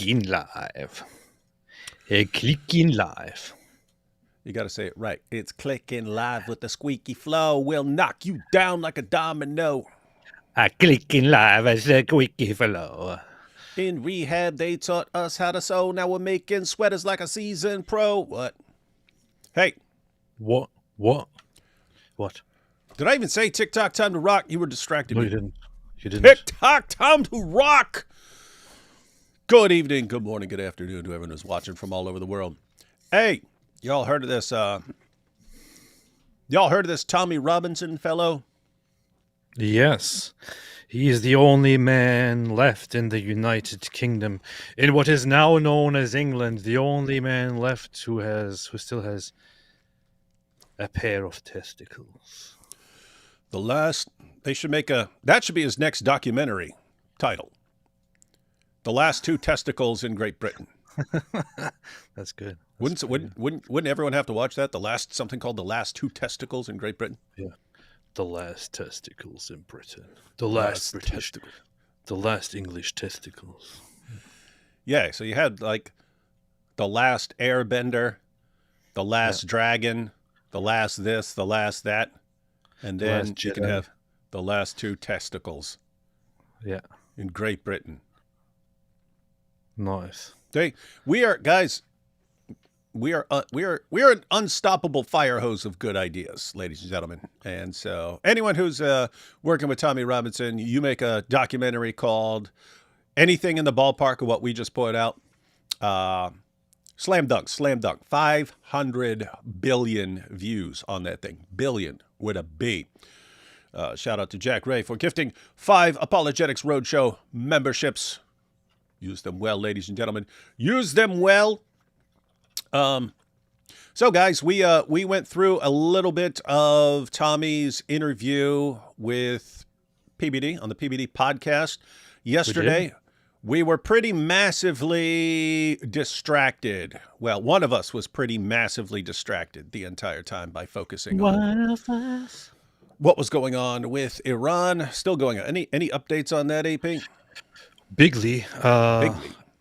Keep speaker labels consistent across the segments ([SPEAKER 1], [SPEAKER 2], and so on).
[SPEAKER 1] Clicking live. Clicking live.
[SPEAKER 2] You got to say it right. It's clicking live with the squeaky flow. We'll knock you down like a domino.
[SPEAKER 1] Clicking live as a quickie flow.
[SPEAKER 2] In rehab, they taught us how to sew. Now we're making sweaters like a seasoned pro. What? Hey.
[SPEAKER 1] What?
[SPEAKER 2] Did I even say TikTok time to rock? You were distracted.
[SPEAKER 1] No, you didn't.
[SPEAKER 2] TikTok time to rock. Good evening, good morning, good afternoon to everyone who's watching from all over the world. Hey, y'all heard of this? Y'all heard of this Tommy Robinson fellow?
[SPEAKER 1] Yes. He is the only man left in the United Kingdom, in what is now known as England. The only man left who still has a pair of testicles.
[SPEAKER 2] They should make that should be his next documentary title. The last two testicles in Great Britain.
[SPEAKER 1] That's good.
[SPEAKER 2] Wouldn't everyone have to watch that? Something called The Last Two Testicles in Great Britain?
[SPEAKER 1] Yeah. The last testicles in Britain. The last English testicles.
[SPEAKER 2] Yeah, so you had like the last airbender, the last dragon, the last this, the last that, and then you can have the last two testicles.
[SPEAKER 1] Yeah.
[SPEAKER 2] In Great Britain.
[SPEAKER 1] Nice.
[SPEAKER 2] We are an unstoppable fire hose of good ideas, ladies and gentlemen. And so anyone who's working with Tommy Robinson, you make a documentary called anything in the ballpark of what we just put out. Slam dunk. 500 billion views on that thing. Billion with a B. Shout out to Jack Ray for gifting 5 Apologetics Roadshow memberships. Use them well, ladies and gentlemen. Use them well. So guys, we went through a little bit of Tommy's interview with PBD on the PBD podcast yesterday. We were pretty massively distracted. Well, one of us was pretty massively distracted the entire time by focusing on what was going on with Iran. Still going on. Any updates on that, AP?
[SPEAKER 1] Bigly.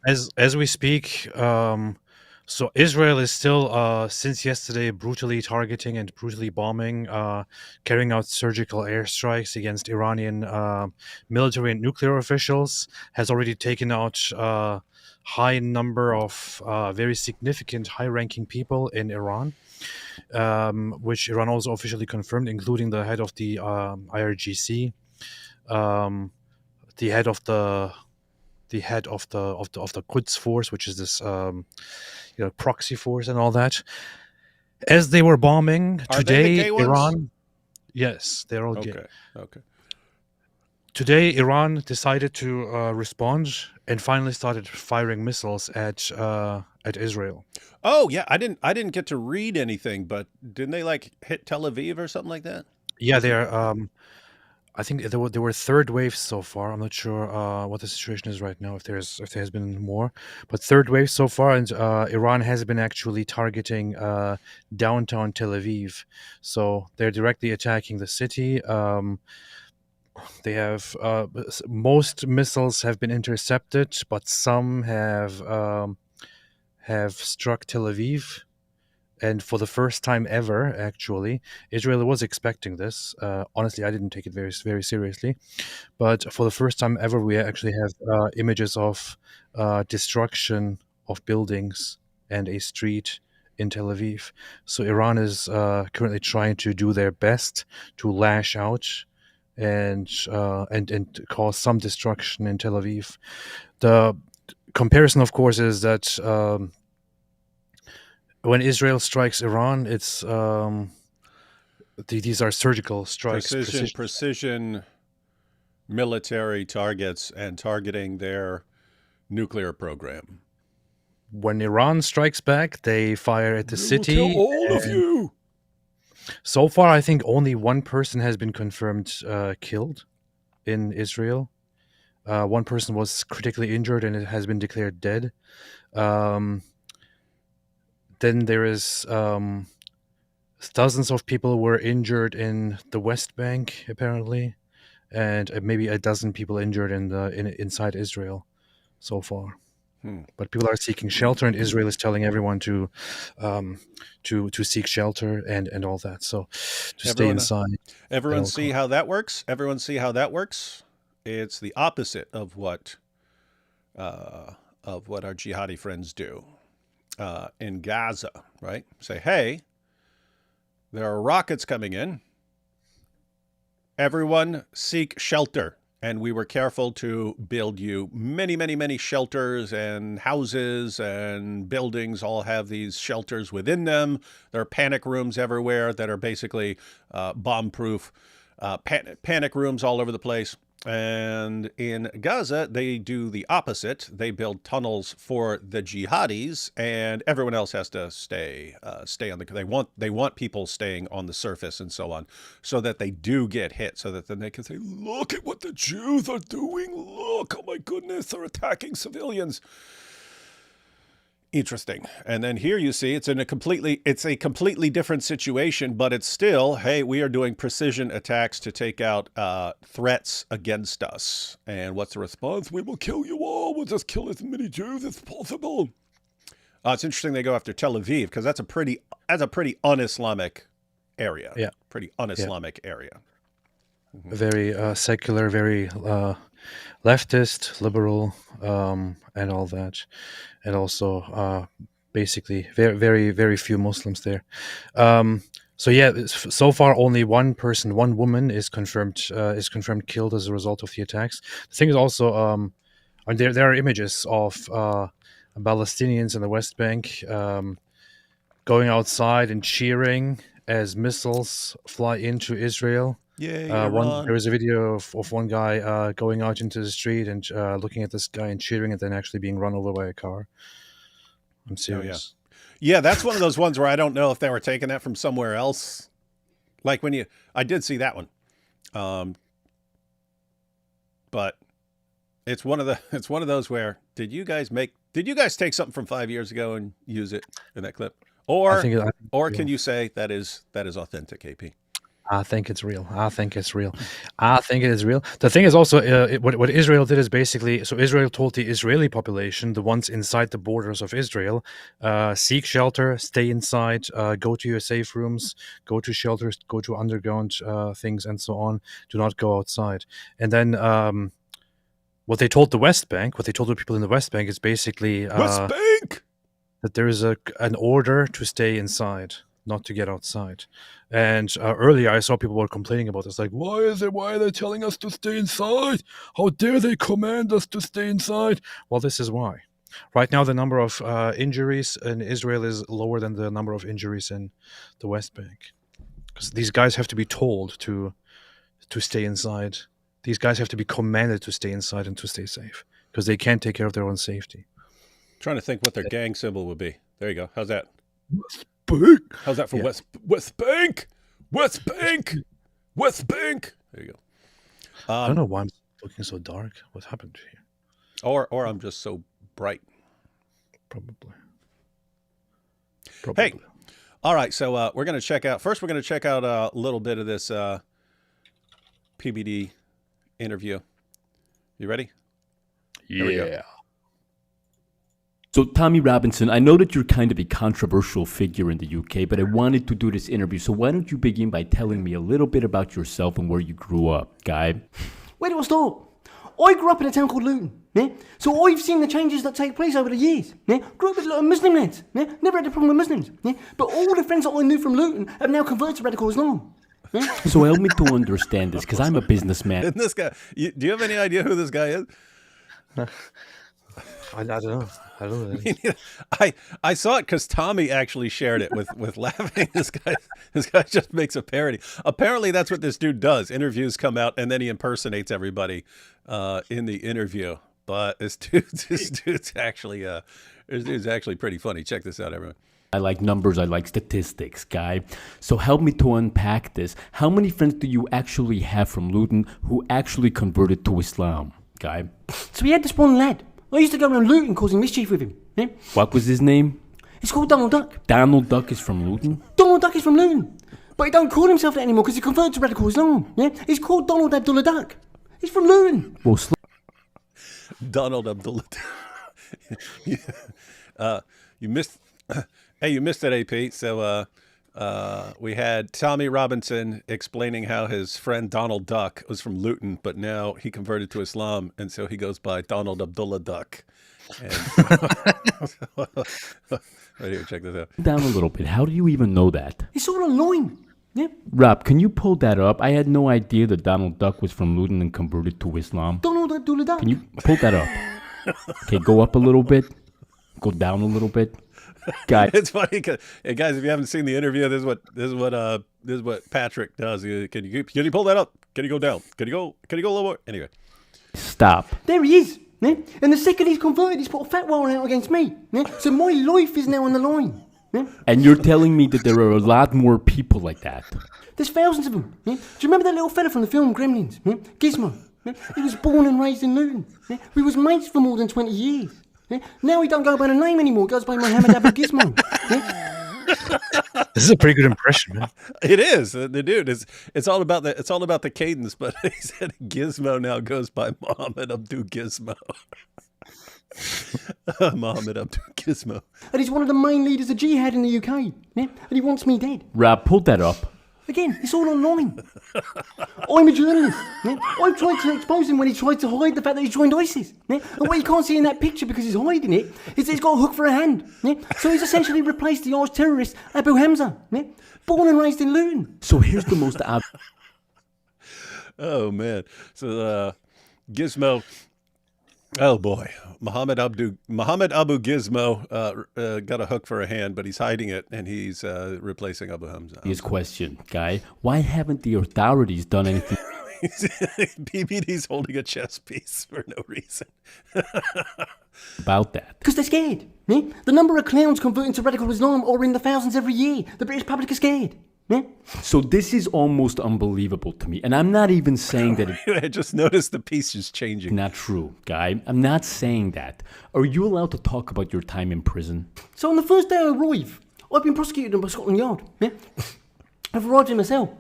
[SPEAKER 1] As we speak, so Israel is still, since yesterday, brutally targeting and brutally bombing, carrying out surgical airstrikes against Iranian military and nuclear officials, has already taken out high number of very significant high-ranking people in Iran, which Iran also officially confirmed, including the head of the IRGC, the head of the Quds force, which is this proxy force and all that. As they were bombing today, Iran. Yes, they're all gay.
[SPEAKER 2] Okay.
[SPEAKER 1] Today, Iran decided to respond and finally started firing missiles at Israel.
[SPEAKER 2] Oh yeah, I didn't get to read anything, but didn't they like hit Tel Aviv or something like that?
[SPEAKER 1] Yeah, they're. I think there were third waves so far. I'm not sure what the situation is right now, if there has been more, but third wave so far, and Iran has been actually targeting downtown Tel Aviv. So they're directly attacking the city. They have most missiles have been intercepted, but some have struck Tel Aviv. And for the first time ever, actually, Israel was expecting this. Honestly, I didn't take it very, very seriously. But for the first time ever, we actually have images of destruction of buildings and a street in Tel Aviv. So Iran is currently trying to do their best to lash out and cause some destruction in Tel Aviv. The comparison, of course, is that when Israel strikes Iran, it's these are surgical strikes,
[SPEAKER 2] precision military targets, and targeting their nuclear program.
[SPEAKER 1] When Iran strikes back, they fire at the city.
[SPEAKER 2] Kill all of you.
[SPEAKER 1] So far, I think only one person has been confirmed killed in Israel. One person was critically injured and it has been declared dead. Then there is dozens of people were injured in the West Bank, apparently, and maybe a dozen people injured inside Israel so far. But people are seeking shelter, and Israel is telling everyone um, to seek shelter and all that. So to stay
[SPEAKER 2] Everyone,
[SPEAKER 1] inside at
[SPEAKER 2] everyone
[SPEAKER 1] all
[SPEAKER 2] see
[SPEAKER 1] costs.
[SPEAKER 2] how that works? Everyone see how that works? It's the opposite of what our jihadi friends do in Gaza, right? Say, hey, there are rockets coming in. Everyone seek shelter. And we were careful to build you many, many, many shelters, and houses and buildings all have these shelters within them. There are panic rooms everywhere that are basically bomb-proof, panic rooms all over the place. And in Gaza, they do the opposite. They build tunnels for the jihadis, and everyone else has to stay on the. They want people staying on the surface and so on, so that they do get hit, so that then they can say, "Look at what the Jews are doing! Look, oh my goodness, they're attacking civilians." Interesting. And then here you see it's a completely different situation, but it's still, hey, we are doing precision attacks to take out threats against us. And what's the response? We will kill you all. We'll just kill as many Jews as possible. It's interesting they go after Tel Aviv because that's a pretty un-Islamic area.
[SPEAKER 1] Yeah,
[SPEAKER 2] Pretty
[SPEAKER 1] yeah.
[SPEAKER 2] un-Islamic area.
[SPEAKER 1] Very secular, very leftist, liberal, and all that, and also basically very, very, very few Muslims there. So yeah, so far only one woman is confirmed killed as a result of the attacks. The thing is also, and there are images of Palestinians in the West Bank going outside and cheering as missiles fly into Israel.
[SPEAKER 2] Yay,
[SPEAKER 1] There
[SPEAKER 2] Iran.
[SPEAKER 1] was a video of one guy going out into the street and looking at this guy and cheering, and then actually being run over by a car. I'm serious.
[SPEAKER 2] Yeah, that's one of those ones where I don't know if they were taking that from somewhere else. Like I did see that one. But it's one of those where did you guys take something from 5 years ago and use it in that clip? Or can you say that is authentic, AP?
[SPEAKER 1] I think it's real. I think it is real. The thing is also, what Israel did is basically, so Israel told the Israeli population, the ones inside the borders of Israel, seek shelter, stay inside, go to your safe rooms, go to shelters, go to underground things, and so on. Do not go outside. And then what they told the West Bank, what they told the people in the West Bank is basically
[SPEAKER 2] West Bank!
[SPEAKER 1] that there is an order to stay inside, not to get outside. And earlier I saw people were complaining about this, like, why are they telling us to stay inside? How dare they command us to stay inside? Well, this is why. Right now, the number of injuries in Israel is lower than the number of injuries in the West Bank. Because these guys have to be told to stay inside. These guys have to be commanded to stay inside and to stay safe, because they can't take care of their own safety.
[SPEAKER 2] Trying to think what their gang symbol would be. There you go. How's that?
[SPEAKER 1] West Bank.
[SPEAKER 2] How's that for West Bank? West Bank. West Bank. There you go.
[SPEAKER 1] I don't know why I'm looking so dark. What happened here?
[SPEAKER 2] Or I'm just so bright.
[SPEAKER 1] Probably.
[SPEAKER 2] Hey, all right. So we're going to check out. First, we're going to check out a little bit of this PBD interview. You ready? Here we go.
[SPEAKER 3] So, Tommy Robinson, I know that you're kind of a controversial figure in the UK, but I wanted to do this interview. So why don't you begin by telling me a little bit about yourself and where you grew up, guy?
[SPEAKER 4] Where do I start? I grew up in a town called Luton. Yeah? So I've seen the changes that take place over the years. Yeah? Grew up with a lot of Muslim lads. Yeah? Never had a problem with Muslims. Yeah? But all the friends that I knew from Luton have now converted to radical Islam. Yeah?
[SPEAKER 3] So help me to understand this, because I'm a businessman.
[SPEAKER 2] Isn't this guy? Do you have any idea who this guy is?
[SPEAKER 1] I don't know.
[SPEAKER 2] I saw it because Tommy actually shared it with laughing. This guy just makes a parody. Apparently, that's what this dude does. Interviews come out, and then he impersonates everybody in the interview. But this dude's actually pretty funny. Check this out, everyone.
[SPEAKER 3] I like numbers, I like statistics, guy. So help me to unpack this. How many friends do you actually have from Luton who actually converted to Islam, guy?
[SPEAKER 4] So we had this one lad. I used to go around Luton causing mischief with him. Yeah?
[SPEAKER 3] What was his name?
[SPEAKER 4] It's called Donald Duck.
[SPEAKER 3] Donald Duck is from Luton?
[SPEAKER 4] Donald Duck is from Luton. But he don't call himself that anymore because he converted to radical Islam. Yeah? He's called Donald Abdullah Duck. He's from Luton.
[SPEAKER 3] Well,
[SPEAKER 2] Donald Abdullah. You missed. Hey, you missed it, AP. So we had Tommy Robinson explaining how his friend Donald Duck was from Luton, but now he converted to Islam, and so he goes by Donald Abdullah Duck. And right here, check this out.
[SPEAKER 3] Down a little bit. How do you even know that?
[SPEAKER 4] It's all online. Yeah.
[SPEAKER 3] Rob, can you pull that up? I had no idea that Donald Duck was from Luton and converted to Islam.
[SPEAKER 4] Donald Abdullah Duck.
[SPEAKER 3] Can you pull that up? Okay, go up a little bit. Go down a little bit. Guys,
[SPEAKER 2] It's funny because, hey guys, if you haven't seen the interview, this is what Patrick does. Can you pull that up? Can you go down? Can you go a little more? Anyway,
[SPEAKER 3] stop.
[SPEAKER 4] There he is. Yeah? And the second he's converted, he's put a fatwa out against me. Yeah? So my life is now on the line. Yeah?
[SPEAKER 3] And you're telling me that there are a lot more people like that.
[SPEAKER 4] There's thousands of them. Yeah? Do you remember that little fella from the film Gremlins? Yeah? Gizmo. Yeah? He was born and raised in Luton. Yeah? We was mates for more than 20 years. Yeah? Now he don't go by the name anymore. He goes by Mohammed Abu Gizmo. Yeah?
[SPEAKER 1] This is a pretty good impression, man.
[SPEAKER 2] it is the dude. It's all about the cadence. But he said Gizmo now goes by Mohammed Abdu Gizmo. Mohammed Abdu Gizmo.
[SPEAKER 4] And he's one of the main leaders of jihad in the UK. Yeah? And he wants me dead.
[SPEAKER 3] Rob, pull that up.
[SPEAKER 4] Again, it's all online. I'm a journalist. Yeah? I've tried to expose him when he tried to hide the fact that he joined ISIS. Yeah? And what you can't see in that picture because he's hiding it is that he's got a hook for a hand. Yeah? So he's essentially replaced the arch terrorist Abu Hamza. Yeah? Born and raised in Luton.
[SPEAKER 3] So here's the most
[SPEAKER 2] Oh man. So Gizmo. Oh boy, Mohammed Abu Gizmo got a hook for a hand, but he's hiding it, and he's replacing Abu Hamza.
[SPEAKER 3] obvious question, Guy. Why haven't the authorities done anything
[SPEAKER 2] BBD's holding a chess piece for no reason.
[SPEAKER 3] about that?
[SPEAKER 4] Because they're scared. Yeah? The number of clowns converting to radical Islam are in the thousands every year. The British public are scared. Yeah?
[SPEAKER 3] So this is almost unbelievable to me. And I'm not even saying that it's
[SPEAKER 2] I just noticed the piece is changing.
[SPEAKER 3] not true, Guy. I'm not saying that. Are you allowed to talk about your time in prison?
[SPEAKER 4] So on the first day I arrive, I've been prosecuted by Scotland Yard. Yeah? I've arrived in my cell.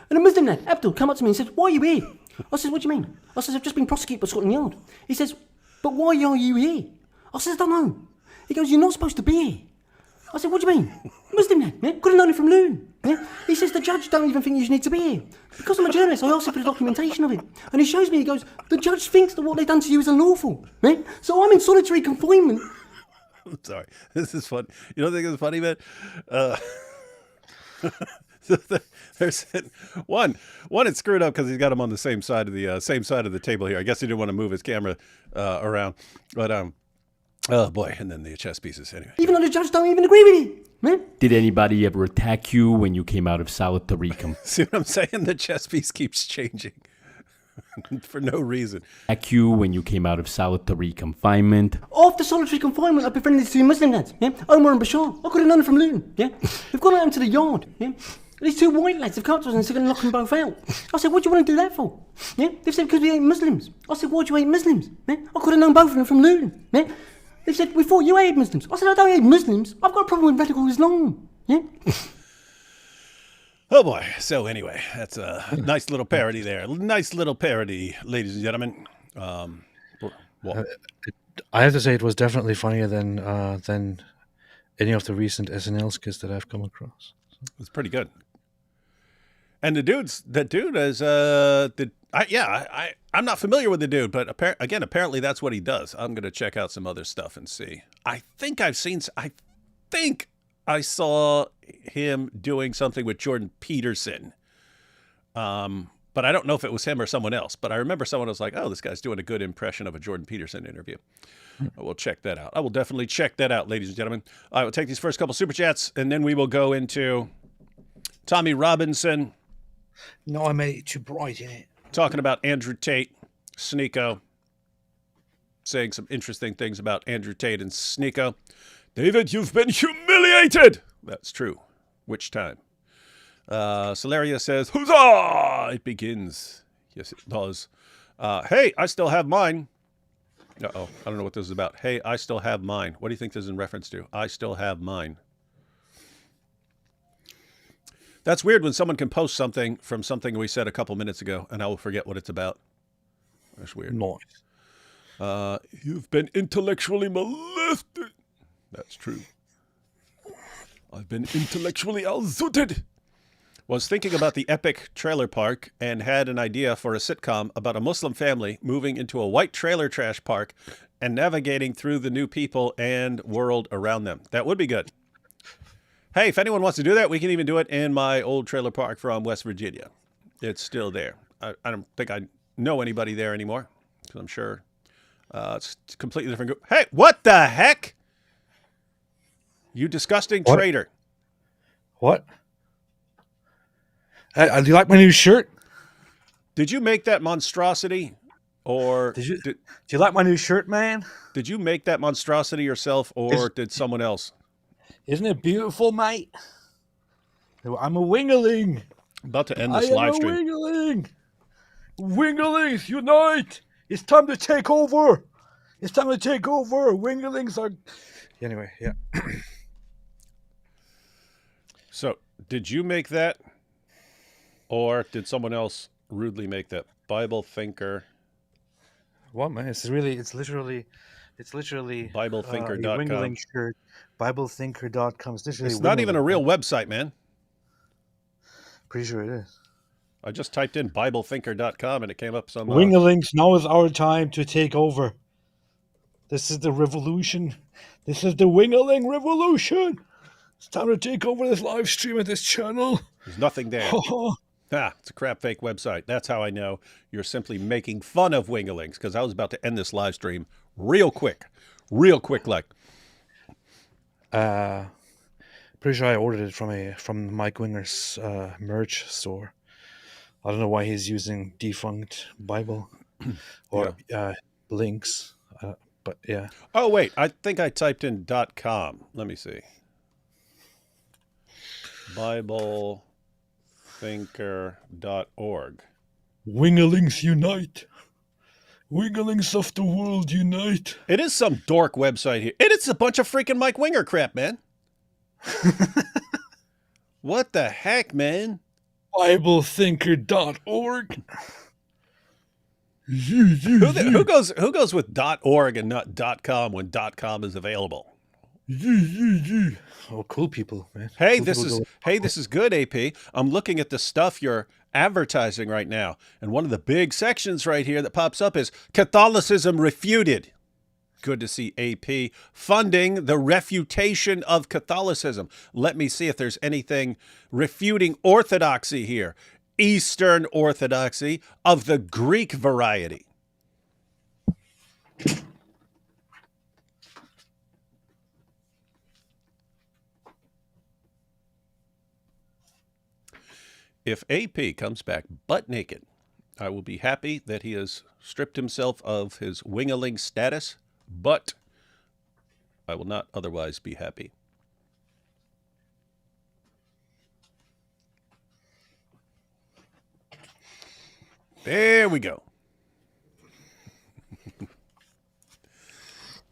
[SPEAKER 4] And a Muslim lad, Abdul, come up to me and says, "Why are you here?" I says, "What do you mean?" I says, "I've just been prosecuted by Scotland Yard." He says, "But why are you here?" I says, "I don't know." He goes, "You're not supposed to be here." I said, "What do you mean?" Muslim lad, yeah? Could have known it from Luton. Yeah? He says, "The judge don't even think you need to be here." Because I'm a journalist, I asked him for the documentation of it. And he shows me, he goes, "The judge thinks that what they've done to you is unlawful." Yeah? So I'm in solitary confinement.
[SPEAKER 2] I'm sorry. This is fun. You don't think it's funny, man? There's one. It's screwed up because he's got him on the same side of the table here. I guess he didn't want to move his camera around, but oh boy! And then the chess pieces. Anyway,
[SPEAKER 4] Even though the judge don't even agree with it. Yeah?
[SPEAKER 3] Did anybody ever attack you when you came out of solitary
[SPEAKER 2] see what I'm saying? The chess piece keeps changing for no reason.
[SPEAKER 3] confinement?
[SPEAKER 4] After solitary confinement, I befriended these two Muslim lads, yeah? Omar and Bashar. I could have known them from Luton, yeah? We've gone out into the yard, yeah? These two white lads have come up to us and said, "Going to lock them both out." I said, "What do you want to do that for?" Yeah? They've said, "Because we hate Muslims." I said, "Why do you hate Muslims?" Yeah? I could have known both of them from Luton, yeah? They said, "We thought you hated Muslims." I said, "I don't hate Muslims. I've got a problem with radical Islam." Yeah?
[SPEAKER 2] Oh boy! So anyway, that's a nice little parody there. Nice little parody, ladies and gentlemen. What?
[SPEAKER 1] I have to say it was definitely funnier than any of the recent SNL skits that I've come across.
[SPEAKER 2] It's pretty good. And that dude is I'm not familiar with the dude, but apparently that's what he does. I'm gonna check out some other stuff and see. I think I saw him doing something with Jordan Peterson. But I don't know if it was him or someone else. But I remember someone was like, "Oh, this guy's doing a good impression of a Jordan Peterson interview." I will check that out. I will definitely check that out, ladies and gentlemen. I will take these first couple super chats, and then we will go into Tommy Robinson.
[SPEAKER 5] No, I made it too bright in it.
[SPEAKER 2] Talking about Andrew Tate, Sneako, saying some interesting things about Andrew Tate and Sneako. David, you've been humiliated. That's true. Which time? Solaria says, "Huzzah! It begins." Yes, it does. Hey, I still have mine. Uh-oh, I don't know what this is about. Hey, I still have mine. What do you think this is in reference to? I still have mine. That's weird when someone can post something from something we said a couple minutes ago, and I will forget what it's about. That's weird.
[SPEAKER 5] Nice.
[SPEAKER 2] You've been intellectually molested. That's true. I've been intellectually assaulted. Was thinking about the epic trailer park and had an idea for a sitcom about a Muslim family moving into a white trailer trash park and navigating through the new people and world around them. That would be good. Hey, if anyone wants to do that, we can even do it in my old trailer park from West Virginia. It's still there. I don't think I know anybody there anymore, because I'm sure it's a completely different group. Hey, what the heck? You disgusting
[SPEAKER 1] What?
[SPEAKER 2] traitor.
[SPEAKER 1] What? Do you like my new shirt?
[SPEAKER 2] Did you make that monstrosity? Or
[SPEAKER 1] Do you like my new shirt, man?
[SPEAKER 2] did you make that monstrosity yourself, or did someone else?
[SPEAKER 1] Isn't it beautiful, mate? I'm a wingaling.
[SPEAKER 2] I'm about to end
[SPEAKER 1] I
[SPEAKER 2] this
[SPEAKER 1] am
[SPEAKER 2] live
[SPEAKER 1] a
[SPEAKER 2] stream.
[SPEAKER 1] wingaling. Wingalings, unite! It's time to take over. It's time to take over. Wingalings are. Anyway, yeah.
[SPEAKER 2] So, did you make that, or did someone else rudely make that? Bible thinker,
[SPEAKER 1] What, man? It's literally
[SPEAKER 2] BibleThinker.com.
[SPEAKER 1] a wingaling shirt. BibleThinker.com. It's literally.
[SPEAKER 2] It's not even a
[SPEAKER 1] wingaling.
[SPEAKER 2] real website, man.
[SPEAKER 1] Pretty sure it is.
[SPEAKER 2] I just typed in BibleThinker.com and it came up some.
[SPEAKER 1] Wingalings, now is our time to take over. This is the revolution. This is the Wingaling revolution. It's time to take over this live stream at this channel.
[SPEAKER 2] There's nothing there. It's a crap fake website. That's how I know you're simply making fun of Wingalings, because I was about to end this live stream real quick like.
[SPEAKER 1] Pretty sure I ordered it from Mike Winger's merch store. I don't know why he's using defunct Bible or links, but yeah.
[SPEAKER 2] Oh, wait. I think I typed in .com. Let me see. BibleThinker.org.
[SPEAKER 1] Wingalings unite. Wingalings of the world unite.
[SPEAKER 2] It is some dork website here. And it's a bunch of freaking Mike Winger crap, man. What the heck, man?
[SPEAKER 1] BibleThinker.org.
[SPEAKER 2] Who goes with .org and not .com when .com is available?
[SPEAKER 1] Oh, cool people, man.
[SPEAKER 2] Hey,
[SPEAKER 1] Cool
[SPEAKER 2] this
[SPEAKER 1] people
[SPEAKER 2] is this is good, AP. I'm looking at the stuff you're advertising right now, and one of the big sections right here that pops up is Catholicism refuted. Good to see AP funding the refutation of Catholicism. Let me see if there's anything refuting orthodoxy here. Eastern Orthodoxy of the Greek variety. If AP comes back butt naked, I will be happy that he has stripped himself of his wingaling status, but I will not otherwise be happy. There we go.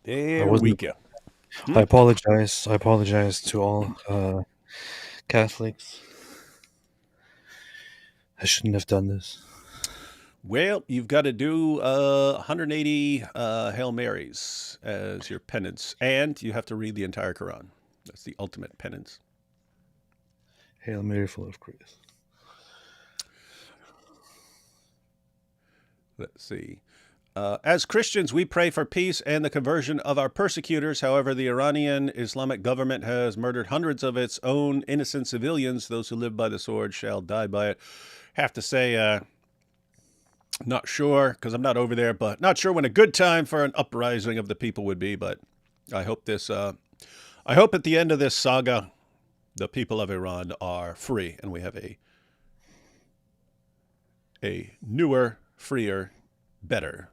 [SPEAKER 2] There we go.
[SPEAKER 1] I apologize. I apologize to all Catholics. I shouldn't have done this.
[SPEAKER 2] Well, you've got to do 180 Hail Marys as your penance, and you have to read the entire Quran. That's the ultimate penance.
[SPEAKER 1] Hail Mary, full of grace.
[SPEAKER 2] Let's see. As Christians, we pray for peace and the conversion of our persecutors. However, the Iranian Islamic government has murdered hundreds of its own innocent civilians. Those who live by the sword shall die by it. Have to say, not sure, because I'm not over there, but not sure when a good time for an uprising of the people would be. But I hope I hope at the end of this saga, the people of Iran are free and we have a newer, freer, better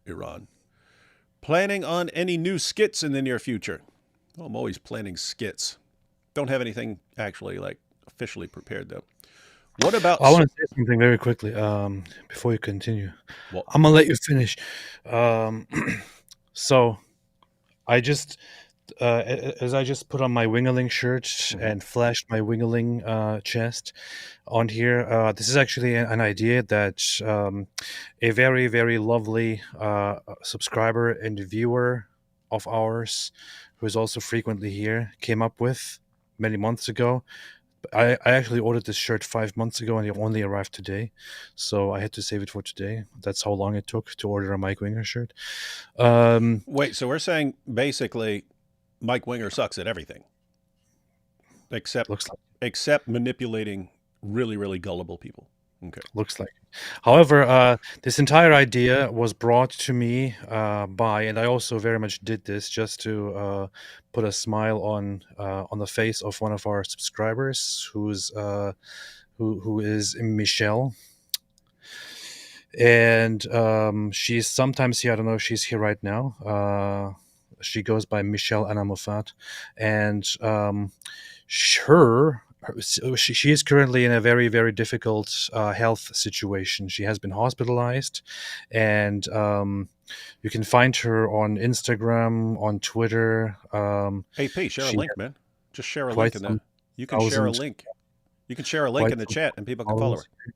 [SPEAKER 2] Iran. Planning on any new skits in the near future? Well, I'm always planning skits. Don't have anything actually officially prepared though. What about?
[SPEAKER 1] I want to say something very quickly before you continue.
[SPEAKER 2] Well,
[SPEAKER 1] I'm gonna let you finish. So, I just as I just put on my Wingerling shirt and flashed my Wingerling chest on here, this is actually an idea that a very, very lovely subscriber and viewer of ours, who is also frequently here, came up with many months ago. I actually ordered this shirt 5 months ago and it only arrived today. So I had to save it for today. That's how long it took to order a Mike Winger shirt.
[SPEAKER 2] Wait, so we're saying basically Mike Winger sucks at everything except
[SPEAKER 1] Looks like.
[SPEAKER 2] except manipulating really, really gullible people. Okay.
[SPEAKER 1] Looks like. However, this entire idea was brought to me by, and I also very much did this just to put a smile on the face of one of our subscribers, who is Michelle, and she's sometimes here. I don't know if she's here right now. She goes by Michelle Anna Moffat, and she is currently in a very, very difficult health situation. She has been hospitalized, and you can find her on Instagram, on Twitter.
[SPEAKER 2] AP, share a
[SPEAKER 1] She
[SPEAKER 2] link, man. Just share a
[SPEAKER 1] quite
[SPEAKER 2] link in
[SPEAKER 1] some
[SPEAKER 2] the. You can share a
[SPEAKER 1] thousand,
[SPEAKER 2] link. You can share a link
[SPEAKER 1] quite
[SPEAKER 2] in the
[SPEAKER 1] some
[SPEAKER 2] chat, and people can follow her.
[SPEAKER 1] followers.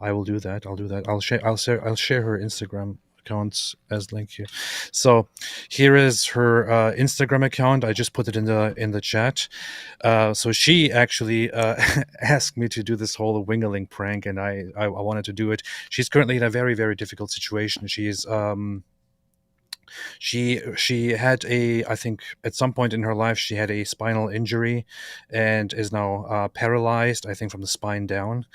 [SPEAKER 1] I will do that. I'll do that. I'll share her Instagram accounts as link here. So here is her Instagram account. I just put it in the chat. So she actually asked me to do this whole Wingerling prank, and I wanted to do it. She's currently in a very, very difficult situation. She had I think at some point in her life she had a spinal injury and is now paralyzed, I think, from the spine down.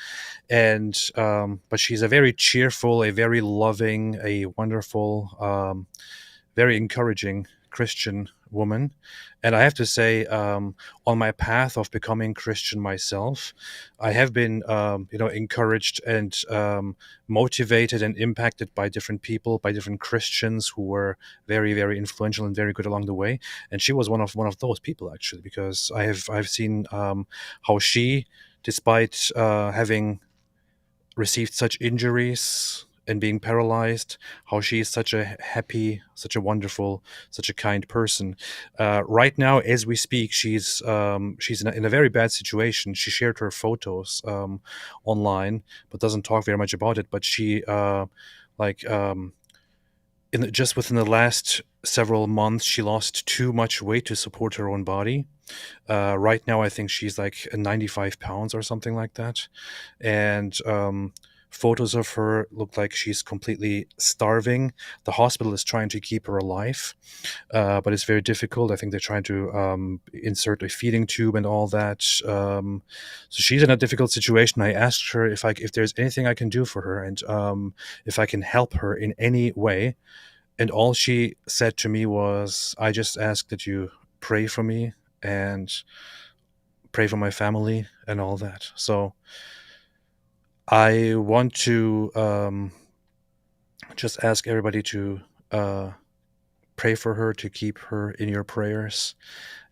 [SPEAKER 1] And but she's a very cheerful, a very loving, a wonderful, very encouraging Christian woman. And I have to say, on my path of becoming Christian myself, I have been, encouraged and motivated and impacted by different people, by different Christians who were very, very influential and very good along the way. And she was one of those people, actually, because I've seen how she, despite having received such injuries and being paralyzed, how she is such a happy, such a wonderful, such a kind person. Right now, as we speak, she's in a very bad situation. She shared her photos online, but doesn't talk very much about it. But she like just within the last several months, she lost too much weight to support her own body. Right now, I think she's like 95 pounds or something like that. And photos of her look like she's completely starving. The hospital is trying to keep her alive, but it's very difficult. I think they're trying to insert a feeding tube and all that. So she's in a difficult situation. I asked her if there's anything I can do for her, and if I can help her in any way. And all she said to me was, "I just ask that you pray for me and pray for my family and all that." So I want to just ask everybody to pray for her, to keep her in your prayers,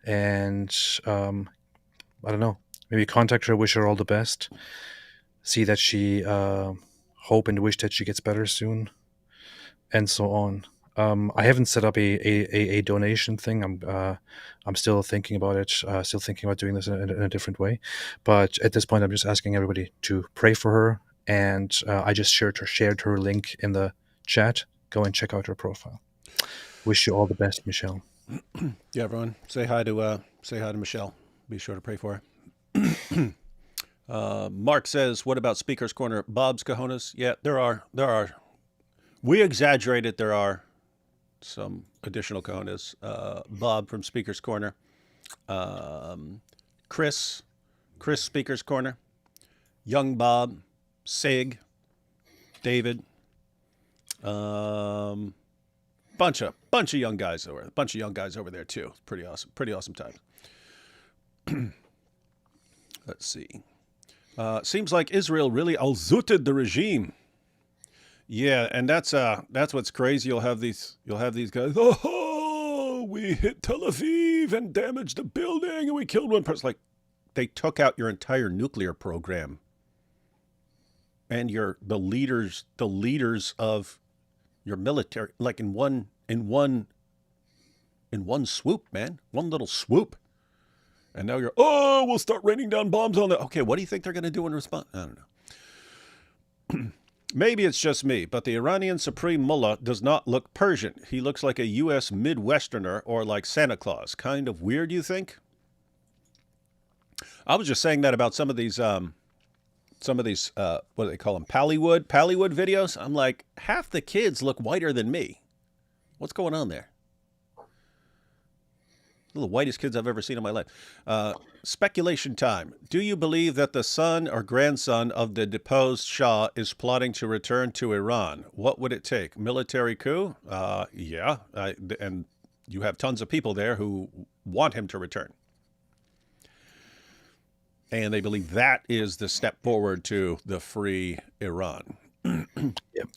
[SPEAKER 1] and I don't know, maybe contact her, wish her all the best, see that she hope and wish that she gets better soon, and so on. I haven't set up a donation thing. I'm still thinking about it. Still thinking about doing this in a different way. But at this point, I'm just asking everybody to pray for her. And I just shared her link in the chat. Go and check out her profile. Wish you all the best, Michelle.
[SPEAKER 2] Yeah, everyone, say hi to Michelle. Be sure to pray for her. Mark says, "What about Speaker's Corner? Bob's cojones?" Yeah, there are. We exaggerated. There are some additional cojones. Bob from Speaker's Corner. Chris Speaker's Corner. Young Bob. Sig. David. Bunch of young guys over. A bunch of young guys over there too. Pretty awesome. Pretty awesome time. Let's see. Seems like Israel really al-zooted the regime. Yeah, and that's what's crazy. You'll have these guys. Oh, we hit Tel Aviv and damaged a building, and we killed one person. Like, they took out your entire nuclear program, and the leaders of your military, like in one in one swoop, man. One little swoop. And now you're, we'll start raining down bombs on that. Okay, what do you think they're going to do in response? I don't know. Maybe it's just me, but the Iranian Supreme Mullah does not look Persian. He looks like a U.S. Midwesterner or like Santa Claus. Kind of weird, you think? I was just saying that about some of these, what do they call them? Pallywood videos. I'm like, half the kids look whiter than me. What's going on there? The whitest kids I've ever seen in my life. Speculation time. Do you believe that the son or grandson of the deposed Shah is plotting to return to Iran? What would it take? Military coup? Yeah. And you have tons of people there who want him to return. And they believe that is the step forward to the free Iran.
[SPEAKER 1] Yep.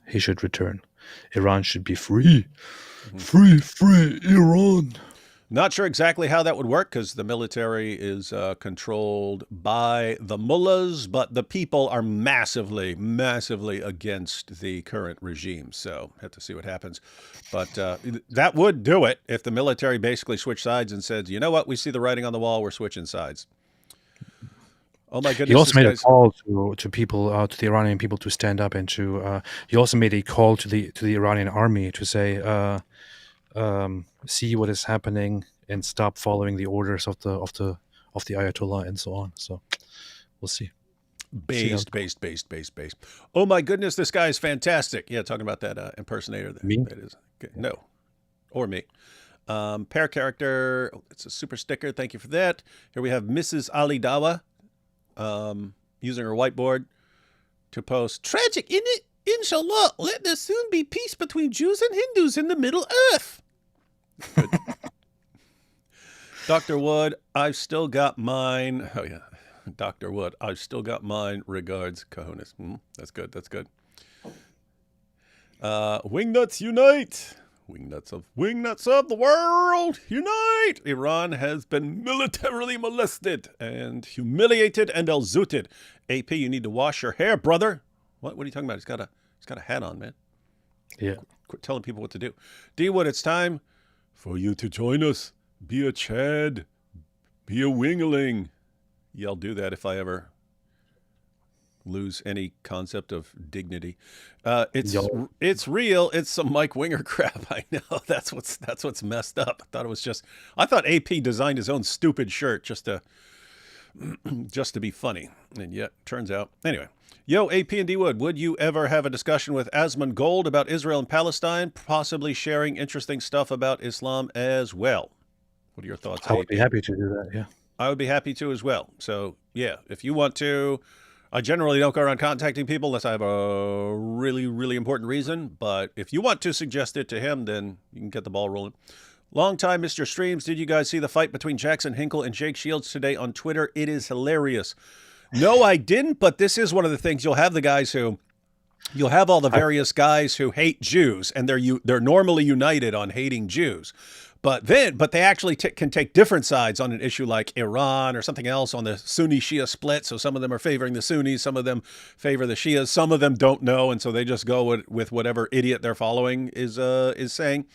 [SPEAKER 1] He should return. Iran should be free. Free Iran.
[SPEAKER 2] Not sure exactly how that would work because the military is controlled by the mullahs, but the people are massively against the current regime. So have to see what happens. But that would do it if the military basically switched sides and said, you know what, we see the writing on the wall, we're switching sides. Oh my goodness!
[SPEAKER 1] He also made a call to people, to the Iranian people, to stand up and to. He also made a call to the Iranian army to say, see what is happening and stop following the orders of the Ayatollah and so on. So we'll see.
[SPEAKER 2] Based. Oh my goodness, this guy is fantastic. Yeah, talking about that impersonator. There.
[SPEAKER 1] Me?
[SPEAKER 2] It is. No, or me. Pair character. It's a super sticker. Thank you for that. Here we have Mrs. Ali Dawa. Using her whiteboard to post, tragic, isn't it? Inshallah, let there soon be peace between Jews and Hindus in the Middle Earth. Good. Dr. Wood, I've still got mine. Oh, yeah. Dr. Wood, I've still got mine. Regards, cojones. That's good. Wingnuts unite. Wingnuts of the world, unite! Iran has been militarily molested and humiliated and elzooted. AP, you need to wash your hair, brother. What are you talking about? He's got a hat on, man.
[SPEAKER 1] Yeah.
[SPEAKER 2] Quit telling people what to do. D-Wood, it's time for you to join us. Be a Chad. Be a Wingling. Yeah, I'll do that if I ever lose any concept of dignity. It's real. It's some Mike Winger crap. I know that's what's messed up. I thought AP designed his own stupid shirt just to be funny, and yet turns out anyway. Yo, AP and D Wood, would you ever have a discussion with Asmund Gold about Israel and Palestine, possibly sharing interesting stuff about Islam as well? What are your thoughts?
[SPEAKER 1] I would be happy to do that. Yeah,
[SPEAKER 2] I would be happy to as well. So yeah, if you want to. I generally don't go around contacting people unless I have a really, really important reason. But if you want to suggest it to him, then you can get the ball rolling. Long time, Mr. Streams. Did you guys see the fight between Jackson Hinkle and Jake Shields today on Twitter? It is hilarious. No, I didn't. But this is one of the things. You'll have all the various guys who hate Jews, and they're normally united on hating Jews. But they actually can take different sides on an issue like Iran or something else on the Sunni-Shia split. So some of them are favoring the Sunnis, some of them favor the Shias, some of them don't know, and so they just go with whatever idiot they're following is saying.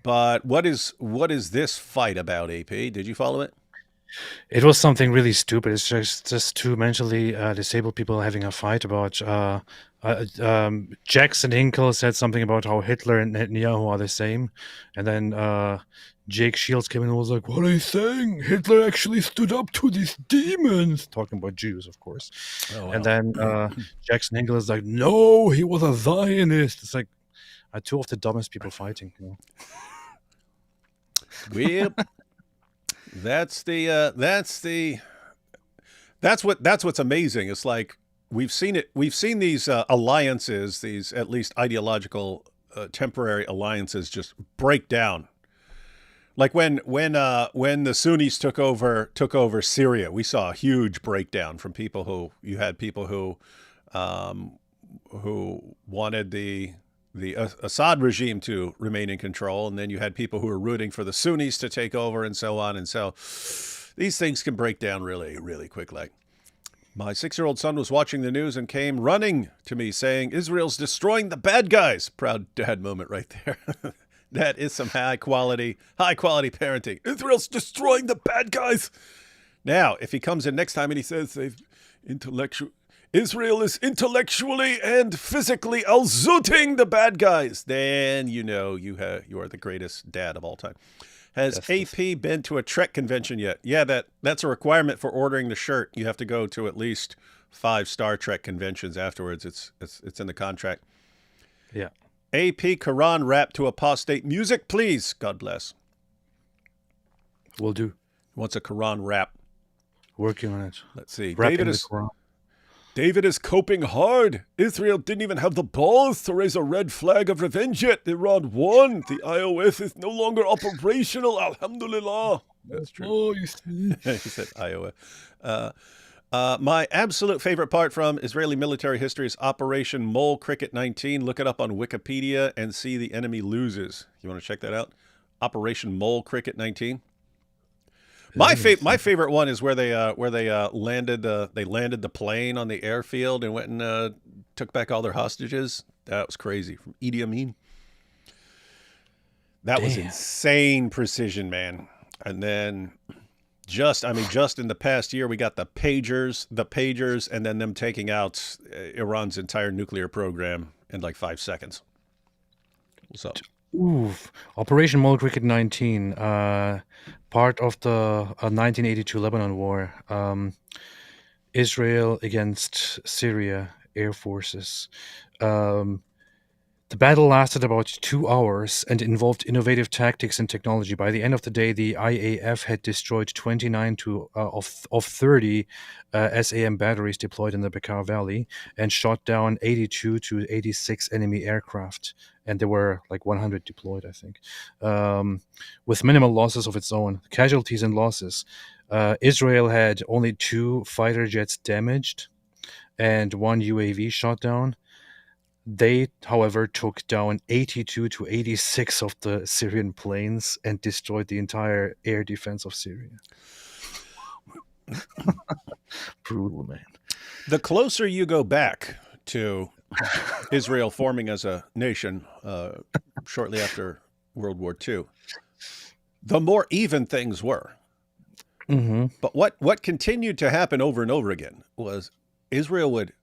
[SPEAKER 2] But what is this fight about, AP? Did you follow it?
[SPEAKER 1] It was something really stupid. It's just two mentally disabled people having a fight about. Jackson Hinkle said something about how Hitler and Netanyahu are the same, and then Jake Shields came in and was like, "What are you saying? Hitler actually stood up to these demons," talking about Jews, of course. Oh, wow. And then Jackson Hinkle is like, "No, he was a Zionist." It's like two of the dumbest people fighting. You know?
[SPEAKER 2] Well. That's what's amazing. It's like we've seen these alliances, these at least ideological temporary alliances just break down. Like when the Sunnis took over Syria, we saw a huge breakdown from people who wanted the Assad regime to remain in control, and then you had people who were rooting for the Sunnis to take over, and so on. And so these things can break down really, really quickly. My 6-year-old son was watching the news and came running to me saying, "Israel's destroying the bad guys." Proud dad moment right there. That is some high quality parenting. Israel's destroying the bad guys. Now, if he comes in next time and he says Israel is intellectually and physically alzooting the bad guys, then you know you are the greatest dad of all time. Has AP been to a Trek convention yet? Yeah, that's a requirement for ordering the shirt. You have to go to at least 5 Star Trek conventions afterwards. It's in the contract.
[SPEAKER 1] Yeah.
[SPEAKER 2] AP Quran rap to apostate music, please. God bless.
[SPEAKER 1] Will do.
[SPEAKER 2] Wants a Quran rap.
[SPEAKER 1] Working on it.
[SPEAKER 2] Let's see.
[SPEAKER 1] Rapping the Quran.
[SPEAKER 2] David is coping hard. Israel didn't even have the balls to raise a red flag of revenge yet. Iran won. The iOS is no longer operational. Alhamdulillah. That's true.
[SPEAKER 1] Oh, you see.
[SPEAKER 2] He said iOS. My absolute favorite part from Israeli military history is Operation Mole Cricket 19. Look it up on Wikipedia and see the enemy loses. You want to check that out? Operation Mole Cricket 19. My favorite one is where they landed the plane on the airfield and went and took back all their hostages. That was crazy, from Idi Amin. That was insane precision, man. And then just in the past year, we got the pagers, and then them taking out Iran's entire nuclear program in like 5 seconds. What's up?
[SPEAKER 1] Oof. Operation Mole Cricket 19, part of the 1982 Lebanon War. Israel against Syria air forces. The battle lasted about 2 hours and involved innovative tactics and technology. By the end of the day, the IAF had destroyed 29 of 30 SAM batteries deployed in the Bekaa Valley and shot down 82 to 86 enemy aircraft. And there were like 100 deployed, I think, with minimal losses of its own. Casualties and losses. Israel had only 2 fighter jets damaged and 1 UAV shot down. They, however, took down 82 to 86 of the Syrian planes and destroyed the entire air defense of Syria. Brutal, man.
[SPEAKER 2] The closer you go back to Israel forming as a nation shortly after World War II, the more even things were.
[SPEAKER 1] Mm-hmm.
[SPEAKER 2] But what continued to happen over and over again was Israel would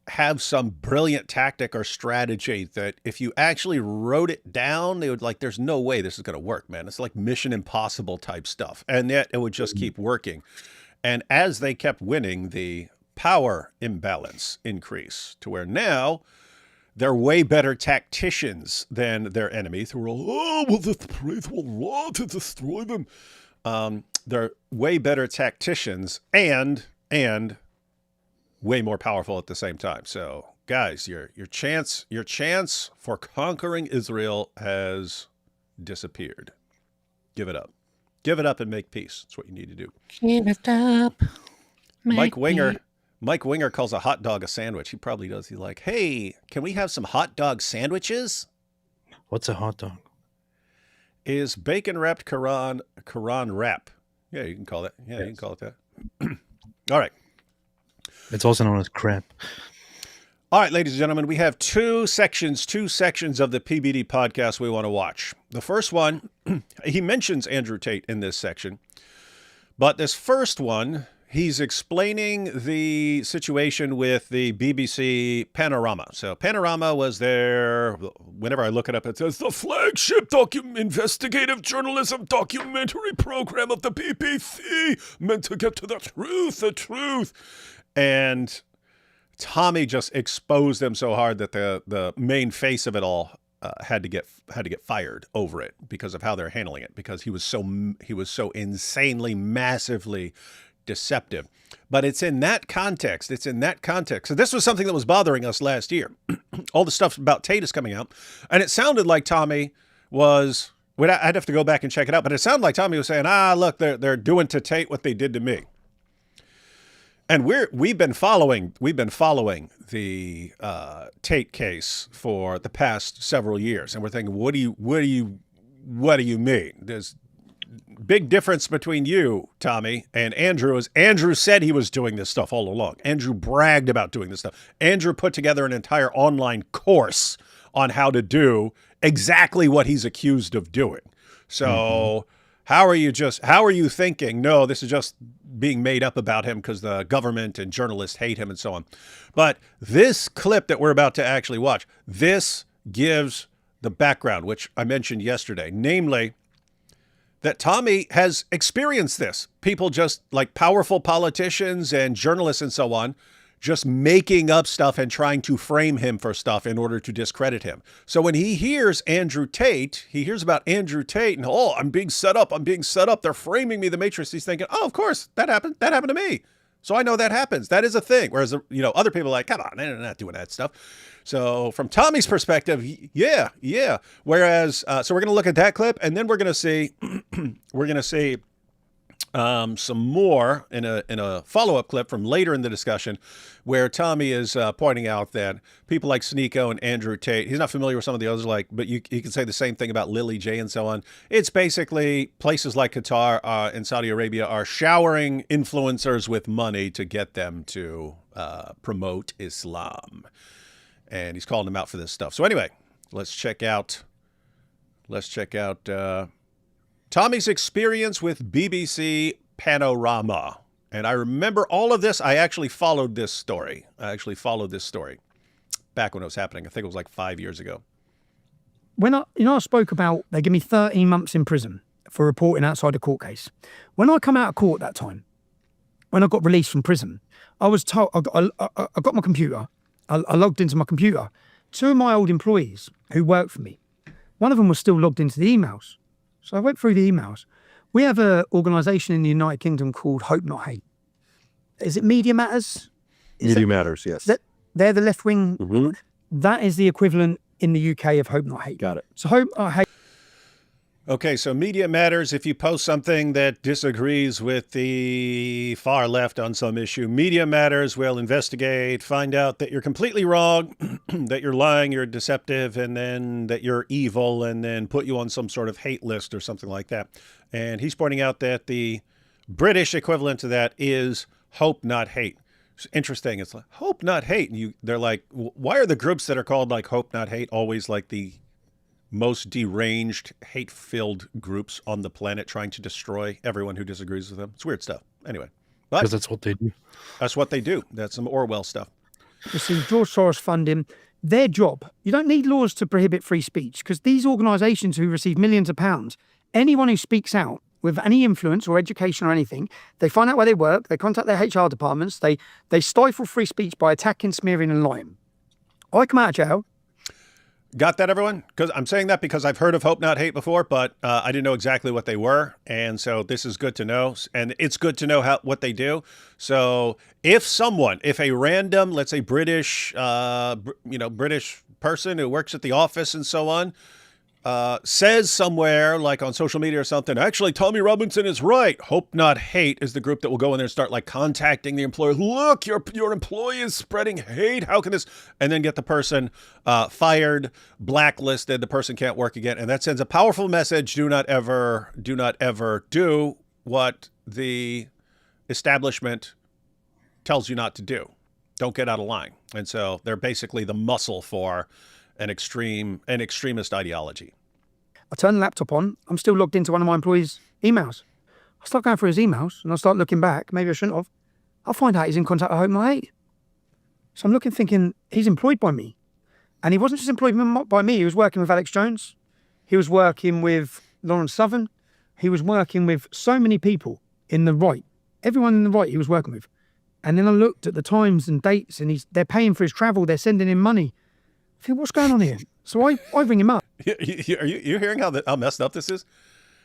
[SPEAKER 2] have some brilliant tactic or strategy that if you actually wrote it down, they would there's no way this is going to work, man. It's like Mission Impossible type stuff. And yet it would just keep working. And as they kept winning, the power imbalance increased to where now they're way better tacticians than their enemies who are all, we'll just praise Allah to destroy them. They're way better tacticians and way more powerful at the same time. So, guys, your chance for conquering Israel has disappeared. Give it up. Give it up and make peace. That's what you need to do.
[SPEAKER 5] Give it up.
[SPEAKER 2] Mike Winger calls a hot dog a sandwich. He probably does. He's like, hey, can we have some hot dog sandwiches?
[SPEAKER 1] What's a hot dog?
[SPEAKER 2] Is bacon wrapped Quran wrap? Yeah, you can call it. Yeah, yes. You can call it that. All right.
[SPEAKER 1] It's also known as crap.
[SPEAKER 2] All right, ladies and gentlemen, we have two sections of the PBD podcast we want to watch. The first one, he mentions Andrew Tate in this section, but this first one, he's explaining the situation with the BBC Panorama. So Panorama was there, whenever I look it up, it says the flagship investigative journalism documentary program of the BBC, meant to get to the truth. And Tommy just exposed them so hard that the main face of it all had to get fired over it because of how they're handling it, because he was so insanely, massively deceptive. But it's in that context. So this was something that was bothering us last year. All the stuff about Tate is coming out, and it sounded like Tommy was. I'd have to go back and check it out, but it sounded like Tommy was saying, look, they're doing to Tate what they did to me. And we've been following the Tate case for the past several years, and we're thinking, what do you mean? There's big difference between you, Tommy, and Andrew. Is Andrew said he was doing this stuff all along. Andrew bragged about doing this stuff. Andrew put together an entire online course on how to do exactly what he's accused of doing. So how are you thinking, no, this is just being made up about him because the government and journalists hate him and so on. But this clip that we're about to actually watch, this gives the background, which I mentioned yesterday, namely that Tommy has experienced this. People just like powerful politicians and journalists and so on, just making up stuff and trying to frame him for stuff in order to discredit him. So when he hears Andrew Tate, he hears about Andrew Tate and, oh, I'm being set up. They're framing me, the Matrix. He's thinking, oh, of course, that happened. That happened to me. So I know that happens. That is a thing. Whereas, other people are like, come on, they're not doing that stuff. So from Tommy's perspective, yeah. Whereas, so we're going to look at that clip, and then we're going to see, some more in a follow-up clip from later in the discussion, where Tommy is pointing out that people like Sneako and Andrew Tate, he's not familiar with some of the others, but you can say the same thing about Lily J and so on. It's basically places like Qatar and Saudi Arabia are showering influencers with money to get them to promote Islam. And he's calling them out for this stuff. So anyway, let's check out Tommy's experience with BBC Panorama. And I remember all of this. I actually followed this story. Back when it was happening. I think it was like 5 years ago.
[SPEAKER 5] When I spoke about they give me 13 months in prison for reporting outside a court case. When I come out of court that time, when I got released from prison, I was told, I got my computer. I logged into my computer. Two of my old employees who worked for me, one of them was still logged into the emails. So I went through the emails. We have an organisation in the United Kingdom called Hope Not Hate. Is it Media Matters?
[SPEAKER 6] Media Matters, yes.
[SPEAKER 5] They're the left wing.
[SPEAKER 6] Mm-hmm.
[SPEAKER 5] That is the equivalent in the UK of Hope Not Hate.
[SPEAKER 6] Got it.
[SPEAKER 5] So Hope Not Hate.
[SPEAKER 2] Okay, so Media Matters, if you post something that disagrees with the far left on some issue, Media Matters will investigate, find out that you're completely wrong, that you're lying, you're deceptive, and then that you're evil, and then put you on some sort of hate list or something like that. And he's pointing out that the British equivalent to that is Hope Not Hate. It's interesting. It's like, Hope Not Hate. And they're like, why are the groups that are called like Hope Not Hate always like the most deranged, hate-filled groups on the planet trying to destroy everyone who disagrees with them? It's weird stuff. Anyway.
[SPEAKER 1] Because that's what they do.
[SPEAKER 2] That's what they do. That's some Orwell stuff.
[SPEAKER 5] Receive George Soros funding. Their job, you don't need laws to prohibit free speech because these organisations who receive millions of pounds, anyone who speaks out with any influence or education or anything, they find out where they work, they contact their HR departments, they stifle free speech by attacking, smearing and lying. I come out of jail.
[SPEAKER 2] Got that, everyone? Because I'm saying that because I've heard of Hope Not Hate before, but I didn't know exactly what they were, and so this is good to know, and it's good to know what they do. So if a random, let's say British person who works at the office and so on, says somewhere like on social media or something, actually Tommy Robinson is right, Hope Not Hate is the group that will go in there and start like contacting the employer. Look, your employee is spreading hate. How can this? And then get the person fired, blacklisted. The person can't work again. And that sends a powerful message. Do not ever do what the establishment tells you not to do. Don't get out of line. And so they're basically the muscle for an extremist ideology.
[SPEAKER 5] I turn the laptop on. I'm still logged into one of my employees' emails. I start going through his emails and I start looking back. Maybe I shouldn't have. I'll find out he's in contact with Hope Not Hate. So I'm looking, thinking he's employed by me. And he wasn't just employed by me. He was working with Alex Jones. He was working with Lawrence Southern. He was working with so many people in the right. Everyone in the right he was working with. And then I looked at the times and dates and they're paying for his travel. They're sending him money. I think, what's going on here? So I ring him up.
[SPEAKER 2] Are you hearing how messed up this is?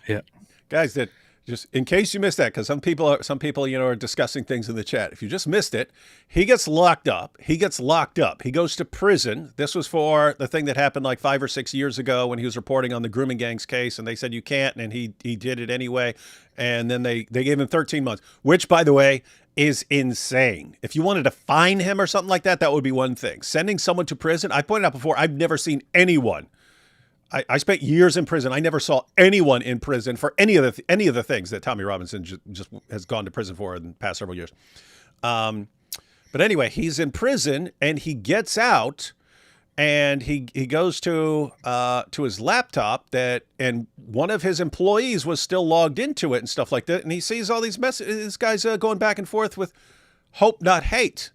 [SPEAKER 1] Yeah.
[SPEAKER 2] Guys, that just in case you missed that, because some people are discussing things in the chat. If you just missed it, he gets locked up. He goes to prison. This was for the thing that happened like 5 or 6 years ago when he was reporting on the grooming gangs case, and they said you can't, and he did it anyway. And then they gave him 13 months, which, by the way, is insane. If you wanted to fine him or something like that, that would be one thing. Sending someone to prison, I pointed out before, I've never seen anyone. I spent years in prison. I never saw anyone in prison for any of the things that Tommy Robinson just has gone to prison for in the past several years. But anyway, he's in prison and he gets out and he goes to his laptop and one of his employees was still logged into it and stuff like that, and he sees all these messages. This guy's going back and forth with hope not hate.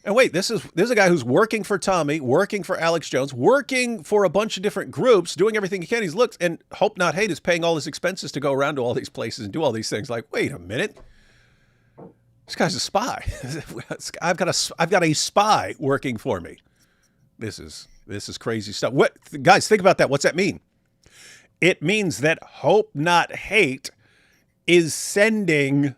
[SPEAKER 2] And wait, this is a guy who's working for Tommy, working for Alex Jones, working for a bunch of different groups, doing everything he can. He's looked, and hope not hate is paying all his expenses to go around to all these places and do all these things. Like, wait a minute. This guy's a spy. I've got a spy working for me. This is crazy stuff. What, guys, think about that. What's that mean? It means that hope not hate is sending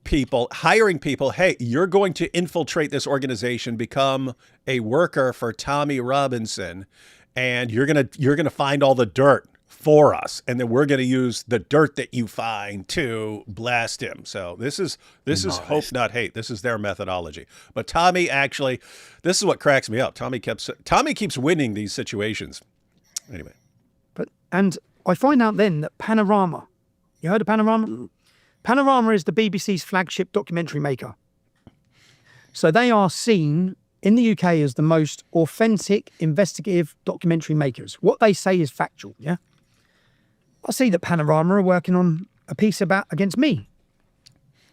[SPEAKER 2] people, hiring people. Hey, you're going to infiltrate this organization, become a worker for Tommy Robinson, and you're gonna find all the dirt for us, and then we're going to use the dirt that you find to blast him. So this is hope not hate. This is their methodology. But Tommy actually, this is what cracks me up. Tommy keeps winning these situations. Anyway,
[SPEAKER 5] and I find out then that Panorama, you heard of Panorama? Panorama is the BBC's flagship documentary maker. So they are seen in the UK as the most authentic investigative documentary makers. What they say is factual, yeah? I see that Panorama are working on a piece against me.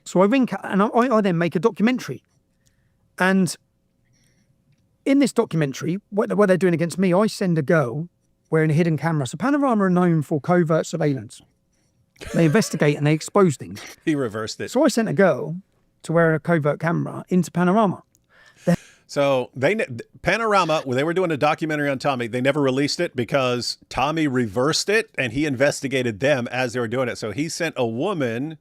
[SPEAKER 5] So I ring and I then make a documentary. And in this documentary, what they're doing against me, I send a girl wearing a hidden camera. So Panorama are known for covert surveillance. They investigate and they expose things.
[SPEAKER 2] He reversed it.
[SPEAKER 5] So I sent a girl to wear a covert camera into Panorama.
[SPEAKER 2] So Panorama, when they were doing a documentary on Tommy, they never released it because Tommy reversed it and he investigated them as they were doing it. So he sent a woman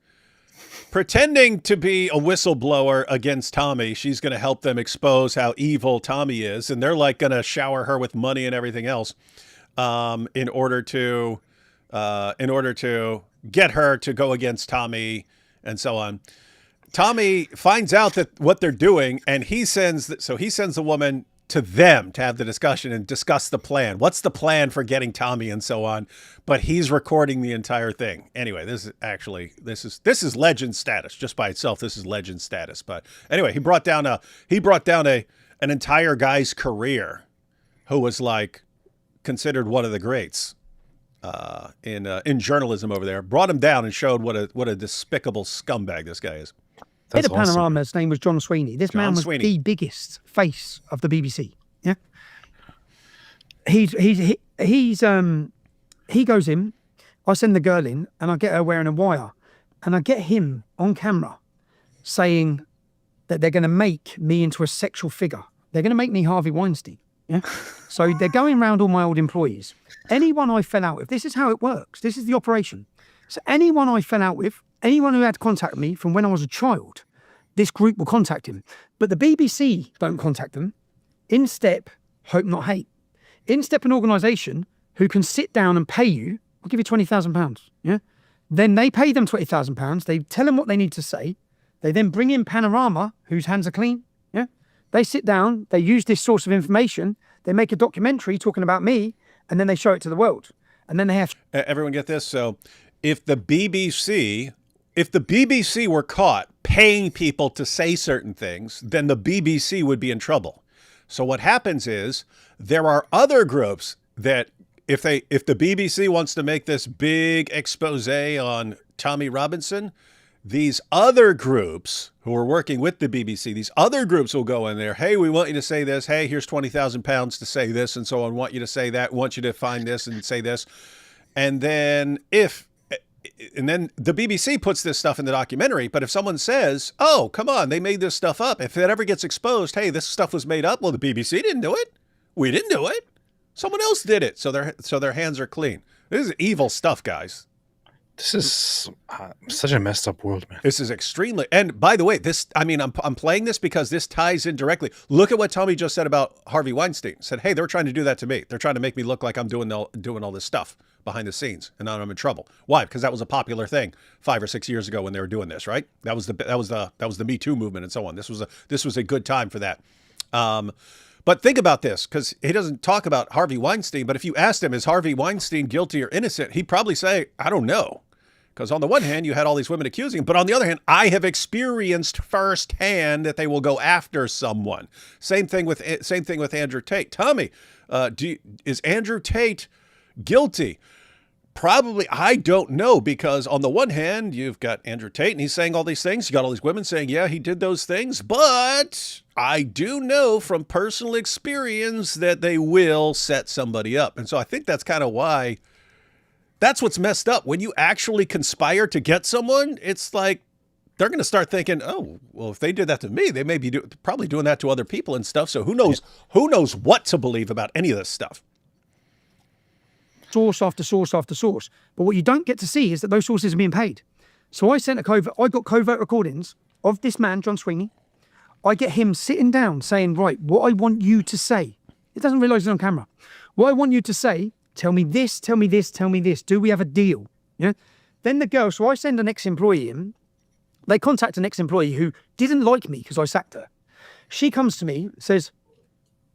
[SPEAKER 2] pretending to be a whistleblower against Tommy. She's going to help them expose how evil Tommy is. And they're like going to shower her with money and everything else in order to get her to go against Tommy and so on. Tommy finds out that what they're doing, and he sends the woman to them to have the discussion and discuss the plan. What's the plan for getting Tommy and so on? But he's recording the entire thing. Anyway, this is legend status just by itself. This is legend status. But anyway, he brought down an entire guy's career, who was like considered one of the greats in journalism over there. Brought him down and showed what a despicable scumbag this guy is.
[SPEAKER 5] Head of Panorama, his name was John Sweeney. This man was the biggest face of the BBC. Yeah, he goes in. I send the girl in, and I get her wearing a wire, and I get him on camera saying that they're going to make me into a sexual figure. They're going to make me Harvey Weinstein. Yeah, so they're going around all my old employees. Anyone I fell out with. This is how it works. This is the operation. So anyone I fell out with. Anyone who had contact with me from when I was a child, this group will contact him. But the BBC don't contact them. In step, hope not hate. In step an organisation who can sit down and pay you, I'll give you £20,000, yeah? Then they pay them £20,000. They tell them what they need to say. They then bring in Panorama, whose hands are clean, yeah? They sit down, they use this source of information, they make a documentary talking about me, and then they show it to the world. And then they have...
[SPEAKER 2] Everyone get this? So if the BBC were caught paying people to say certain things, then the BBC would be in trouble. So what happens is there are other groups that if the BBC wants to make this big expose on Tommy Robinson, these other groups who are working with the BBC, these other groups will go in there. Hey, we want you to say this. Hey, here's £20,000 to say this and so on. Want you to say that. Want you to find this and say this. And then the BBC puts this stuff in the documentary, but if someone says, oh, come on, they made this stuff up. If it ever gets exposed, hey, this stuff was made up. Well, the BBC didn't do it. We didn't do it. Someone else did it. So their hands are clean. This is evil stuff, guys.
[SPEAKER 1] This is such a messed up world, man.
[SPEAKER 2] This is extremely, and by the way, I'm playing this because this ties in directly. Look at what Tommy just said about Harvey Weinstein. Said, hey, they were trying to do that to me. They're trying to make me look like I'm doing all this stuff behind the scenes, and now I'm in trouble. Why? Because that was a popular thing 5 or 6 years ago when they were doing this, right? That was the Me Too movement and so on. This was a good time for that. But think about this, because he doesn't talk about Harvey Weinstein. But if you asked him, is Harvey Weinstein guilty or innocent? He'd probably say, I don't know. Because on the one hand, you had all these women accusing him, but on the other hand, I have experienced firsthand that they will go after someone. Same thing with Andrew Tate. Tommy, Is Andrew Tate guilty? Probably, I don't know, because on the one hand, you've got Andrew Tate and he's saying all these things. You got all these women saying, yeah, he did those things. But I do know from personal experience that they will set somebody up. And so I think that's kind of why, that's what's messed up. When you actually conspire to get someone, it's like they're going to start thinking, oh, well, if they did that to me, they may be probably doing that to other people and stuff. So who knows what to believe about any of this stuff.
[SPEAKER 5] Source after source after source. But what you don't get to see is that those sources are being paid. So I got covert recordings of this man, John Sweeney. I get him sitting down saying, right, what I want you to say. It doesn't realise it's on camera. What I want you to say, tell me this, tell me this, tell me this. Do we have a deal? Yeah. Then the girl, so I send an ex-employee in. They contact an ex-employee who didn't like me because I sacked her. She comes to me, says,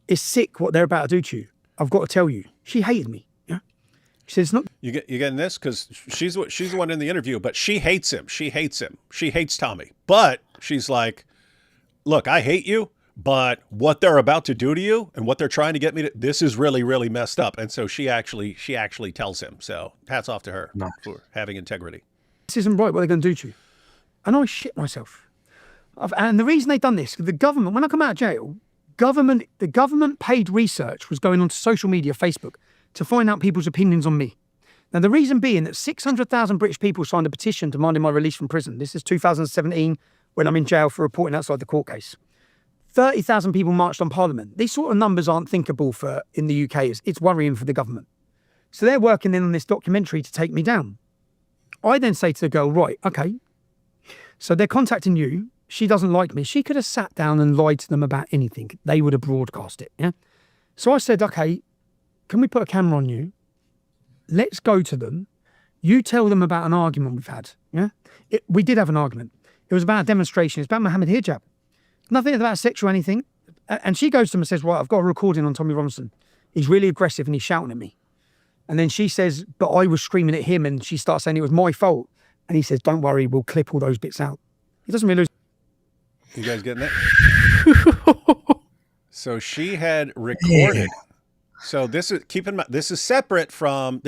[SPEAKER 5] it's sick what they're about to do to you. I've got to tell you. She hated me. She says, "Not
[SPEAKER 2] you getting this, because she's the one in the interview, but she hates him. She hates him. She hates Tommy. But she's like, look, I hate you, but what they're about to do to you and what they're trying to get me to, this is really, really messed up." And so she actually tells him. So hats off to her for having integrity.
[SPEAKER 5] This isn't right. What they're going to do to you, and I shit myself. And the reason they've done this, the government, when I come out of jail, the government paid research was going onto social media, Facebook, to find out people's opinions on me. Now, the reason being that 600,000 British people signed a petition demanding my release from prison. This is 2017, when I'm in jail for reporting outside the court case. 30,000 people marched on Parliament. These sort of numbers aren't thinkable in the UK. It's worrying for the government. So they're working then on this documentary to take me down. I then say to the girl, right, okay. So they're contacting you. She doesn't like me. She could have sat down and lied to them about anything. They would have broadcast it, yeah? So I said, okay, can we put a camera on you? Let's go to them. You tell them about an argument we've had. Yeah, we did have an argument. It was about a demonstration. It's about Mohammed hijab. Nothing about sex or anything. And she goes to him and says, right, I've got a recording on Tommy Robinson. He's really aggressive and he's shouting at me. And then she says, but I was screaming at him, and she starts saying it was my fault. And he says, don't worry, we'll clip all those bits out. He doesn't really lose.
[SPEAKER 2] You guys getting that? So she had recorded. Yeah. So this is, keep in mind, this is separate from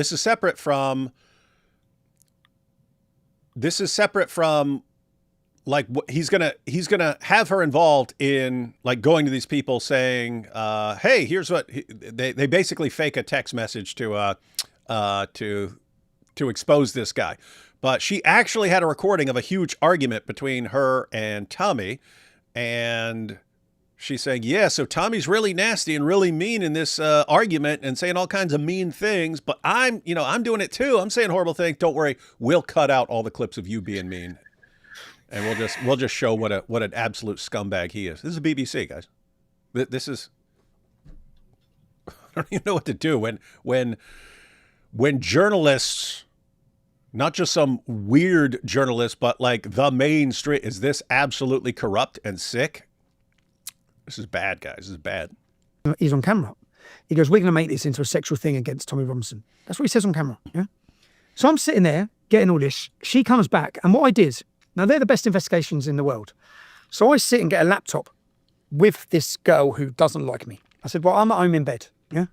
[SPEAKER 2] like what he's gonna have her involved in, like going to these people saying, hey, here's what they basically fake a text message to expose this guy. But she actually had a recording of a huge argument between her and Tommy, and she's saying, yeah, so Tommy's really nasty and really mean in this argument and saying all kinds of mean things, but I'm doing it too. I'm saying horrible things. Don't worry. We'll cut out all the clips of you being mean. And we'll just show what an absolute scumbag he is. This is BBC, guys. This is, I don't even know what to do when journalists, not just some weird journalists, but like the mainstream, is this absolutely corrupt and sick? This is bad, guys. This is bad.
[SPEAKER 5] He's on camera. He goes, we're going to make this into a sexual thing against Tommy Robinson. That's what he says on camera. Yeah. So I'm sitting there getting all this. She comes back. And what I did, now they're the best investigations in the world. So I sit and get a laptop with this girl who doesn't like me. I said, well, I'm at home in bed. Yeah.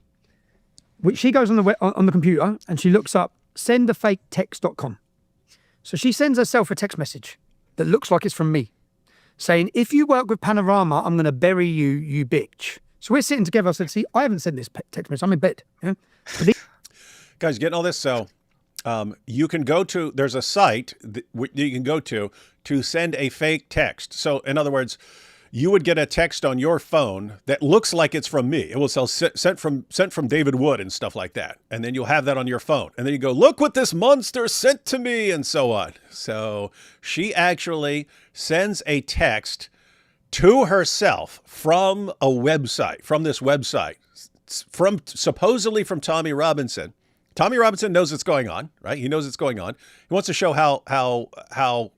[SPEAKER 5] She goes on the computer and she looks up sendafaketext.com. So she sends herself a text message that looks like it's from me, saying, if you work with Panorama, I'm going to bury you, you bitch. So we're sitting together. I said, see, I haven't sent this text message. I'm in bed. Yeah?
[SPEAKER 2] Guys, getting all this. So you can go to, there's a site that you can go to send a fake text. So in other words, you would get a text on your phone that looks like it's from me. It will say sent from David Wood and stuff like that. And then you'll have that on your phone. And then you go, look what this monster sent to me, and so on. So she actually sends a text to herself from a website, from this website, supposedly from Tommy Robinson. Tommy Robinson knows what's going on, right? He knows what's going on. He wants to show how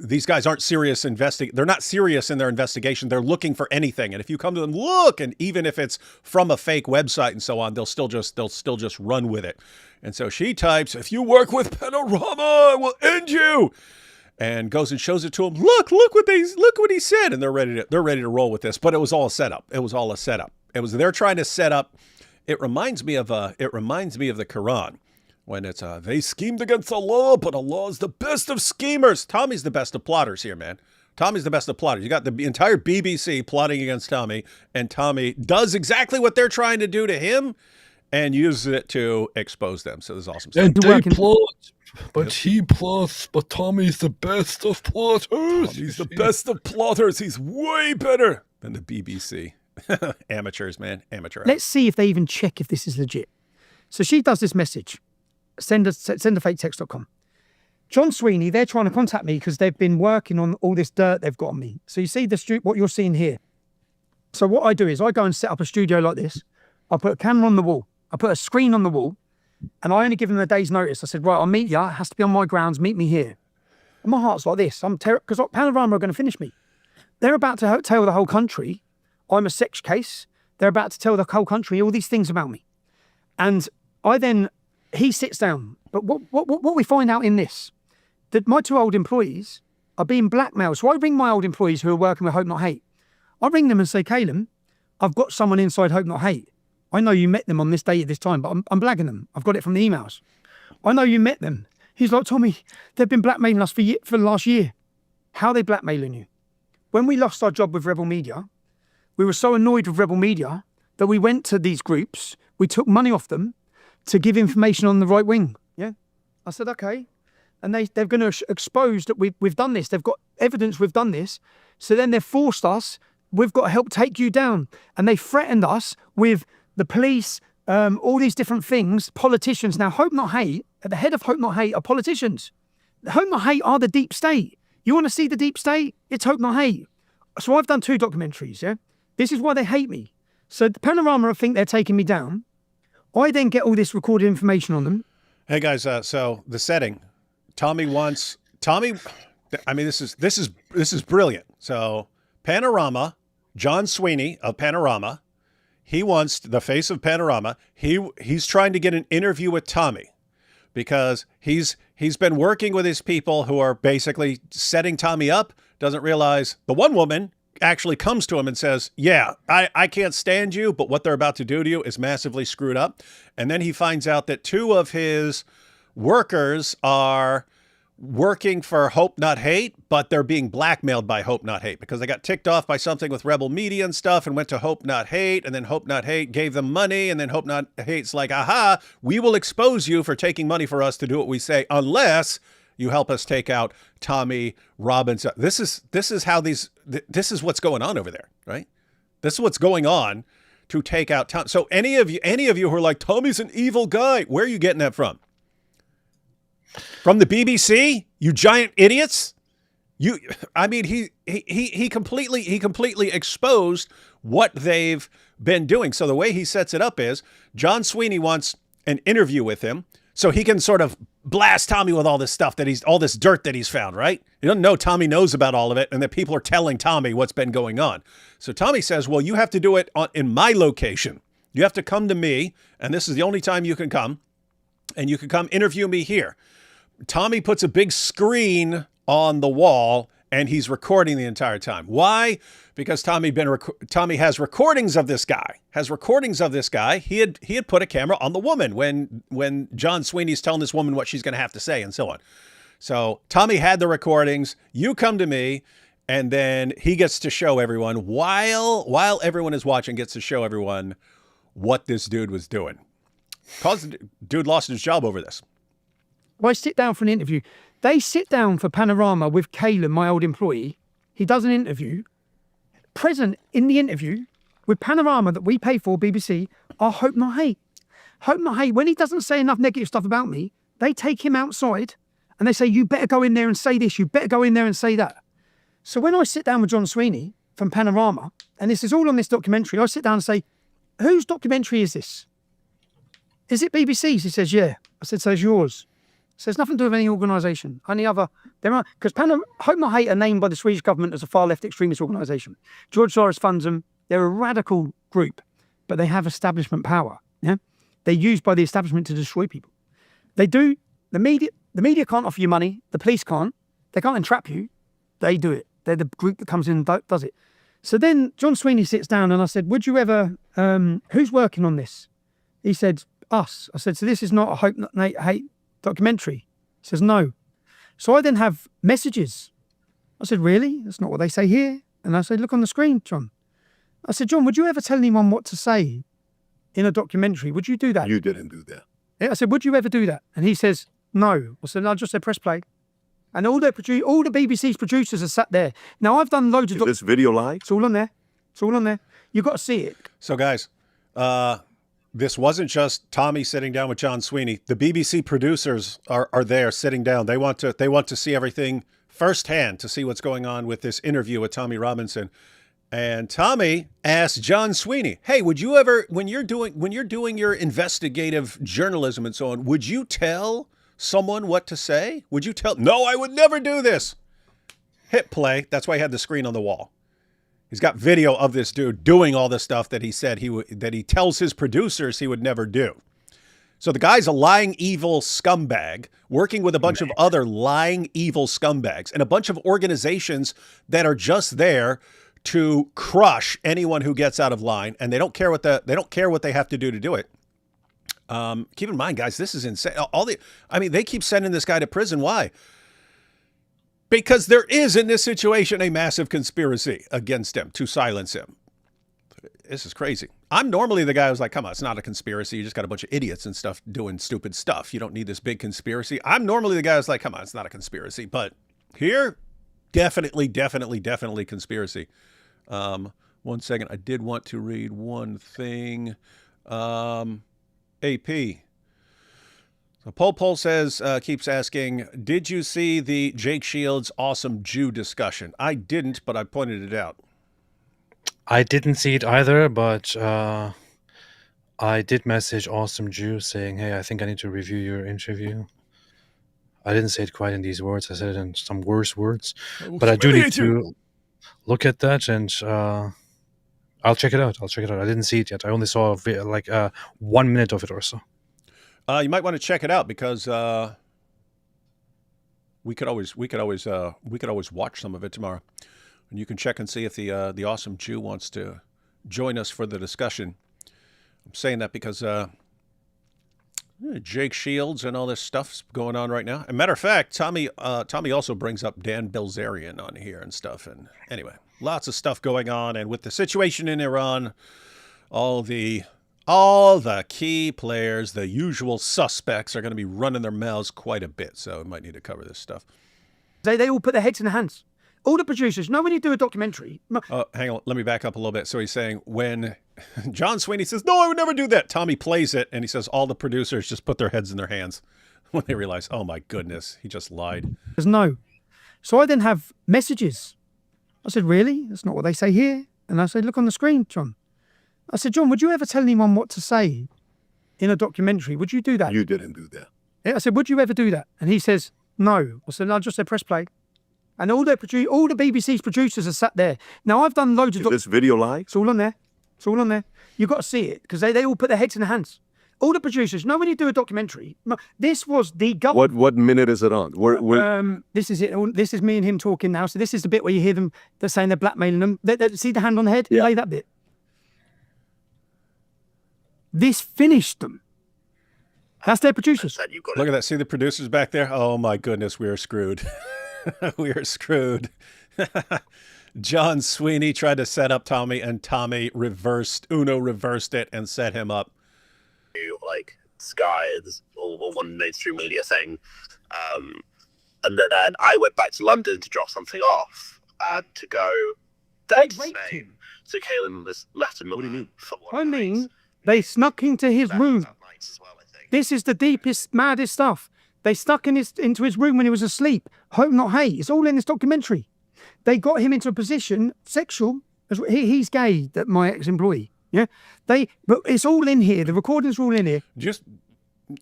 [SPEAKER 2] these guys aren't serious they're not serious in their investigation. They're looking for anything. And if you come to them, look, and even if it's from a fake website and so on, they'll still just run with it. And so she types, if you work with Panorama, I will end you. And goes and shows it to him. Look what he said. And they're ready to roll with this. But it was all a setup. It was all a setup. They're trying to set up It reminds me of the Quran when it's they schemed against Allah, but Allah is the best of schemers. Tommy's the best of plotters here, man. Tommy's the best of plotters. You got the entire BBC plotting against Tommy, and Tommy does exactly what they're trying to do to him and uses it to expose them. So this is awesome stuff.
[SPEAKER 1] And they plot, but he plots, but Tommy's the best of plotters.
[SPEAKER 2] He's the best of plotters. He's way better than the BBC. Amateurs, man. Amateur.
[SPEAKER 5] Let's see if they even check if this is legit. So she does this message. Sendafaketext.com. John Sweeney, they're trying to contact me because they've been working on all this dirt they've got on me. So you see what you're seeing here. So what I do is I go and set up a studio like this. I put a camera on the wall. I put a screen on the wall. And I only give them a day's notice. I said, right, I'll meet you. It has to be on my grounds. Meet me here. And my heart's like this. Because Panorama are going to finish me. They're about to tell the whole country I'm a sex case. They're about to tell the whole country all these things about me. And he sits down. But what we find out in this, that my 2 old employees are being blackmailed. So I ring my old employees who are working with Hope Not Hate. I ring them and say, Caleb, I've got someone inside Hope Not Hate. I know you met them on this day at this time, but I'm blagging them. I've got it from the emails. I know you met them. He's like, Tommy, they've been blackmailing us for the last year. How are they blackmailing you? When we lost our job with Rebel Media, we were so annoyed with Rebel Media that we went to these groups, we took money off them to give information on the right wing. Yeah. I said, okay. And they're going to expose that we've done this. They've got evidence we've done this. So then they've forced us, we've got to help take you down. And they threatened us with the police, all these different things, politicians. Now, Hope Not Hate, at the head of Hope Not Hate are politicians. Hope Not Hate are the deep state. You want to see the deep state? It's Hope Not Hate. So I've done 2 documentaries, yeah? This is why they hate me. So the Panorama think they're taking me down. I then get all this recorded information on them.
[SPEAKER 2] Hey guys, so the setting, I mean, this is brilliant. So Panorama, John Sweeney of Panorama, he wants the face of Panorama. He's trying to get an interview with Tommy because he's been working with his people who are basically setting Tommy up, doesn't realize the one woman actually comes to him and says, yeah, I can't stand you, but what they're about to do to you is massively screwed up. And then he finds out that 2 of his workers are working for Hope Not Hate, but they're being blackmailed by Hope Not Hate because they got ticked off by something with Rebel Media and stuff and went to Hope Not Hate, and then Hope Not Hate gave them money, and then Hope Not Hate's like, aha, we will expose you for taking money for us to do what we say unless you help us take out Tommy Robinson. This is what's going on over there, right? This is what's going on to take out Tom. So any of you who are like, Tommy's an evil guy, where are you getting that from? From the BBC? You giant idiots? He completely exposed what they've been doing. So the way he sets it up is John Sweeney wants an interview with him so he can sort of blast Tommy with all this stuff all this dirt that he's found, right? He doesn't know Tommy knows about all of it and that people are telling Tommy what's been going on. So Tommy says, well, you have to do it in my location. You have to come to me, and this is the only time you can come, and you can come interview me here. Tommy puts a big screen on the wall, and he's recording the entire time. Why? Because Tommy has recordings of this guy. He had put a camera on the woman when John Sweeney's telling this woman what she's going to have to say and so on. So Tommy had the recordings. You come to me, and then he gets to show everyone while everyone is watching, gets to show everyone what this dude was doing. Cause the dude lost his job over this.
[SPEAKER 5] I sit down for an interview. They sit down for Panorama with Caleb, my old employee. He does an interview. Present in the interview with Panorama that we pay for, BBC, are Hope Not Hate. Hope Not Hate, when he doesn't say enough negative stuff about me, they take him outside and they say, you better go in there and say this, you better go in there and say that. So when I sit down with John Sweeney from Panorama, and this is all on this documentary, I sit down and say, whose documentary is this? Is it BBC's? He says, yeah. I said, so it's yours. So it's nothing to do with any organisation. Any other, there are, because Hope Not Hate are named by the Swedish government as a far left extremist organisation. George Soros funds them. They're a radical group, but they have establishment power. Yeah, they're used by the establishment to destroy people. They do. The media can't offer you money. The police can't. They can't entrap you. They do it. They're the group that comes in and does it. So then John Sweeney sits down and I said, would you ever, who's working on this? He said, us. I said, so this is not a Hope Not Hate documentary. He says, no. So I then have messages. I said, really? That's not what they say here. And I said, look on the screen, John. I said, John, would you ever tell anyone what to say in a documentary? Would you do that?
[SPEAKER 6] You didn't do that.
[SPEAKER 5] I said, would you ever do that? And he says, no. I said, I just said press play. And all the BBC's producers are sat there. Now, I've done loads of...
[SPEAKER 6] Is this video live?
[SPEAKER 5] It's all on there. It's all on there. You've got to see it.
[SPEAKER 2] So, guys, this wasn't just Tommy sitting down with John Sweeney. The BBC producers are there sitting down. They want to see everything firsthand, to see what's going on with this interview with Tommy Robinson. And Tommy asked John Sweeney, hey, would you ever, when you're doing your investigative journalism and so on, would you tell someone what to say? Would you tell? No, I would never do this. Hit play. That's why he had the screen on the wall. He's got video of this dude doing all the stuff that he said that he tells his producers he would never do. So the guy's a lying, evil scumbag working with a bunch of other lying, evil scumbags and a bunch of organizations that are just there to crush anyone who gets out of line, and they don't care what they have to do it. Keep in mind, guys, this is insane. They keep sending this guy to prison. Why? Because there is in this situation a massive conspiracy against him to silence him. This is crazy. I'm normally the guy who's like, come on, it's not a conspiracy. You just got a bunch of idiots and stuff doing stupid stuff. You don't need this big conspiracy. I'm normally the guy who's like, come on, it's not a conspiracy. But here, definitely conspiracy. 1 second. I did want to read one thing. AP. So Pol says, keeps asking, did you see the Jake Shields awesome Jew discussion? I didn't, but I pointed it out.
[SPEAKER 1] I didn't see it either, but I did message Awesome Jew saying, hey, I think I need to review your interview. I didn't say it quite in these words. I said it in some worse words. But I do need to look at that, and I'll check it out. I didn't see it yet. I only saw 1 minute of it or so.
[SPEAKER 2] You might want to check it out, because we could always watch some of it tomorrow, and you can check and see if the Awesome Jew wants to join us for the discussion. I'm saying that because Jake Shields and all this stuff's going on right now. As a matter of fact, Tommy also brings up Dan Bilzerian on here and stuff. And anyway, lots of stuff going on, and with the situation in Iran, all the key players, the usual suspects, are going to be running their mouths quite a bit. So we might need to cover this stuff.
[SPEAKER 5] They all put their heads in their hands. All the producers. When you do a documentary...
[SPEAKER 2] Hang on. Let me back up a little bit. So he's saying when John Sweeney says, no, I would never do that, Tommy plays it, and he says all the producers just put their heads in their hands when they realize, oh, my goodness, he just lied.
[SPEAKER 5] There's no. So I then have messages. I said, really? That's not what they say here. And I said, look on the screen, John. I said, John, would you ever tell anyone what to say in a documentary? Would you do that?
[SPEAKER 6] You didn't do that.
[SPEAKER 5] I said, would you ever do that? And he says, no. I said, I just said press play. And all the BBC's producers are sat there. Now, I've done loads of...
[SPEAKER 6] Is this video live?
[SPEAKER 5] It's all on there. It's all on there. You've got to see it, because they all put their heads in their hands. All the producers. When you do a documentary, this was the government...
[SPEAKER 6] What minute is it on?
[SPEAKER 5] This is it. This is me and him talking now. So this is the bit where you hear them, they're saying they're blackmailing them. See the hand on the head?
[SPEAKER 6] Yeah.
[SPEAKER 5] Play that bit. This finished them. That's their producers.
[SPEAKER 2] Look at that. See the producers back there? Oh, my goodness, we are screwed. We are screwed. John Sweeney tried to set up Tommy, and Tommy reversed it and set him up.
[SPEAKER 7] Like Sky or one mainstream media thing. And then I went back to London to drop something off and to go, thanks, mate. So Kaelin was left in. What do you mean?
[SPEAKER 5] They snuck into his room. This is the deepest, maddest stuff. They stuck into his room when he was asleep. Hope Not Hate. It's all in this documentary. They got him into a position, sexual. He's gay, that my ex-employee. Yeah, but it's all in here. The recordings are all in here.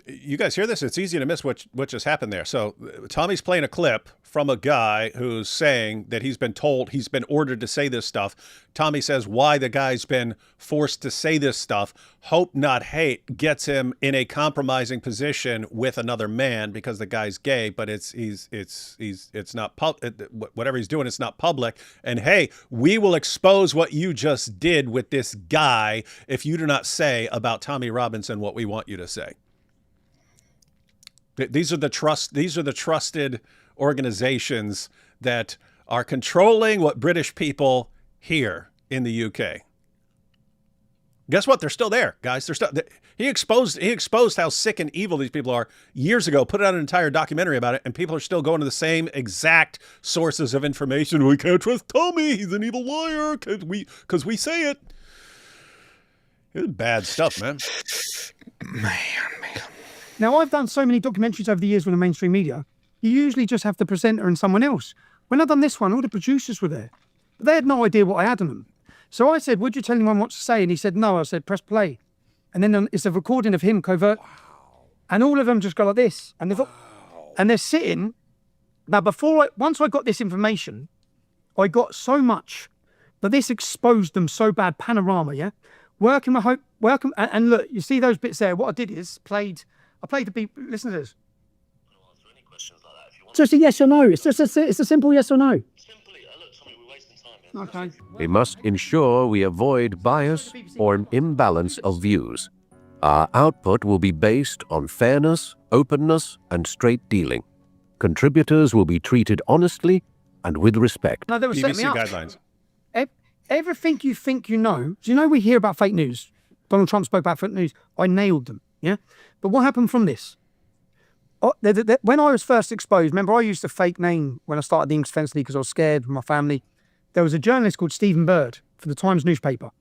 [SPEAKER 2] You guys hear this? It's easy to miss what just happened there. So Tommy's playing a clip from a guy who's saying that he's been told, he's been ordered to say this stuff. Tommy says why the guy's been forced to say this stuff. Hope Not Hate gets him in a compromising position with another man because the guy's gay, but it's not whatever he's doing, it's not public. And hey, we will expose what you just did with this guy if you do not say about Tommy Robinson what we want you to say. These are the trusted organizations that are controlling what British people hear in the UK. Guess what? They're still there, guys. They're still. He exposed how sick and evil these people are years ago. Put out an entire documentary about it, and people are still going to the same exact sources of information. We can't trust Tommy. He's an evil liar because we say it. It's bad stuff, man.
[SPEAKER 1] Man.
[SPEAKER 5] Now, I've done so many documentaries over the years with the mainstream media. You usually just have the presenter and someone else. When I've done this one, all the producers were there. But they had no idea what I had on them. So I said, would you tell anyone what to say? And he said, no. I said, press play. And then it's a recording of him covert. Wow. And all of them just go like this. And they're sitting. Now, once I got this information, I got so much. But this exposed them so bad. Panorama, yeah? Welcome. And look, you see those bits there? What I did is I played the beat. Listen to this. Just a yes or no. It's a simple yes or no. Okay.
[SPEAKER 8] We must ensure we avoid bias or an imbalance of views. Our output will be based on fairness, openness, and straight dealing. Contributors will be treated honestly and with respect.
[SPEAKER 5] No, they were setting me
[SPEAKER 2] BBC
[SPEAKER 5] up.
[SPEAKER 2] guidelines.
[SPEAKER 5] Everything you think you know. Do you know we hear about fake news? Donald Trump spoke about fake news. I nailed them. Yeah. But what happened from this? When I was first exposed, remember I used a fake name when I started the English Defence League because I was scared for my family. There was a journalist called Stephen Bird for the Times newspaper.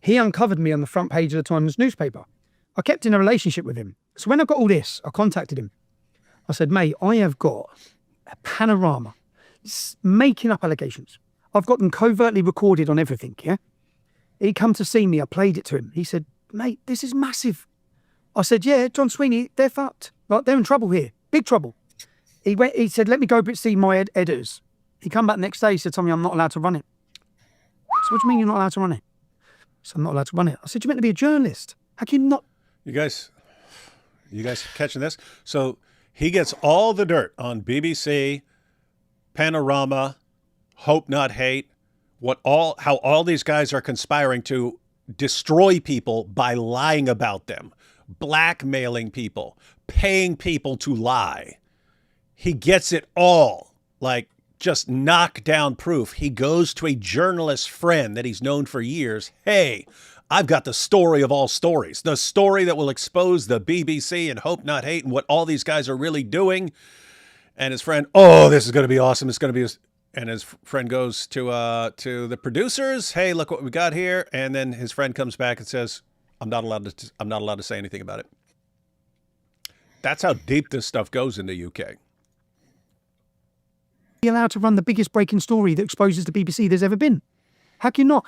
[SPEAKER 5] He uncovered me on the front page of the Times newspaper. I kept in a relationship with him. So when I got all this, I contacted him. I said, mate, I have got a panorama making up allegations. I've got them covertly recorded on everything, yeah? He come to see me. I played it to him. He said, mate, this is massive. I said, yeah, John Sweeney, they're fucked. Like, they're in trouble here. Big trouble. He said, let me go see my editors. He come back the next day, he said, Tommy, I'm not allowed to run it. So what do you mean you're not allowed to run it? So I'm not allowed to run it. I said, you're meant to be a journalist. How can you not?
[SPEAKER 2] You guys catching this? So he gets all the dirt on BBC, Panorama, Hope Not Hate, how all these guys are conspiring to destroy people by lying about them, blackmailing people, paying people to lie. He gets it all, like just knockdown proof. He goes to a journalist friend that he's known for years. Hey, I've got the story of all stories, the story that will expose the BBC and Hope Not Hate and what all these guys are really doing. And his friend, oh, this is going to be awesome. It's going to be, and his friend goes to the producers. Hey, look what we got here. And then his friend comes back and says, I'm not allowed to say anything about it. That's how deep this stuff goes in the UK.
[SPEAKER 5] Be allowed to run the biggest breaking story that exposes the BBC there's ever been. How can you not?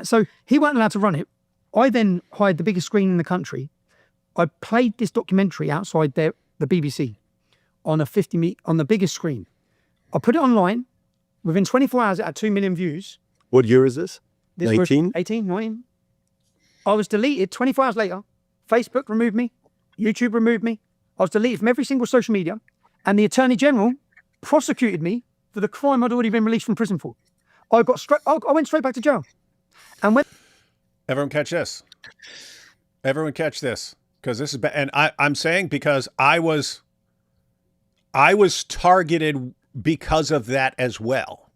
[SPEAKER 5] So he wasn't allowed to run it. I then hired the biggest screen in the country. I played this documentary outside the BBC on the biggest screen. I put it online. Within 24 hours, it had 2 million views.
[SPEAKER 6] What year is this?
[SPEAKER 5] This
[SPEAKER 6] 19?
[SPEAKER 5] 18, 19. I was deleted 24 hours later. Facebook removed me. YouTube removed me. I was deleted from every single social media. And the Attorney General prosecuted me for the crime I'd already been released from prison for. I went straight back to jail. And when
[SPEAKER 2] everyone catch this. Everyone catch this. Because this is bad. And I'm saying because I was targeted because of that as well.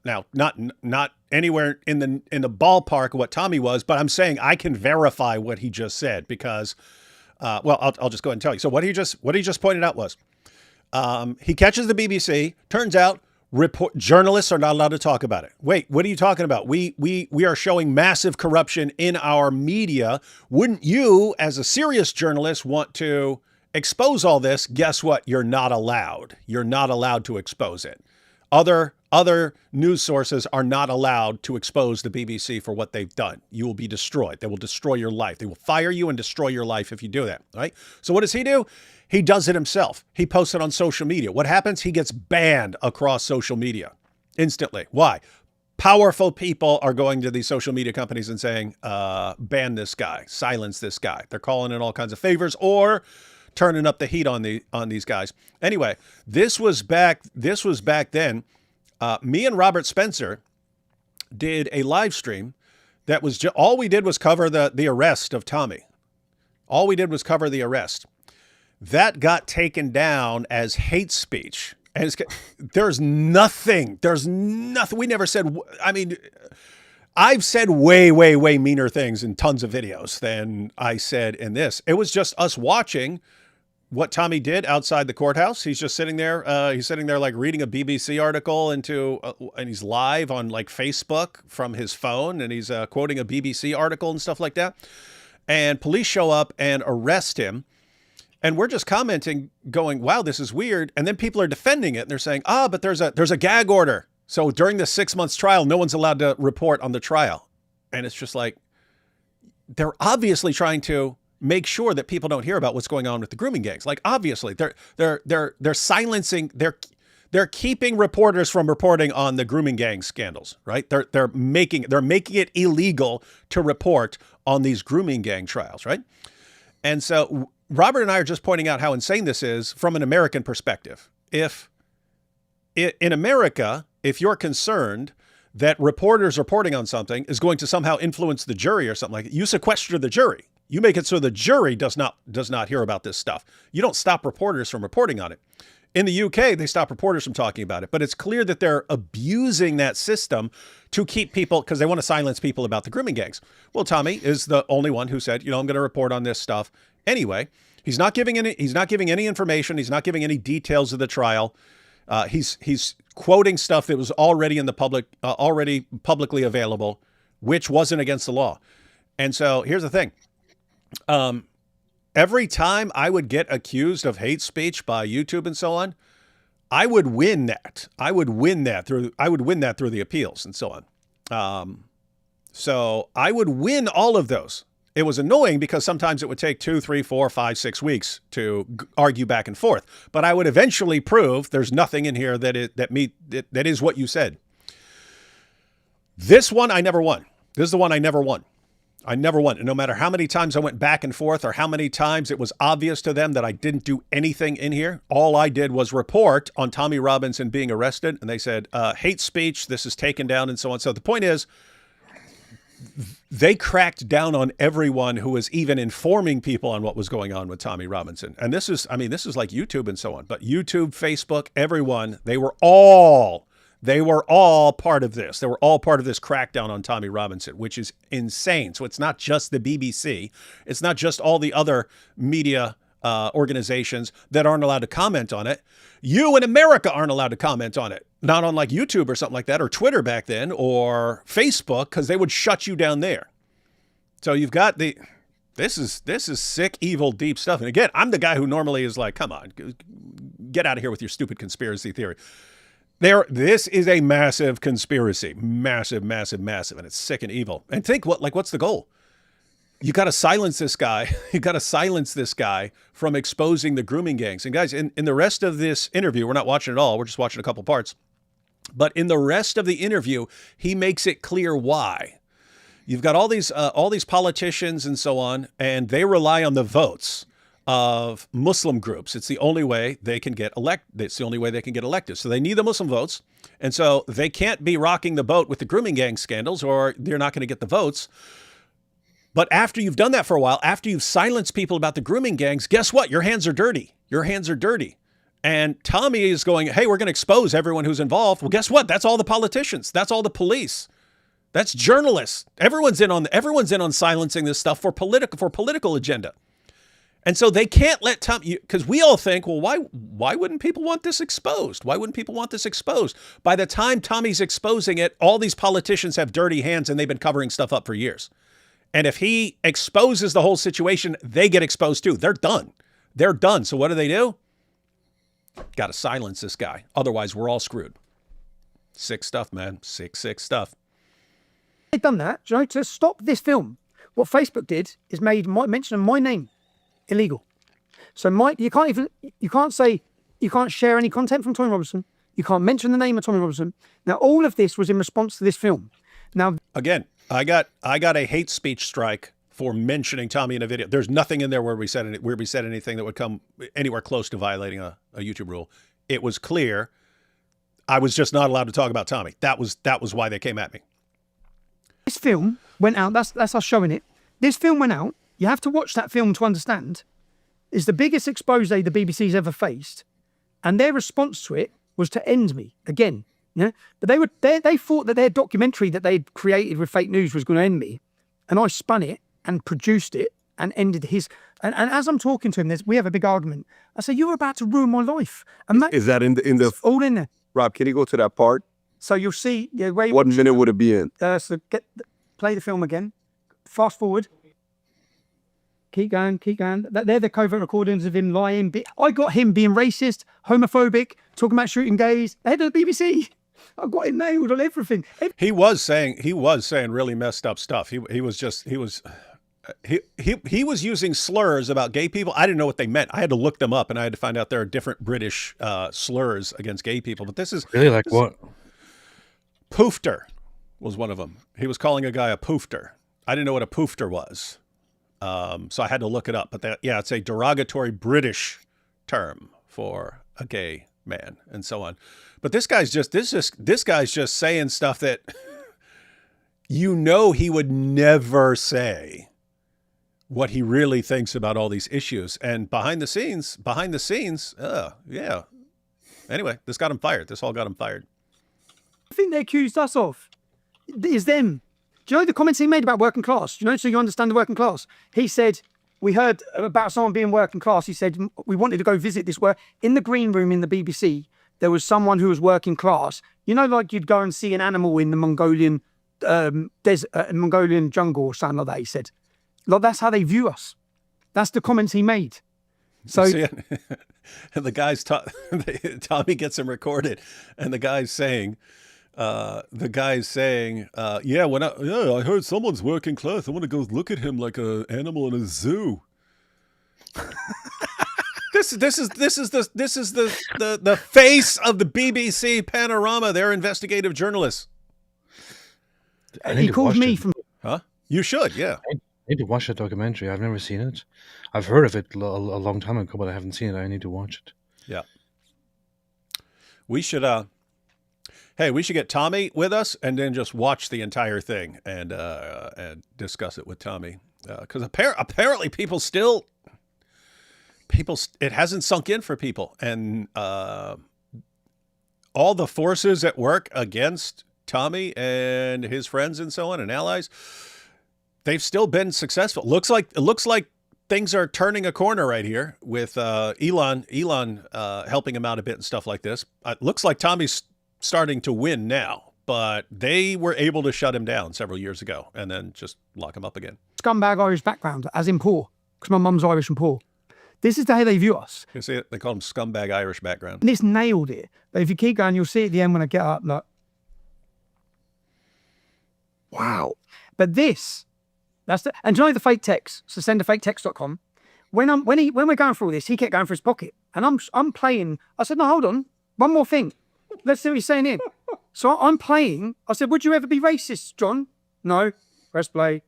[SPEAKER 2] Now, not anywhere in the ballpark of what Tommy was, but I'm saying I can verify what he just said because, I'll just go ahead and tell you. So what he just pointed out was, he catches the BBC. Turns out, journalists are not allowed to talk about it. Wait, what are you talking about? We are showing massive corruption in our media. Wouldn't you, as a serious journalist, want to expose all this? Guess what? You're not allowed. You're not allowed to expose it. Other news sources are not allowed to expose the BBC for what they've done. You will be destroyed. They will destroy your life. They will fire you and destroy your life if you do that. Right? So what does he do? He does it himself. He posts it on social media. What happens? He gets banned across social media instantly. Why? Powerful people are going to these social media companies and saying, ban this guy, silence this guy. They're calling in all kinds of favors or turning up the heat on these guys. Anyway, this was back then. Me and Robert Spencer did a live stream that was all we did was cover the arrest of Tommy. All we did was cover the arrest. That got taken down as hate speech. And there's nothing. We never said, I mean, I've said way, way, way meaner things in tons of videos than I said in this. It was just us watching what Tommy did outside the courthouse. He's just sitting there. He's sitting there like reading a BBC article and he's live on like Facebook from his phone, and he's quoting a BBC article and stuff like that. And police show up and arrest him. And we're just commenting, going, wow, this is weird. And then people are defending it. And they're saying, but there's a gag order. So during the 6 months trial, no one's allowed to report on the trial. And it's just like, they're obviously trying to make sure that people don't hear about what's going on with the grooming gangs. Like, obviously, they're silencing, they're keeping reporters from reporting on the grooming gang scandals, right? They're making it illegal to report on these grooming gang trials, right? And so Robert and I are just pointing out how insane this is from an American perspective. If in America, if you're concerned that reporters reporting on something is going to somehow influence the jury or something like that, you sequester the jury. You make it so the jury does not hear about this stuff. You don't stop reporters from reporting on it. In the UK, they stop reporters from talking about it, but it's clear that they're abusing that system to keep people, because they want to silence people about the grooming gangs. Well, Tommy is the only one who said, I'm going to report on this stuff anyway. He's not giving any information. He's not giving any details of the trial. He's quoting stuff that was already in the public, already publicly available, which wasn't against the law. And so here's the thing. Every time I would get accused of hate speech by YouTube and so on, I would win that. I would win that through the appeals and so on. So I would win all of those. It was annoying because sometimes it would take 2, 3, 4, 5, 6 weeks to argue back and forth. But I would eventually prove there's nothing in here that is what you said. This one I never won. This is the one I never won. I never won. And no matter how many times I went back and forth or how many times it was obvious to them that I didn't do anything in here, all I did was report on Tommy Robinson being arrested. And they said, hate speech, this is taken down and so on. So the point is, they cracked down on everyone who was even informing people on what was going on with Tommy Robinson. And this is like YouTube and so on. But YouTube, Facebook, everyone, they were all part of this. They were all part of this crackdown on Tommy Robinson, which is insane. So it's not just the BBC. It's not just all the other media organizations that aren't allowed to comment on it. You in America aren't allowed to comment on it. Not on like YouTube or something like that, or Twitter back then, or Facebook, because they would shut you down there. So you've got this is sick, evil, deep stuff. And again, I'm the guy who normally is like, come on, get out of here with your stupid conspiracy theory. This is a massive conspiracy, massive, massive, massive, and it's sick and evil. And think what's the goal? You got to silence this guy. You got to silence this guy from exposing the grooming gangs. And guys, in the rest of this interview, we're not watching it all. We're just watching a couple parts. But in the rest of the interview, he makes it clear why. You've got all these politicians and so on, and they rely on the votes of Muslim groups. It's the only way they can get elected. It's the only way they can get elected. So they need the Muslim votes. And so they can't be rocking the boat with the grooming gang scandals, or they're not going to get the votes. But after you've done that for a while, after you've silenced people about the grooming gangs, guess what? Your hands are dirty. Your hands are dirty. And Tommy is going, hey, we're going to expose everyone who's involved. Well, guess what? That's all the politicians. That's all the police. That's journalists. Everyone's in on silencing this stuff for political agenda. And so they can't let Tommy, because we all think, well, why wouldn't people want this exposed? Why wouldn't people want this exposed? By the time Tommy's exposing it, all these politicians have dirty hands and they've been covering stuff up for years. And if he exposes the whole situation, they get exposed too. They're done. They're done. So what do? Got to silence this guy. Otherwise, we're all screwed. Sick stuff, man. Sick stuff.
[SPEAKER 5] They've done that, to stop this film. What Facebook did is made mention of my name illegal. So Mike, you can't share any content from Tommy Robinson. You can't mention the name of Tommy Robinson. Now, all of this was in response to this film. Now,
[SPEAKER 2] again, I got a hate speech strike for mentioning Tommy in a video. There's nothing in there where we said anything that would come anywhere close to violating a YouTube rule. It was clear I was just not allowed to talk about Tommy. That was why they came at me.
[SPEAKER 5] This film went out. That's us showing it. This film went out. You have to watch that film to understand. It's the biggest expose the BBC's ever faced, and their response to it was to end me again. Yeah, but they thought that their documentary that they'd created with fake news was going to end me, and I spun it and produced it and ended his. And as I'm talking to him, we have a big argument. I say, "You're about to ruin my life." And
[SPEAKER 6] Is that in the
[SPEAKER 5] all in there?
[SPEAKER 6] Rob, can you go to that part?
[SPEAKER 5] So you'll see. Yeah,
[SPEAKER 6] What minute would it be in?
[SPEAKER 5] So play the film again. Fast forward. Keep going. They're the covert recordings of him lying. I got him being racist, homophobic, talking about shooting gays. The head of the BBC. I got him nailed on everything.
[SPEAKER 2] He was saying really messed up stuff. He was using slurs about gay people. I didn't know what they meant. I had to look them up, and I had to find out there are different British slurs against gay people. But this is
[SPEAKER 1] Really, like what?
[SPEAKER 2] poofter was one of them. He was calling a guy a poofter. I didn't know what a poofter was. So I had to look it up, but it's a derogatory British term for a gay man and so on. But this guy's just saying stuff that he would never say what he really thinks about all these issues. And behind the scenes, yeah. Anyway, this got him fired. This all got him fired.
[SPEAKER 5] I think they accused us of is them. Do you know the comments he made about working class? Do you know, so you understand the working class? He said, we heard about someone being working class. He said, we wanted to go visit this work. In the green room in the BBC, there was someone who was working class. You know, like you'd go and see an animal in the Mongolian Mongolian jungle or something like that, he said. Like, that's how they view us. That's the comments he made. So,
[SPEAKER 2] and the guy's Tommy gets him recorded, and the guy's saying, I heard someone's working class. I want to go look at him like an animal in a zoo. This is the face of the BBC Panorama. They're investigative journalists.
[SPEAKER 5] he called me from.
[SPEAKER 2] Huh? You should, yeah.
[SPEAKER 1] I need to watch that documentary. I've never seen it. I've heard of it a long time ago, but I haven't seen it. I need to watch it.
[SPEAKER 2] Yeah. We should. Hey, we should get Tommy with us and then just watch the entire thing and discuss it with Tommy, because apparently it hasn't sunk in for people, and all the forces at work against Tommy and his friends and so on and allies, they've still been successful. It looks like things are turning a corner right here with Elon helping him out a bit and stuff like this. It looks like Tommy's starting to win now, but they were able to shut him down several years ago and then just lock him up again.
[SPEAKER 5] Scumbag Irish background, as in poor, because my mum's Irish and poor. This is the way they view us.
[SPEAKER 2] You see it? They call him scumbag Irish background.
[SPEAKER 5] And it's nailed it. But if you keep going, you'll see at the end when I get up, like,
[SPEAKER 6] Wow.
[SPEAKER 5] but this, and do you know the fake text? So sendafaketext.com. When we're going through all this, he kept going for his pocket. And I'm playing. I said, no, hold on. One more thing. Let's see what he's saying here. So I'm playing. I said, would you ever be racist, John? No. Press play.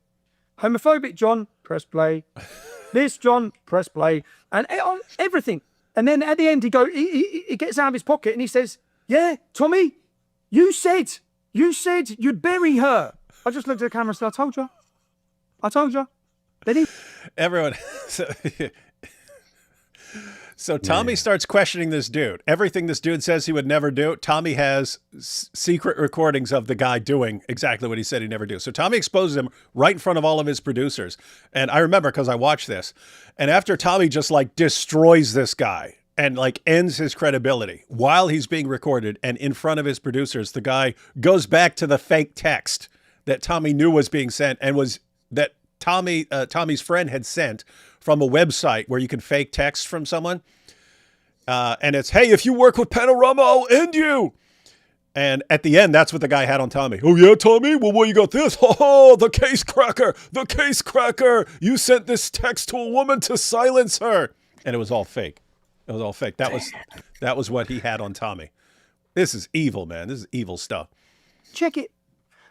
[SPEAKER 5] Homophobic, John? Press play. This, John? Press play. And on everything. And then at the end, he gets out of his pocket and he says, yeah, Tommy, you said you'd bury her. I just looked at the camera and said, I told you. Then he...
[SPEAKER 2] Everyone... So Tommy starts questioning this dude. Everything this dude says he would never do, Tommy has secret recordings of the guy doing exactly what he said he'd never do. So Tommy exposes him right in front of all of his producers. And I remember because I watched this. And after Tommy just like destroys this guy and like ends his credibility while he's being recorded and in front of his producers, the guy goes back to the fake text that Tommy knew was being sent and was that Tommy's friend had sent from a website where you can fake text from someone. And it's, hey, if you work with Panorama, I'll end you. And at the end, that's what the guy had on Tommy. Oh, yeah, Tommy? Well, what you got this? Oh, the case cracker. The case cracker. You sent this text to a woman to silence her. and it was all fake. It was all fake. That was what he had on Tommy. This is evil, man. This is evil stuff.
[SPEAKER 5] Check it,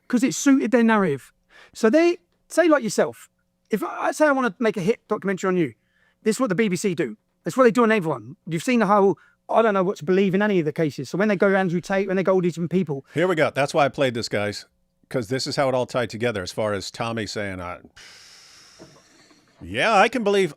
[SPEAKER 5] because it suited their narrative. So they say, like yourself, if I say I want to make a hit documentary on you, this is what the BBC do. That's what they do on everyone. You've seen the whole, I don't know what to believe in any of the cases. So when they go Andrew Tate, when they go all these different people.
[SPEAKER 2] Here we go. That's why I played this, guys, because this is how it all tied together as far as Tommy saying, yeah, I can believe.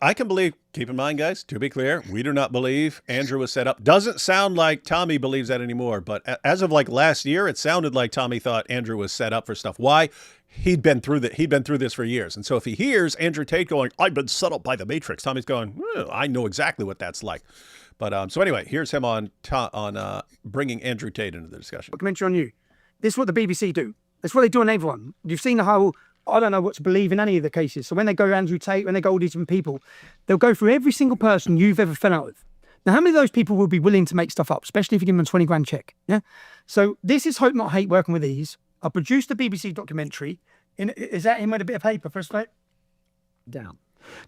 [SPEAKER 2] Keep in mind, guys, to be clear, we do not believe Andrew was set up. Doesn't sound like Tommy believes that anymore. But as of like last year, it sounded like Tommy thought Andrew was set up for stuff. Why? He'd been through this for years. And so if he hears Andrew Tate going, I've been set up by the Matrix, Tommy's going, I know exactly what that's like. But so anyway, here's him on bringing Andrew Tate into the discussion.
[SPEAKER 5] Documentary on you. This is what the BBC do. That's what they do on everyone. You've seen the whole, I don't know what to believe in any of the cases. So when they go Andrew Tate, when they go all these different people, they'll go through every single person you've ever fell out with. Now, how many of those people would be willing to make stuff up, especially if you give them a 20 grand check? Yeah. So this is Hope Not Hate working with these. I produced the BBC documentary. Is that him with a bit of paper for us, mate?
[SPEAKER 9] Down.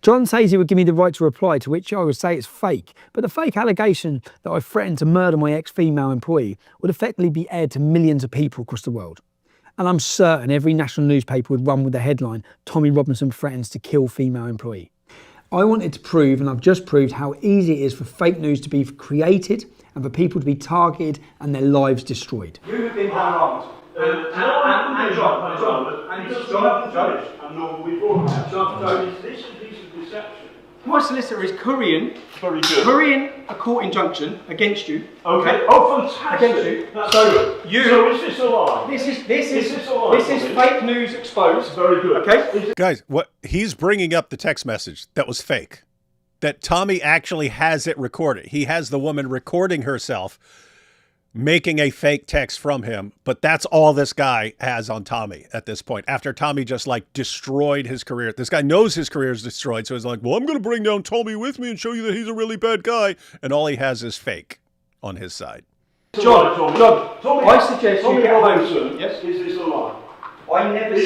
[SPEAKER 9] John says he would give me the right to reply, to which I would say it's fake. But the fake allegation that I threatened to murder my ex-female employee would effectively be aired to millions of people across the world. And I'm certain every national newspaper would run with the headline, Tommy Robinson threatens to kill female employee. I wanted to prove, and I've just proved, how easy it is for fake news to be created and for people to be targeted and their lives destroyed.
[SPEAKER 10] You have been harmed. And John, this is a piece of deception.
[SPEAKER 4] My solicitor is currying a court injunction against you.
[SPEAKER 10] Okay. Oh, fantastic.
[SPEAKER 4] Against you.
[SPEAKER 10] That's
[SPEAKER 4] So
[SPEAKER 10] good.
[SPEAKER 4] you.
[SPEAKER 10] So is this a lie?
[SPEAKER 4] This is
[SPEAKER 10] a lie?
[SPEAKER 4] this is fake news exposed.
[SPEAKER 10] Very good.
[SPEAKER 4] Okay.
[SPEAKER 2] Guys, what he's bringing up the text message that was fake, that Tommy actually has it recorded. He has the woman recording herself making a fake text from him, but that's all this guy has on Tommy at this point. After Tommy just like destroyed his career. This guy knows his career is destroyed, so he's like, well, I'm going to bring down Tommy with me and show you that he's a really bad guy. And all he has is fake on his side.
[SPEAKER 4] John, I suggest you get home.
[SPEAKER 10] Yes. Is this a lie?
[SPEAKER 4] I never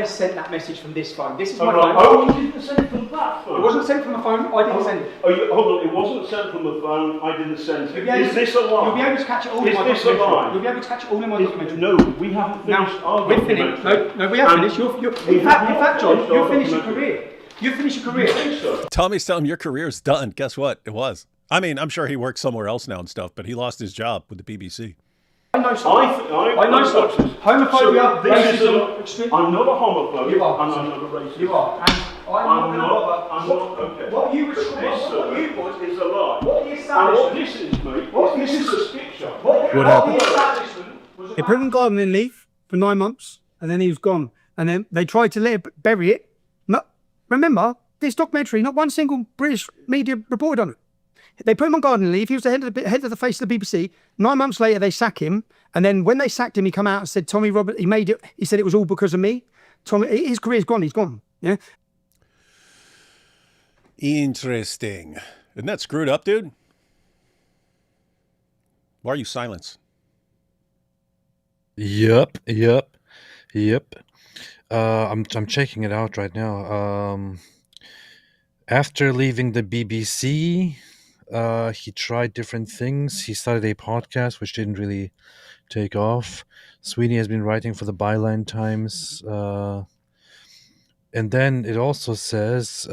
[SPEAKER 4] sent that message from this phone. This is my phone.
[SPEAKER 10] Oh, you didn't send it from that phone?
[SPEAKER 4] It wasn't sent from the phone. I didn't send it.
[SPEAKER 10] Hold on, it wasn't sent from the phone. I didn't send it. Is this a lie?
[SPEAKER 4] You'll be able to catch it all in my
[SPEAKER 10] Is this a lie?
[SPEAKER 4] You'll be able to catch it all in my documentary.
[SPEAKER 10] No, we haven't finished our
[SPEAKER 4] we're finished. No, we have finished. In fact, John, you'll finish your career. You finish your career.
[SPEAKER 10] You think so?
[SPEAKER 2] Tommy's telling him your career's done. Guess what? It was. I mean, I'm sure he works somewhere else now and stuff, but he lost his job with the BBC.
[SPEAKER 4] I know something. I know something. Homophobia, racism, extreme.
[SPEAKER 10] I'm not a homophobe.
[SPEAKER 4] You are.
[SPEAKER 10] And I'm not a racist.
[SPEAKER 4] You are. And
[SPEAKER 10] I'm not. Okay.
[SPEAKER 4] What you was
[SPEAKER 10] This is a lie.
[SPEAKER 4] What the
[SPEAKER 10] And
[SPEAKER 4] establishment.
[SPEAKER 10] what this is, mate,
[SPEAKER 4] This
[SPEAKER 10] is a skit show.
[SPEAKER 4] What
[SPEAKER 3] happened?
[SPEAKER 4] the establishment was
[SPEAKER 5] They put him on gardening leave for 9 months, and then he was gone. And then they tried to bury it. No, remember, this documentary, not one single British media reported on it. They put him on gardening leave. He was the head of the face of the BBC. 9 months later, they sack him. And then when they sacked him, he come out and said, Tommy Robert, he made it. He said it was all because of me. Tommy, his career's gone. He's gone. Yeah.
[SPEAKER 2] Interesting. Isn't that screwed up, dude? Why are you silent?
[SPEAKER 1] Yep. I'm checking it out right now. After leaving the BBC, he tried different things. He started a podcast, which didn't really take off. Sweeney has been writing for the Byline Times. And then it also says,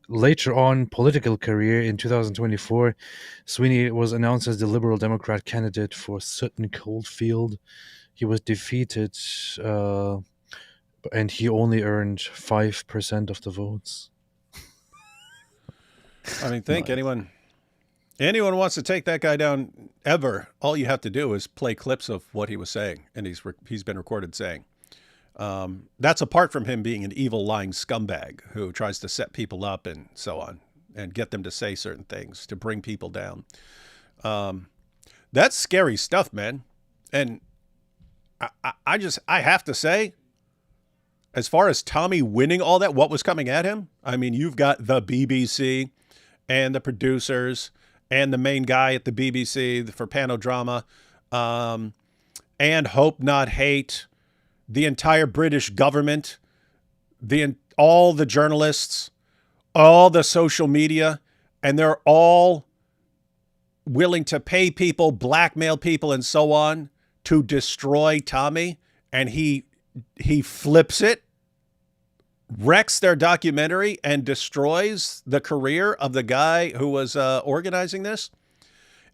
[SPEAKER 1] later on, political career in 2024, Sweeney was announced as the Liberal Democrat candidate for Sutton Coldfield. He was defeated, and he only earned 5% of the votes.
[SPEAKER 2] I mean, think anyone wants to take that guy down ever, all you have to do is play clips of what he was saying, and he's been recorded saying. That's apart from him being an evil, lying scumbag who tries to set people up and so on, and get them to say certain things to bring people down. That's scary stuff, man. And I have to say, as far as Tommy winning all that, what was coming at him? I mean, you've got the BBC and the producers and the main guy at the BBC for Panodrama, and Hope Not Hate, the entire British government, all the journalists, all the social media, and they're all willing to pay people, blackmail people, and so on to destroy Tommy, and he flips it, wrecks their documentary, and destroys the career of the guy who was organizing this.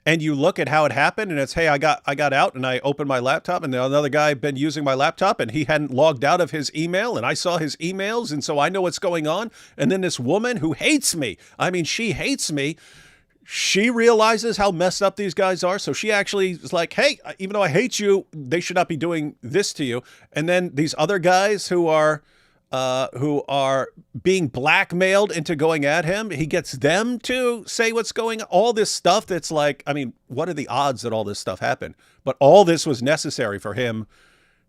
[SPEAKER 2] And you look at how it happened, and it's, hey, I got out and I opened my laptop, and another guy had been using my laptop, and he hadn't logged out of his email, and I saw his emails, and so I know what's going on. And then this woman who hates me, I mean, she hates me, she realizes how messed up these guys are. So she actually is like, hey, even though I hate you, they should not be doing this to you. And then these other guys who are being blackmailed into going at him, he gets them to say what's going on. All this stuff that's like, I mean, what are the odds that all this stuff happened? But all this was necessary for him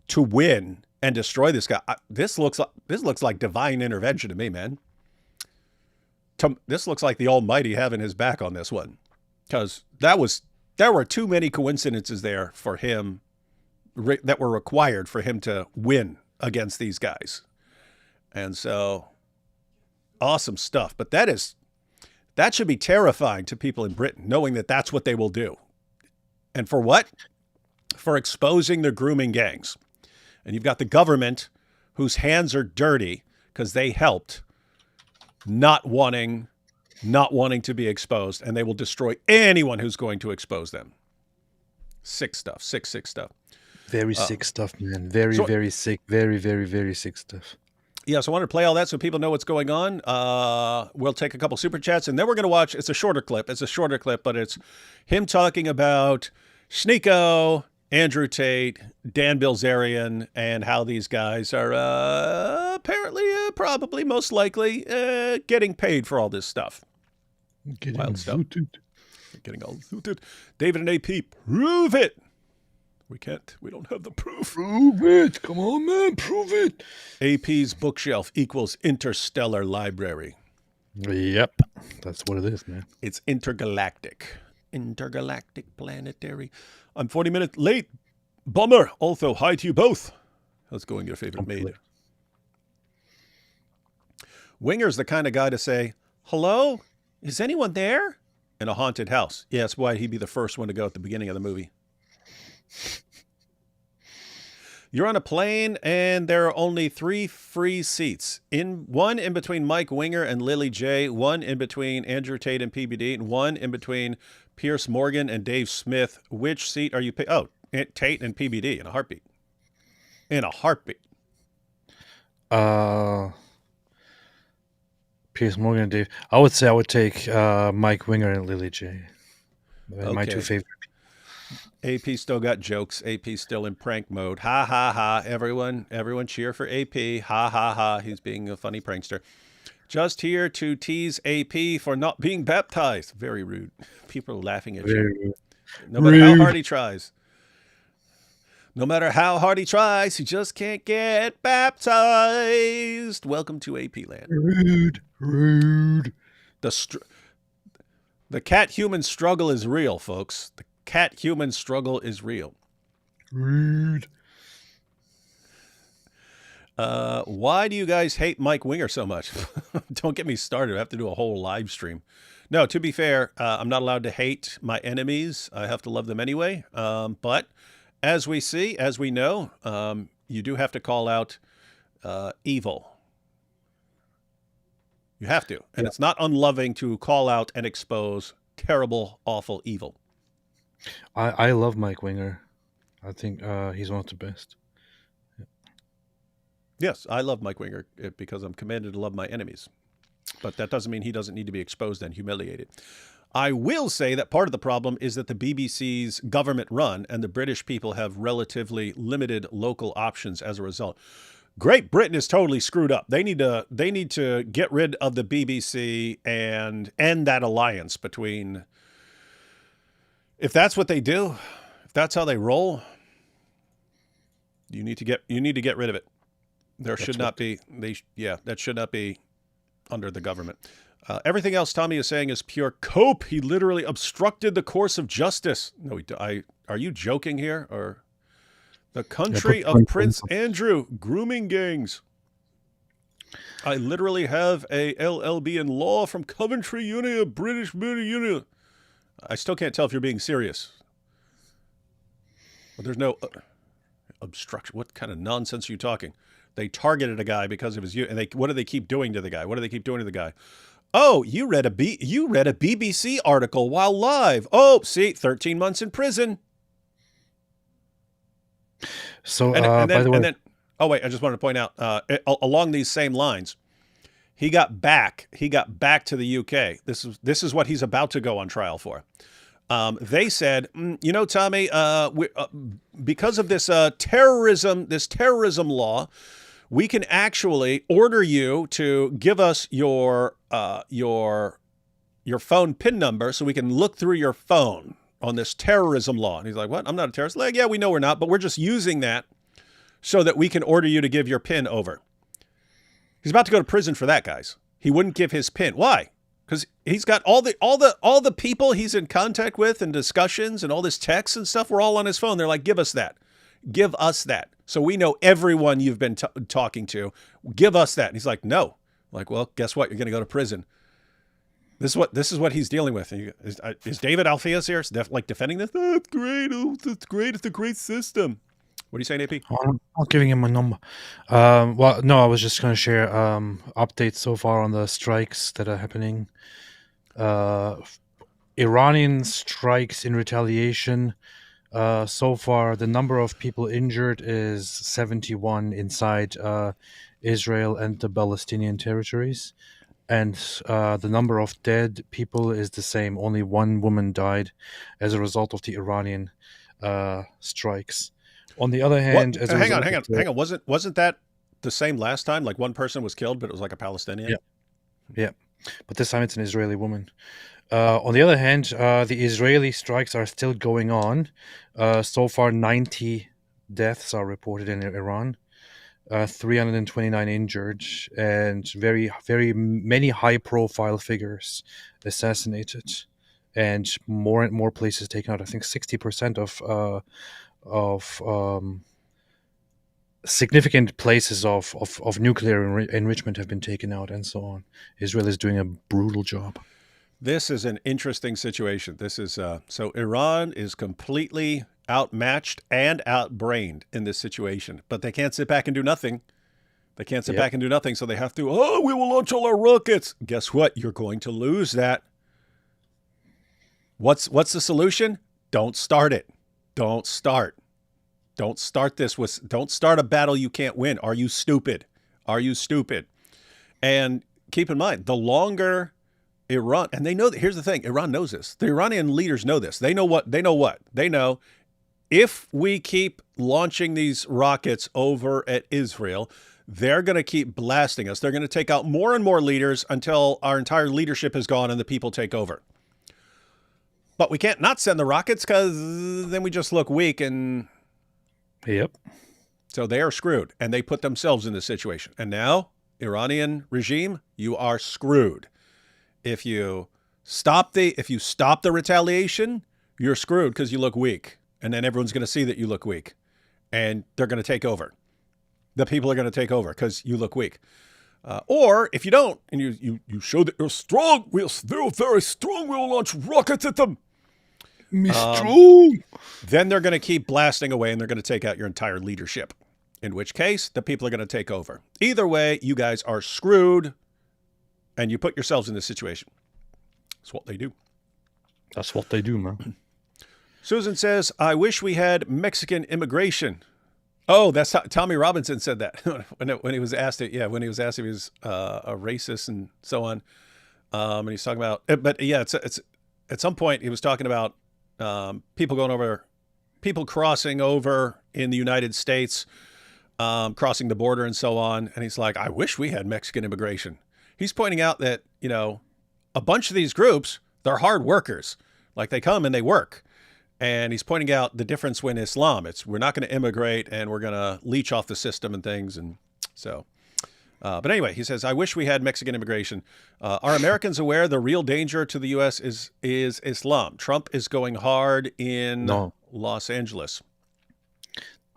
[SPEAKER 2] to win and destroy this guy. This looks like divine intervention to me, man. This looks like the Almighty having his back on this one, because there were too many coincidences there for him that were required for him to win against these guys. And so, awesome stuff. But that should be terrifying to people in Britain, knowing that that's what they will do. And for what? For exposing the grooming gangs. And you've got the government whose hands are dirty because they helped, not wanting to be exposed, and they will destroy anyone who's going to expose them. Sick stuff. Sick stuff.
[SPEAKER 1] Very sick stuff, man. Very sick. Very, very, very sick stuff.
[SPEAKER 2] Yeah, so I wanted to play all that so people know what's going on. We'll take a couple super chats, and then we're going to watch. It's a shorter clip, but it's him talking about Sneako, Andrew Tate, Dan Bilzerian, and how these guys are apparently, probably, most likely, getting paid for all this stuff. Wild stuff. Getting all zooted. David and AP, prove it. We can't. We don't have the proof.
[SPEAKER 1] Prove it. Come on, man. Prove it.
[SPEAKER 2] AP's bookshelf equals interstellar library.
[SPEAKER 1] Yep. That's what it is, man.
[SPEAKER 2] It's intergalactic. Intergalactic planetary. I'm 40 minutes late. Bummer. Also, hi to you both. How's it going, your favorite maid? Winger's the kind of guy to say, hello? Is anyone there? In a haunted house. Yeah, that's why he'd be the first one to go at the beginning of the movie. You're on a plane, and there are only 3 free seats. One in between Mike Winger and Lily J, one in between Andrew Tate and PBD, and one in between Pierce Morgan and Dave Smith. Which seat are you picking? Oh, Tate and PBD in a heartbeat. In a heartbeat.
[SPEAKER 1] Pierce Morgan and Dave. I would say I would take Mike Winger and Lily J. My 2 favorite.
[SPEAKER 2] AP still got jokes. AP still in prank mode. Ha, ha, ha. Everyone cheer for AP. Ha, ha, ha. He's being a funny prankster. Just here to tease AP for not being baptized. Very rude. People are laughing at you. No matter how hard he tries. No matter how hard he tries, he just can't get baptized. Welcome to AP land.
[SPEAKER 1] Rude.
[SPEAKER 2] The cat-human struggle is real, folks. The cat-human struggle is real.
[SPEAKER 1] Rude.
[SPEAKER 2] Why do you guys hate Mike Winger so much? Don't get me started. I have to do a whole live stream. No, to be fair, I'm not allowed to hate my enemies. I have to love them anyway. But as we know, you do have to call out evil. You have to. And it's not unloving to call out and expose terrible, awful evil.
[SPEAKER 1] I love Mike Winger. I think he's one of the best. Yeah.
[SPEAKER 2] Yes, I love Mike Winger because I'm commanded to love my enemies. But that doesn't mean he doesn't need to be exposed and humiliated. I will say that part of the problem is that the BBC's government run and the British people have relatively limited local options as a result. Great Britain is totally screwed up. They need to get rid of the BBC and end that alliance between. If that's what they do, if that's how they roll, you need to get rid of it. That should not be under the government. Everything else Tommy is saying is pure cope. He literally obstructed the course of justice. No, are you joking here? Or the country of Prince Andrew, grooming gangs. I literally have a LLB in law from Coventry Uni, a British Uni. I still can't tell if you're being serious. But there's no obstruction. What kind of nonsense are you talking? They targeted a guy because of his and what do they keep doing to the guy? What do they keep doing to the guy? Oh, you read a BBC article while live. Oh, see, 13 months in prison.
[SPEAKER 1] So, by the way,
[SPEAKER 2] oh wait, I just wanted to point out along these same lines, he got back to the UK. This is what he's about to go on trial for. They said, you know, Tommy, because of this terrorism law, we can actually order you to give us your phone PIN number so we can look through your phone on this terrorism law. And he's like, what? I'm not a terrorist. Like, yeah, we know we're not, but we're just using that so that we can order you to give your PIN over. He's about to go to prison for that, guys. He wouldn't give his PIN. Why? Because he's got all the people he's in contact with and discussions and all this text and stuff were all on his phone. They're like, give us that. Give us that. So we know everyone you've been talking to. Give us that. And he's like, no. I'm like, well, guess what? You're going to go to prison. This is what he's dealing with. Is David Alpheus here like defending this? Oh, it's great. Oh, it's great. It's a great system. What are you saying, AP?
[SPEAKER 1] I'm not giving him a number. Well, no, I was just going to share updates so far on the strikes that are happening. Iranian strikes in retaliation. So far, the number of people injured is 71 inside Israel and the Palestinian territories. And the number of dead people is the same. Only one woman died as a result of the Iranian strikes. On the other hand,
[SPEAKER 2] hang on. Wasn't that the same last time? Like one person was killed, but it was like a Palestinian?
[SPEAKER 1] Yeah. But this time it's an Israeli woman. On the other hand, the Israeli strikes are still going on. So far, 90 deaths are reported in Iran, 329 injured, and very, very many high-profile figures assassinated, and more places taken out. I think 60% of significant places of nuclear enrichment have been taken out, and so on. Israel is doing a brutal job.
[SPEAKER 2] This is an interesting situation. This is so Iran is completely outmatched and outbrained in this situation, but they can't sit back and do nothing. They can't sit back and do nothing, so they have to, we will launch all our rockets. Guess what? You're going to lose that. What's the solution? Don't start it. Don't start. Don't start don't start a battle you can't win. Are you stupid? Are you stupid? And keep in mind, the longer Iran, and they know that, here's the thing, Iran knows this. The Iranian leaders know this. They know what? They know if we keep launching these rockets over at Israel, they're going to keep blasting us. They're going to take out more and more leaders until our entire leadership is gone and the people take over. But we can't not send the rockets because then we just look weak and...
[SPEAKER 1] Yep.
[SPEAKER 2] So they are screwed, and they put themselves in this situation. And now, Iranian regime, you are screwed. If you stop the retaliation, you're screwed because you look weak. And then everyone's going to see that you look weak. And they're going to take over. The people are going to take over because you look weak. Or if you don't, and you show that you're strong, they're very strong, we'll launch rockets at them. Then they're going to keep blasting away and they're going to take out your entire leadership. In which case, the people are going to take over. Either way, you guys are screwed. And you put yourselves in this situation. That's what they do.
[SPEAKER 1] That's what they do, man.
[SPEAKER 2] Susan says, I wish we had Mexican immigration. Oh, that's Tommy Robinson said that when he was asked it. Yeah, when he was asked if he was a racist and so on. And he's talking about, but yeah, it's at some point he was talking about people crossing over in the United States, crossing the border and so on. And he's like, I wish we had Mexican immigration. He's pointing out that, a bunch of these groups, they're hard workers. Like they come and they work. And he's pointing out the difference when Islam, we're not going to immigrate and we're going to leech off the system and things. And so, but anyway, he says, I wish we had Mexican immigration. Are Americans aware the real danger to the U.S. is Islam? Trump is going hard in Los Angeles.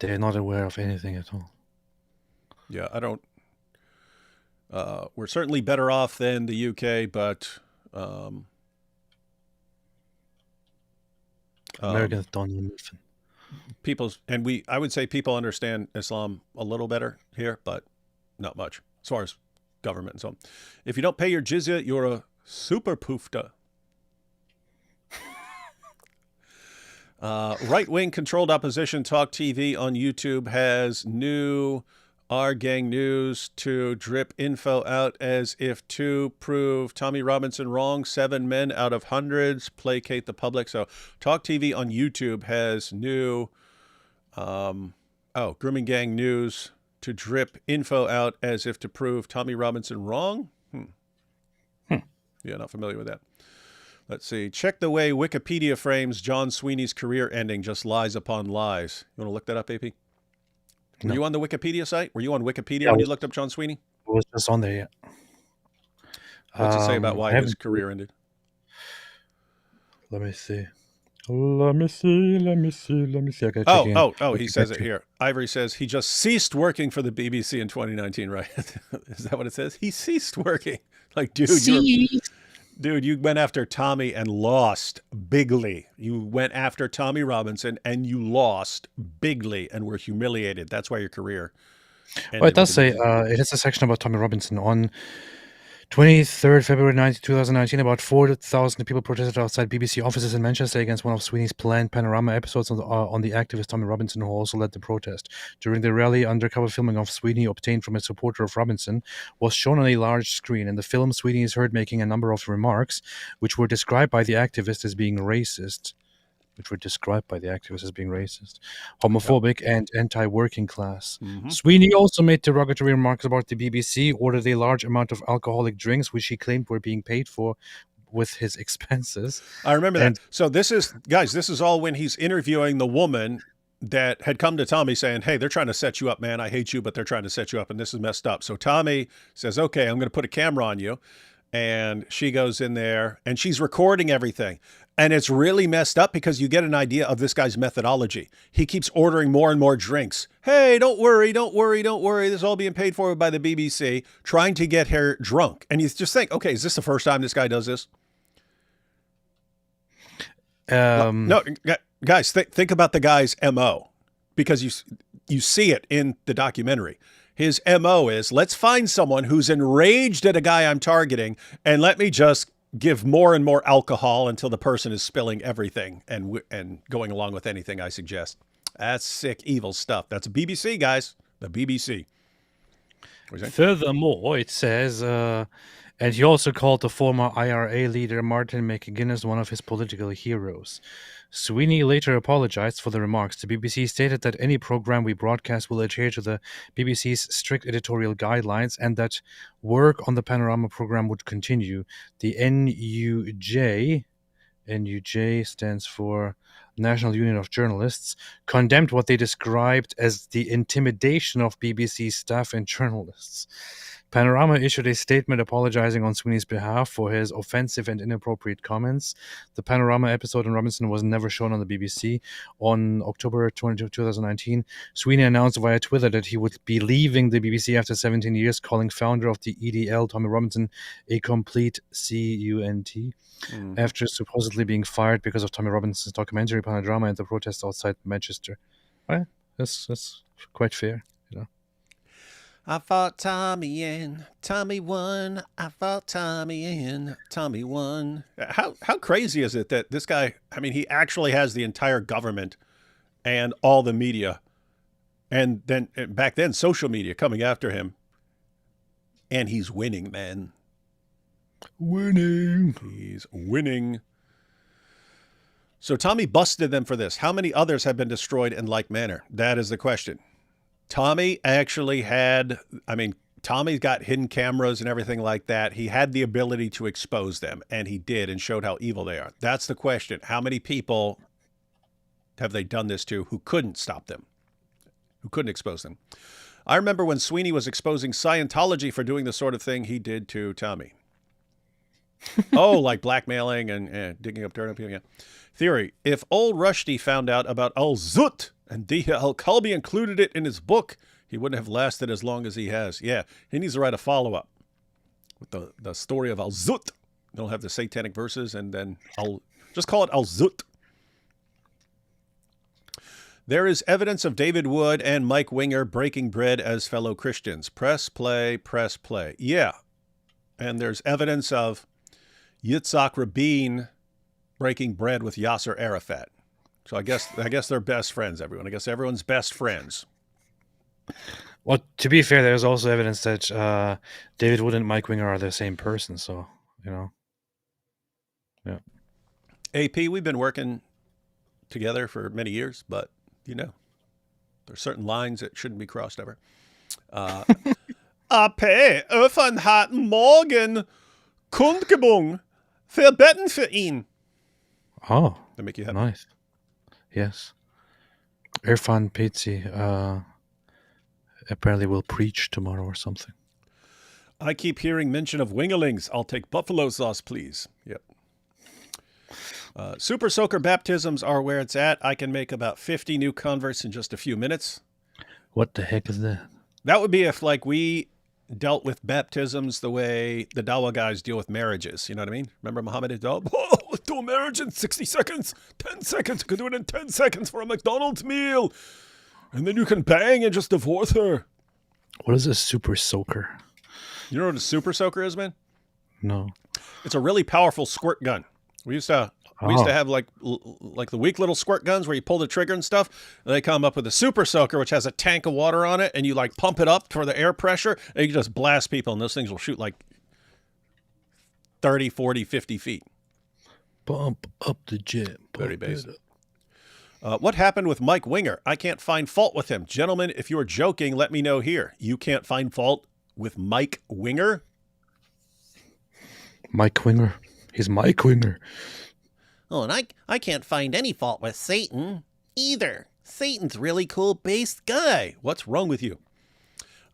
[SPEAKER 1] They're not aware of anything at all.
[SPEAKER 2] Yeah, We're certainly better off than the UK, but
[SPEAKER 1] Americans don't know nothing.
[SPEAKER 2] I would say people understand Islam a little better here, but not much as far as government and so on. If you don't pay your jizya, you're a super poofta. Right-wing controlled opposition Talk TV on YouTube has new Our Gang News to drip info out as if to prove Tommy Robinson wrong. 7 men out of hundreds placate the public. So Talk TV on YouTube has new Grooming Gang News to drip info out as if to prove Tommy Robinson wrong. Yeah, not familiar with that. Let's see. Check the way Wikipedia frames John Sweeney's career ending, just lies upon lies. You want to look that up, AP? Were you on the Wikipedia site? Were you on Wikipedia when you looked up John Sweeney?
[SPEAKER 1] It was just on there, yeah.
[SPEAKER 2] What's it say about why his career ended?
[SPEAKER 1] Let me see. Let me see. I gotta check in.
[SPEAKER 2] He says it here. Ivory says he just ceased working for the BBC in 2019, right? Is that what it says? He ceased working. Like, dude, you went after Tommy and lost bigly. You went after Tommy Robinson and you lost bigly and were humiliated. That's why your career ended.
[SPEAKER 1] Well, it does say, it has a section about Tommy Robinson. On 23rd February 2019, about 4,000 people protested outside BBC offices in Manchester against one of Sweeney's planned Panorama episodes on the activist Tommy Robinson, who also led the protest. During the rally, undercover filming of Sweeney obtained from a supporter of Robinson was shown on a large screen. In the film, Sweeney is heard making a number of remarks which were described by the activist as being racist. Homophobic, and anti-working class.
[SPEAKER 2] Mm-hmm.
[SPEAKER 1] Sweeney also made derogatory remarks about the BBC, ordered a large amount of alcoholic drinks, which he claimed were being paid for with his expenses.
[SPEAKER 2] I remember that. So this is all when he's interviewing the woman that had come to Tommy saying, hey, they're trying to set you up, man. I hate you, but they're trying to set you up, and this is messed up. So Tommy says, okay, I'm going to put a camera on you. And she goes in there and she's recording everything. And it's really messed up because you get an idea of this guy's methodology. He keeps ordering more and more drinks. Hey, don't worry. This is all being paid for by the BBC, trying to get her drunk. And you just think, okay, is this the first time this guy does this? No, guys, think about the guy's MO, because you see it in the documentary. His MO is, let's find someone who's enraged at a guy I'm targeting, and let me just give more and more alcohol until the person is spilling everything and going along with anything I suggest. That's sick, evil stuff. That's BBC, guys. The BBC.
[SPEAKER 1] Furthermore, it says, and he also called the former IRA leader Martin McGuinness one of his political heroes. Sweeney later apologized for the remarks. The BBC stated that any program we broadcast will adhere to the BBC's strict editorial guidelines and that work on the Panorama program would continue. The NUJ stands for National Union of Journalists, condemned what they described as the intimidation of BBC staff and journalists. Panorama issued a statement apologizing on Sweeney's behalf for his offensive and inappropriate comments. The Panorama episode on Robinson was never shown on the BBC. On October 22, 2019, Sweeney announced via Twitter that he would be leaving the BBC after 17 years, calling founder of the EDL, Tommy Robinson, a complete cunt. After supposedly being fired because of Tommy Robinson's documentary Panorama and the protests outside Manchester. Well, that's quite fair, you know.
[SPEAKER 2] I fought Tommy and Tommy won. I fought Tommy and Tommy won. How crazy is it that this guy, I mean, he actually has the entire government and all the media, and then back then social media coming after him, and he's winning, man. He's winning. So Tommy busted them for this. How many others have been destroyed in like manner? That is the question. Tommy actually had, Tommy's got hidden cameras and everything like that. He had the ability to expose them, and he did, and showed how evil they are. That's the question. How many people have they done this to who couldn't stop them, who couldn't expose them? I remember when Sweeney was exposing Scientology for doing the sort of thing he did to Tommy. Like blackmailing and digging up dirt. Yeah. Theory: if old Rushdie found out about Al-Zut and Diya Al-Kalbi included it in his book, he wouldn't have lasted as long as he has. Yeah, he needs to write a follow-up. with the story of Al-Zut. They'll have the satanic verses, and then I'll just call it Al-Zut. There is evidence of David Wood and Mike Winger breaking bread as fellow Christians. Press play, press play. Yeah. And there's evidence of Yitzhak Rabin breaking bread with Yasser Arafat. So I guess they're best friends, everyone. I guess everyone's best friends.
[SPEAKER 1] Well, to be fair, there's also evidence that David Wood and Mike Winger are the same person. So, yeah.
[SPEAKER 2] AP, we've been working together for many years, but, there's certain lines that shouldn't be crossed ever. AP, öffnen hat morgen Kundgebung für Betten für ihn.
[SPEAKER 1] Oh,
[SPEAKER 2] That make you happy?
[SPEAKER 1] nice. Yes. Irfan Pizzi apparently will preach tomorrow or something.
[SPEAKER 2] I keep hearing mention of wingerlings. I'll take buffalo sauce, please. Yep. Super Soaker baptisms are where it's at. I can make about 50 new converts in just a few minutes.
[SPEAKER 1] What the heck is that?
[SPEAKER 2] That would be if, we dealt with baptisms the way the Dawa guys deal with marriages. You know what I mean? Remember Muhammad Dawa? Oh, let's do a marriage in 60 seconds, 10 seconds. You can do it in 10 seconds for a McDonald's meal. And then you can bang and just divorce her.
[SPEAKER 1] What is a super soaker?
[SPEAKER 2] You know what a super soaker is, man?
[SPEAKER 1] No.
[SPEAKER 2] It's a really powerful squirt gun. We used to have like the weak little squirt guns where you pull the trigger and stuff. And they come up with a super soaker, which has a tank of water on it, and you pump it up for the air pressure, and you can just blast people, and those things will shoot 30, 40, 50 feet.
[SPEAKER 1] Pump up the jet.
[SPEAKER 2] Very basic. What happened with Mike Winger? I can't find fault with him. Gentlemen, if you are joking, let me know here. You can't find fault with Mike Winger?
[SPEAKER 1] Mike Winger. He's Mike Winger.
[SPEAKER 11] Oh, and I can't find any fault with Satan either. Satan's really cool based guy.
[SPEAKER 2] What's wrong with you?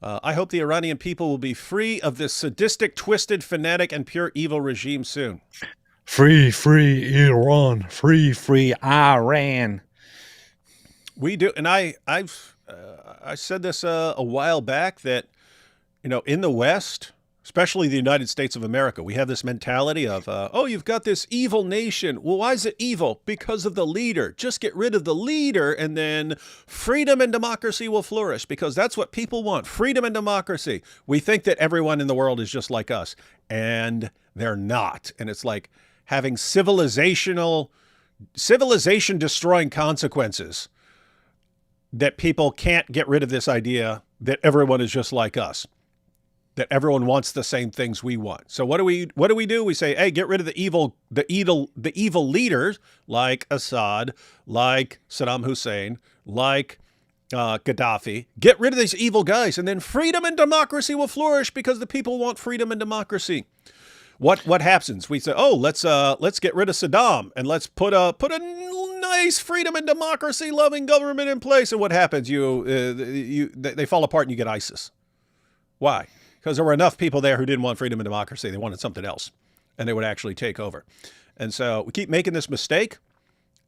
[SPEAKER 2] I hope the Iranian people will be free of this sadistic, twisted, fanatic, and pure evil regime soon.
[SPEAKER 1] Free Iran. Free Iran.
[SPEAKER 2] We do, and I said this a while back that, in the West, especially the United States of America, we have this mentality of, you've got this evil nation. Well, why is it evil? Because of the leader. Just get rid of the leader, and then freedom and democracy will flourish, because that's what people want, freedom and democracy. We think that everyone in the world is just like us, and they're not. And it's like having civilization-destroying consequences that people can't get rid of this idea that everyone is just like us, that everyone wants the same things we want. So what do we do? We say, hey, get rid of the evil leaders like Assad, like Saddam Hussein, like Gaddafi. Get rid of these evil guys, and then freedom and democracy will flourish because the people want freedom and democracy. What happens? We say, let's get rid of Saddam, and let's put a nice freedom and democracy loving government in place. And what happens? They fall apart, and you get ISIS. Why? Because there were enough people there who didn't want freedom and democracy. They wanted something else, and they would actually take over. And so we keep making this mistake.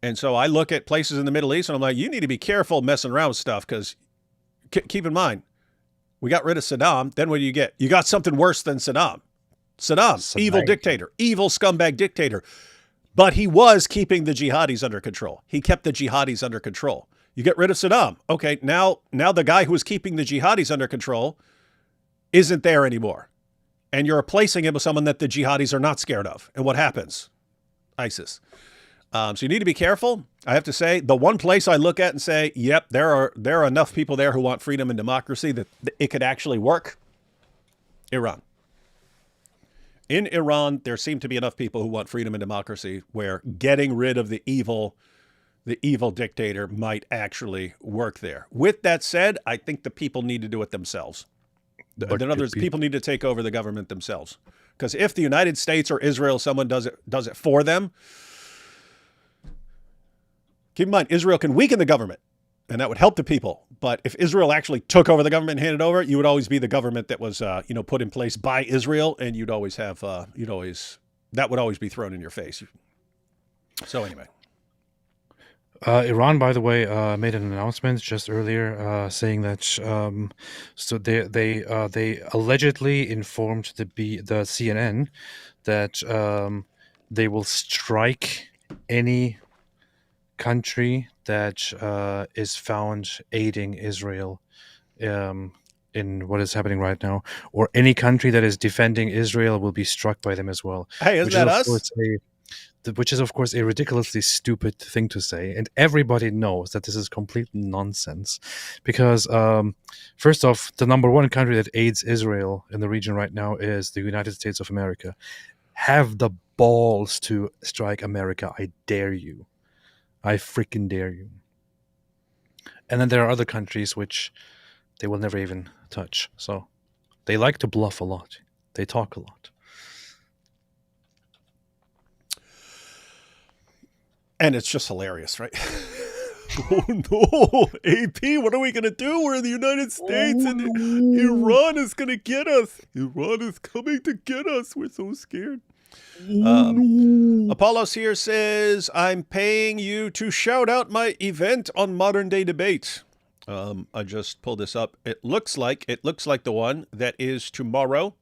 [SPEAKER 2] And so I look at places in the Middle East, and I'm like, you need to be careful messing around with stuff, because keep in mind, we got rid of Saddam. Then what do you get? You got something worse than Saddam. Saddam, evil dictator, evil scumbag dictator. But he was keeping the jihadis under control. He kept the jihadis under control. You get rid of Saddam. Okay, now the guy who was keeping the jihadis under control isn't there anymore. And you're replacing him with someone that the jihadis are not scared of. And what happens? ISIS. So you need to be careful. I have to say, the one place I look at and say, yep, there are enough people there who want freedom and democracy that it could actually work. Iran. In Iran, there seem to be enough people who want freedom and democracy where getting rid of the evil dictator might actually work there. With that said, I think the people need to do it themselves. In other words, people need to take over the government themselves. Because if the United States or Israel, someone does it for them, keep in mind, Israel can weaken the government, and that would help the people. But if Israel actually took over the government and handed over, you would always be the government that was, put in place by Israel, and you'd always have, that would always be thrown in your face. So anyway.
[SPEAKER 1] Iran, by the way, made an announcement just earlier saying that so they allegedly informed the CNN that they will strike any country that is found aiding Israel in what is happening right now, or any country that is defending Israel will be struck by them as well.
[SPEAKER 2] Hey, isn't that us?
[SPEAKER 1] Which is, of course, a ridiculously stupid thing to say. And everybody knows that this is complete nonsense. Because, first off, the number one country that aids Israel in the region right now is the United States of America. Have the balls to strike America. I dare you. I freaking dare you. And then there are other countries which they will never even touch. So they like to bluff a lot. They talk a lot.
[SPEAKER 2] And it's just hilarious, right? Oh no, AP, what are we going to do? We're in the United States and Iran is going to get us. Iran is coming to get us. We're so scared. Apollos here says, I'm paying you to shout out my event on Modern Day Debate. I just pulled this up. It looks like the one that is tomorrow.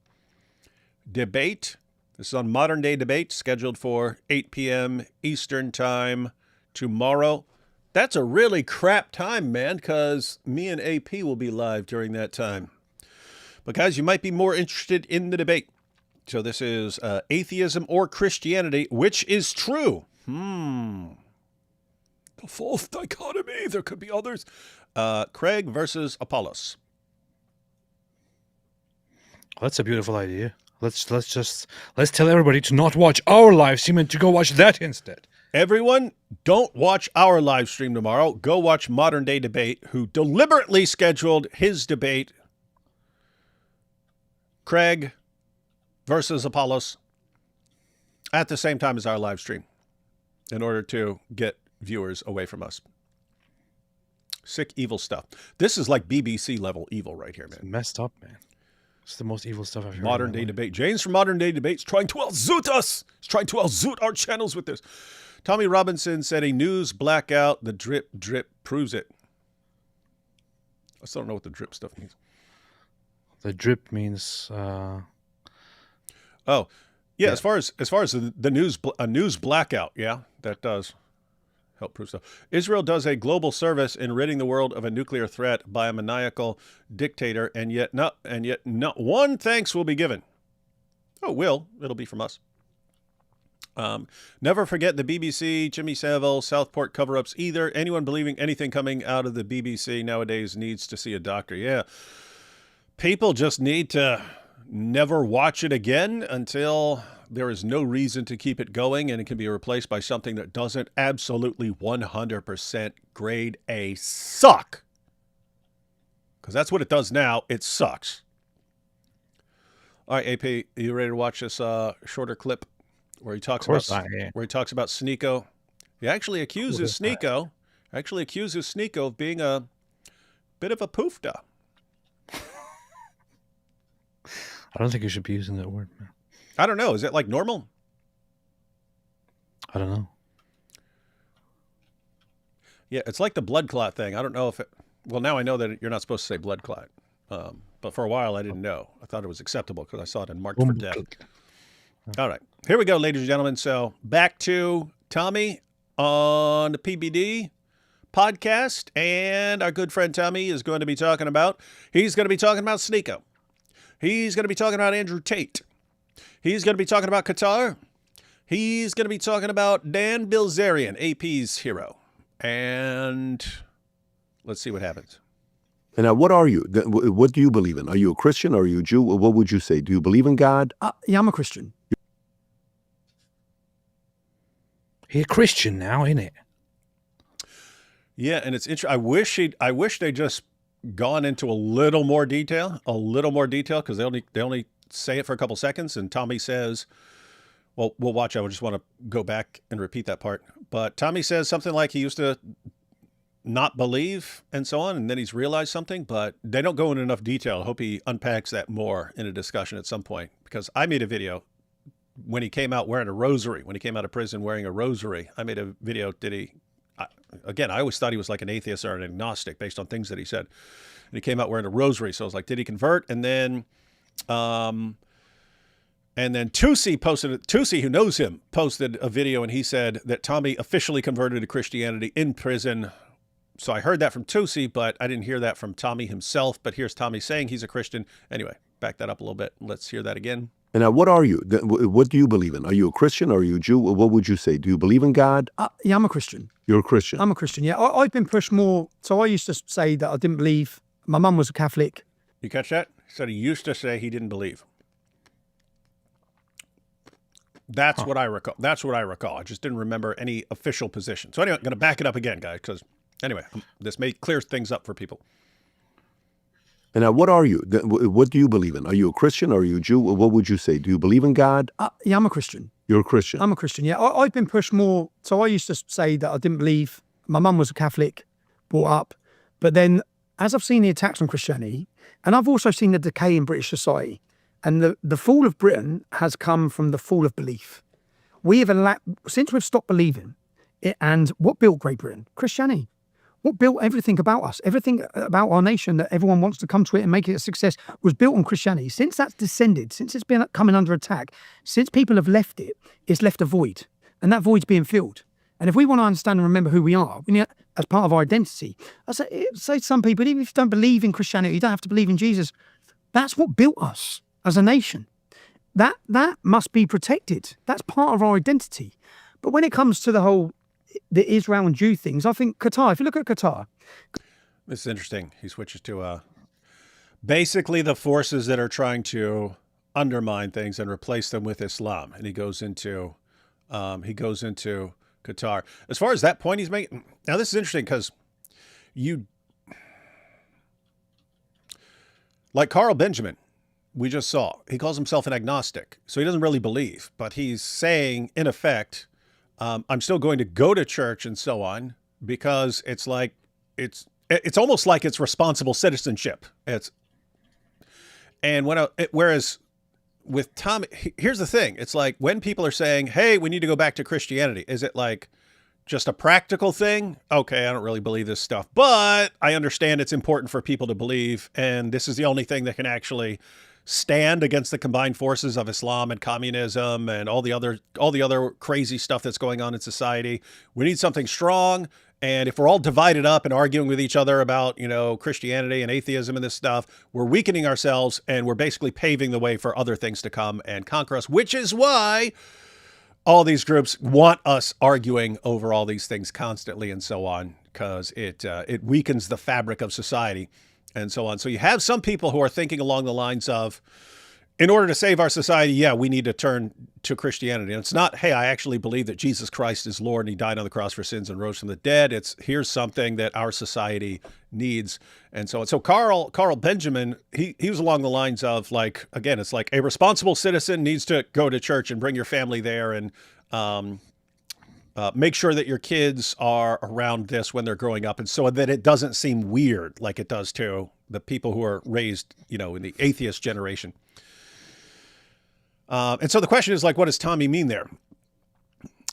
[SPEAKER 2] Debate. This is on Modern Day Debate, scheduled for 8 p.m. Eastern Time tomorrow. That's a really crap time, man, because me and AP will be live during that time. But guys, you might be more interested in the debate. So this is atheism or Christianity, which is true? The false dichotomy. There could be others. Craig versus Apollos.
[SPEAKER 1] That's a beautiful idea. Let's tell everybody to not watch our live stream and to go watch that instead.
[SPEAKER 2] Everyone, don't watch our live stream tomorrow. Go watch Modern Day Debate, who deliberately scheduled his debate. Craig versus Apollos at the same time as our live stream in order to get viewers away from us. Sick, evil stuff. This is like BBC level evil right here, man.
[SPEAKER 1] It's messed up, man. It's the most evil stuff I've heard.
[SPEAKER 2] Modern Day Debate. James from Modern Day Debate's trying to outzoot us. He's trying to outzoot our channels with this. Tommy Robinson said a news blackout. The drip proves it. I still don't know what the drip stuff means.
[SPEAKER 1] The drip means.
[SPEAKER 2] Oh, yeah. As far as the news blackout, yeah, that does help prove stuff. Israel does a global service in ridding the world of a nuclear threat by a maniacal dictator, and yet not one thanks will be given. Oh, it'll be from us. Never forget the BBC, Jimmy Savile, Southport cover-ups either. Anyone believing anything coming out of the BBC nowadays needs to see a doctor. Yeah. People just need to never watch it again until there is no reason to keep it going, and it can be replaced by something that doesn't absolutely 100% grade A suck. Because that's what it does now. It sucks. All right, AP, are you ready to watch this shorter clip where he talks about Sneako? He actually accuses Sneako of being a bit of a poofda.
[SPEAKER 1] I don't think you should be using that word, man.
[SPEAKER 2] I don't know. Is it like normal?
[SPEAKER 1] I don't know.
[SPEAKER 2] Yeah, it's like the blood clot thing. I don't know if it... Well, now I know that you're not supposed to say blood clot. But for a while, I didn't know. I thought it was acceptable because I saw it in Marked for Death. All right. Here we go, ladies and gentlemen. So back to Tommy on the PBD podcast. And our good friend Tommy is going to be talking about... He's going to be talking about Sneako. He's going to be talking about Andrew Tate. He's going to be talking about Qatar. He's going to be talking about Dan Bilzerian, AP's hero. And let's see what happens.
[SPEAKER 6] And what are you? What do you believe in? Are you a Christian? Are you a Jew? What would you say? Do you believe in God?
[SPEAKER 5] Yeah, I'm a Christian.
[SPEAKER 1] He's a Christian now, isn't it?
[SPEAKER 2] Yeah, and it's interesting. I wish they just gone into a little more detail, because they only say it for a couple seconds, and Tommy says, well, we'll watch. I would just want to go back and repeat that part. But Tommy says something like he used to not believe and so on, and then he's realized something, but they don't go into enough detail. I hope he unpacks that more in a discussion at some point, because I made a video when he came out wearing a rosary, when he came out of prison wearing a rosary. I made a video. again, I always thought he was like an atheist or an agnostic based on things that he said. And he came out wearing a rosary. So I was like, did he convert? And then Tusi, who knows him, posted a video, and he said that Tommy officially converted to Christianity in prison. So I heard that from Tusi, but I didn't hear that from Tommy himself. But here's Tommy saying he's a Christian. Anyway, back that up a little bit. Let's hear that again.
[SPEAKER 6] And now, what are you? What do you believe in? Are you a Christian? Are you a Jew? What would you say? Do you believe in God?
[SPEAKER 5] Yeah, I'm a Christian.
[SPEAKER 6] You're a Christian.
[SPEAKER 5] I'm a Christian, yeah. I've been pushed more. So I used to say that I didn't believe. My mum was a Catholic.
[SPEAKER 2] You catch that? He said he used to say he didn't believe. That's what I recall. That's what I recall. I just didn't remember any official position. So anyway, I'm going to back it up again, guys, because anyway, this may clear things up for people.
[SPEAKER 6] And now, what are you? What do you believe in? Are you a Christian? Are you a Jew? What would you say? Do you believe in God?
[SPEAKER 5] Yeah, I'm a Christian.
[SPEAKER 6] You're a Christian.
[SPEAKER 5] I'm a Christian, yeah. I've been pushed more. So I used to say that I didn't believe. My mum was a Catholic, brought up. But then as I've seen the attacks on Christianity, and I've also seen the decay in British society, and the fall of Britain has come from the fall of belief. We have since we've stopped believing, and what built Great Britain? Christianity. What built everything about us, everything about our nation that everyone wants to come to it and make it a success was built on Christianity. Since that's descended, since it's been coming under attack, since people have left it, it's left a void. And that void's being filled. And if we want to understand and remember who we are, we need, as part of our identity, I say to some people, even if you don't believe in Christianity, you don't have to believe in Jesus. That's what built us as a nation. That must be protected. That's part of our identity. But when it comes to the Israel and Jew things, I think Qatar, if you look at Qatar.
[SPEAKER 2] This is interesting. He switches to basically the forces that are trying to undermine things and replace them with Islam. And he goes into Qatar. As far as that point he's making, now this is interesting because like Carl Benjamin, we just saw, he calls himself an agnostic. So he doesn't really believe, but he's saying, in effect, I'm still going to go to church and so on, because it's like, it's almost like it's responsible citizenship. Whereas with Tom, here's the thing. It's like when people are saying, hey, we need to go back to Christianity, is it like just a practical thing? Okay, I don't really believe this stuff, but I understand it's important for people to believe. And this is the only thing that can actually stand against the combined forces of Islam and communism and all the other crazy stuff that's going on in society. We need something strong. And if we're all divided up and arguing with each other about, Christianity and atheism and this stuff, we're weakening ourselves and we're basically paving the way for other things to come and conquer us, which is why all these groups want us arguing over all these things constantly and so on, because it weakens the fabric of society and so on. So you have some people who are thinking along the lines of, in order to save our society, yeah, we need to turn to Christianity. And it's not, hey, I actually believe that Jesus Christ is Lord and he died on the cross for sins and rose from the dead. It's, here's something that our society needs. And so on. So Carl Benjamin, he was along the lines of, like, again, it's like a responsible citizen needs to go to church and bring your family there and make sure that your kids are around this when they're growing up, and so that it doesn't seem weird like it does to the people who are raised, in the atheist generation. And so the question is, like, what does Tommy mean there?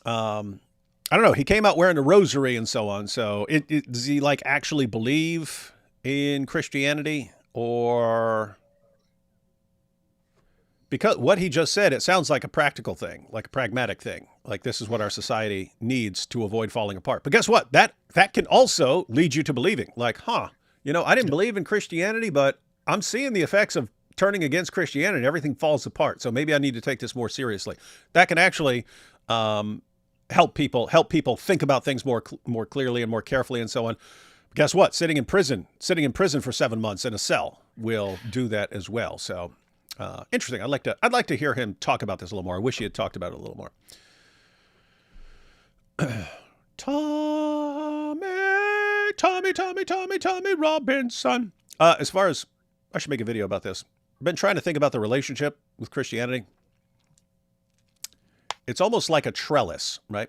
[SPEAKER 2] I don't know. He came out wearing a rosary and so on. So does he like actually believe in Christianity, or because what he just said, it sounds like a practical thing, like a pragmatic thing. Like, this is what our society needs to avoid falling apart. But guess what? That can also lead you to believing, like, I didn't believe in Christianity, but I'm seeing the effects of turning against Christianity. Everything falls apart. So maybe I need to take this more seriously. That can actually help people think about things more clearly and more carefully and so on. But guess what? Sitting in prison for 7 months in a cell will do that as well. So interesting. I'd like to hear him talk about this a little more. I wish he had talked about it a little more. Tommy Robinson. As far as, I should make a video about this. I've been trying to think about the relationship with Christianity. It's almost like a trellis, right?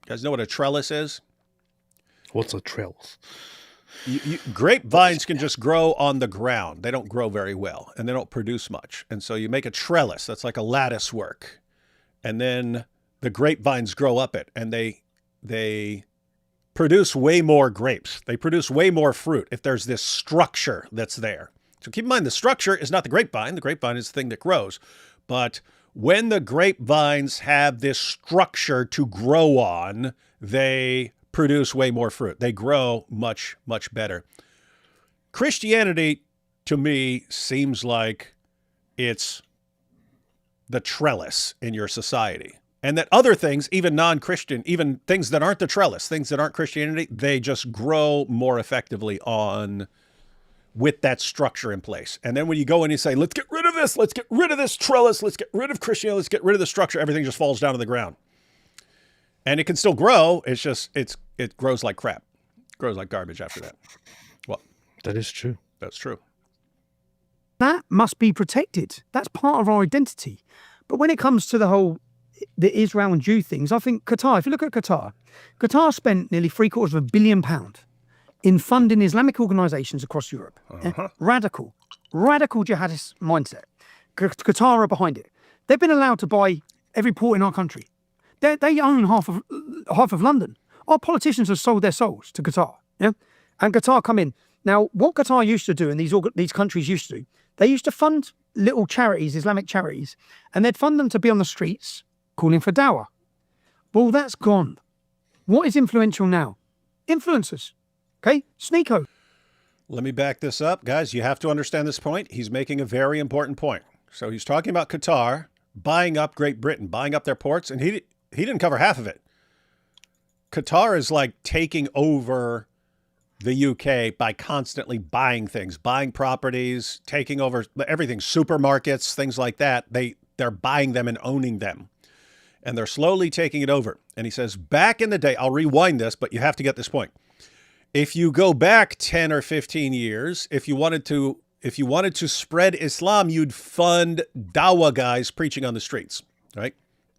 [SPEAKER 2] You guys know what a trellis is?
[SPEAKER 1] What's a trellis?
[SPEAKER 2] Grapevines can just grow on the ground. They don't grow very well, and they don't produce much. And so you make a trellis that's like a lattice work. And then the grapevines grow up it, and they produce way more grapes. They produce way more fruit if there's this structure that's there. So keep in mind, the structure is not the grapevine. The grapevine is the thing that grows. But when the grapevines have this structure to grow on, they produce way more fruit. They grow much, much better. Christianity, to me, seems like it's the trellis in your society. And that other things, even non-Christian, even things that aren't the trellis, things that aren't Christianity, they just grow more effectively on with that structure in place. And then when you go in and say, let's get rid of this trellis, let's get rid of Christianity, let's get rid of the structure, everything just falls down to the ground. And it can still grow. It's just, it grows like crap. It grows like garbage after that. Well,
[SPEAKER 1] That is true.
[SPEAKER 2] that's true.
[SPEAKER 5] That must be protected. That's part of our identity. But when it comes to the Israel and Jew things, I think Qatar, if you look at Qatar spent nearly £750 million in funding Islamic organisations across Europe. Radical jihadist mindset. Qatar are behind it. They've been allowed to buy every port in our country. They own half of London. Our politicians have sold their souls to Qatar. Yeah, and Qatar come in. Now, what Qatar used to do, and these countries used to do, they used to fund little charities, Islamic charities, and they'd fund them to be on the streets calling for dawah. Well, that's gone. What is influential now? Influencers. Okay? Sneako.
[SPEAKER 2] Let me back this up. Guys, you have to understand this point. He's making a very important point. So he's talking about Qatar buying up Great Britain, buying up their ports, and he didn't cover half of it. Qatar is like taking over the UK by constantly buying things, buying properties, taking over everything, supermarkets, things like that. They're buying them and owning them. And they're slowly taking it over. And he says, back in the day, I'll rewind this, but you have to get this point. If you go back 10 or 15 years, if you wanted to spread Islam, you'd fund dawah guys preaching on the streets, right?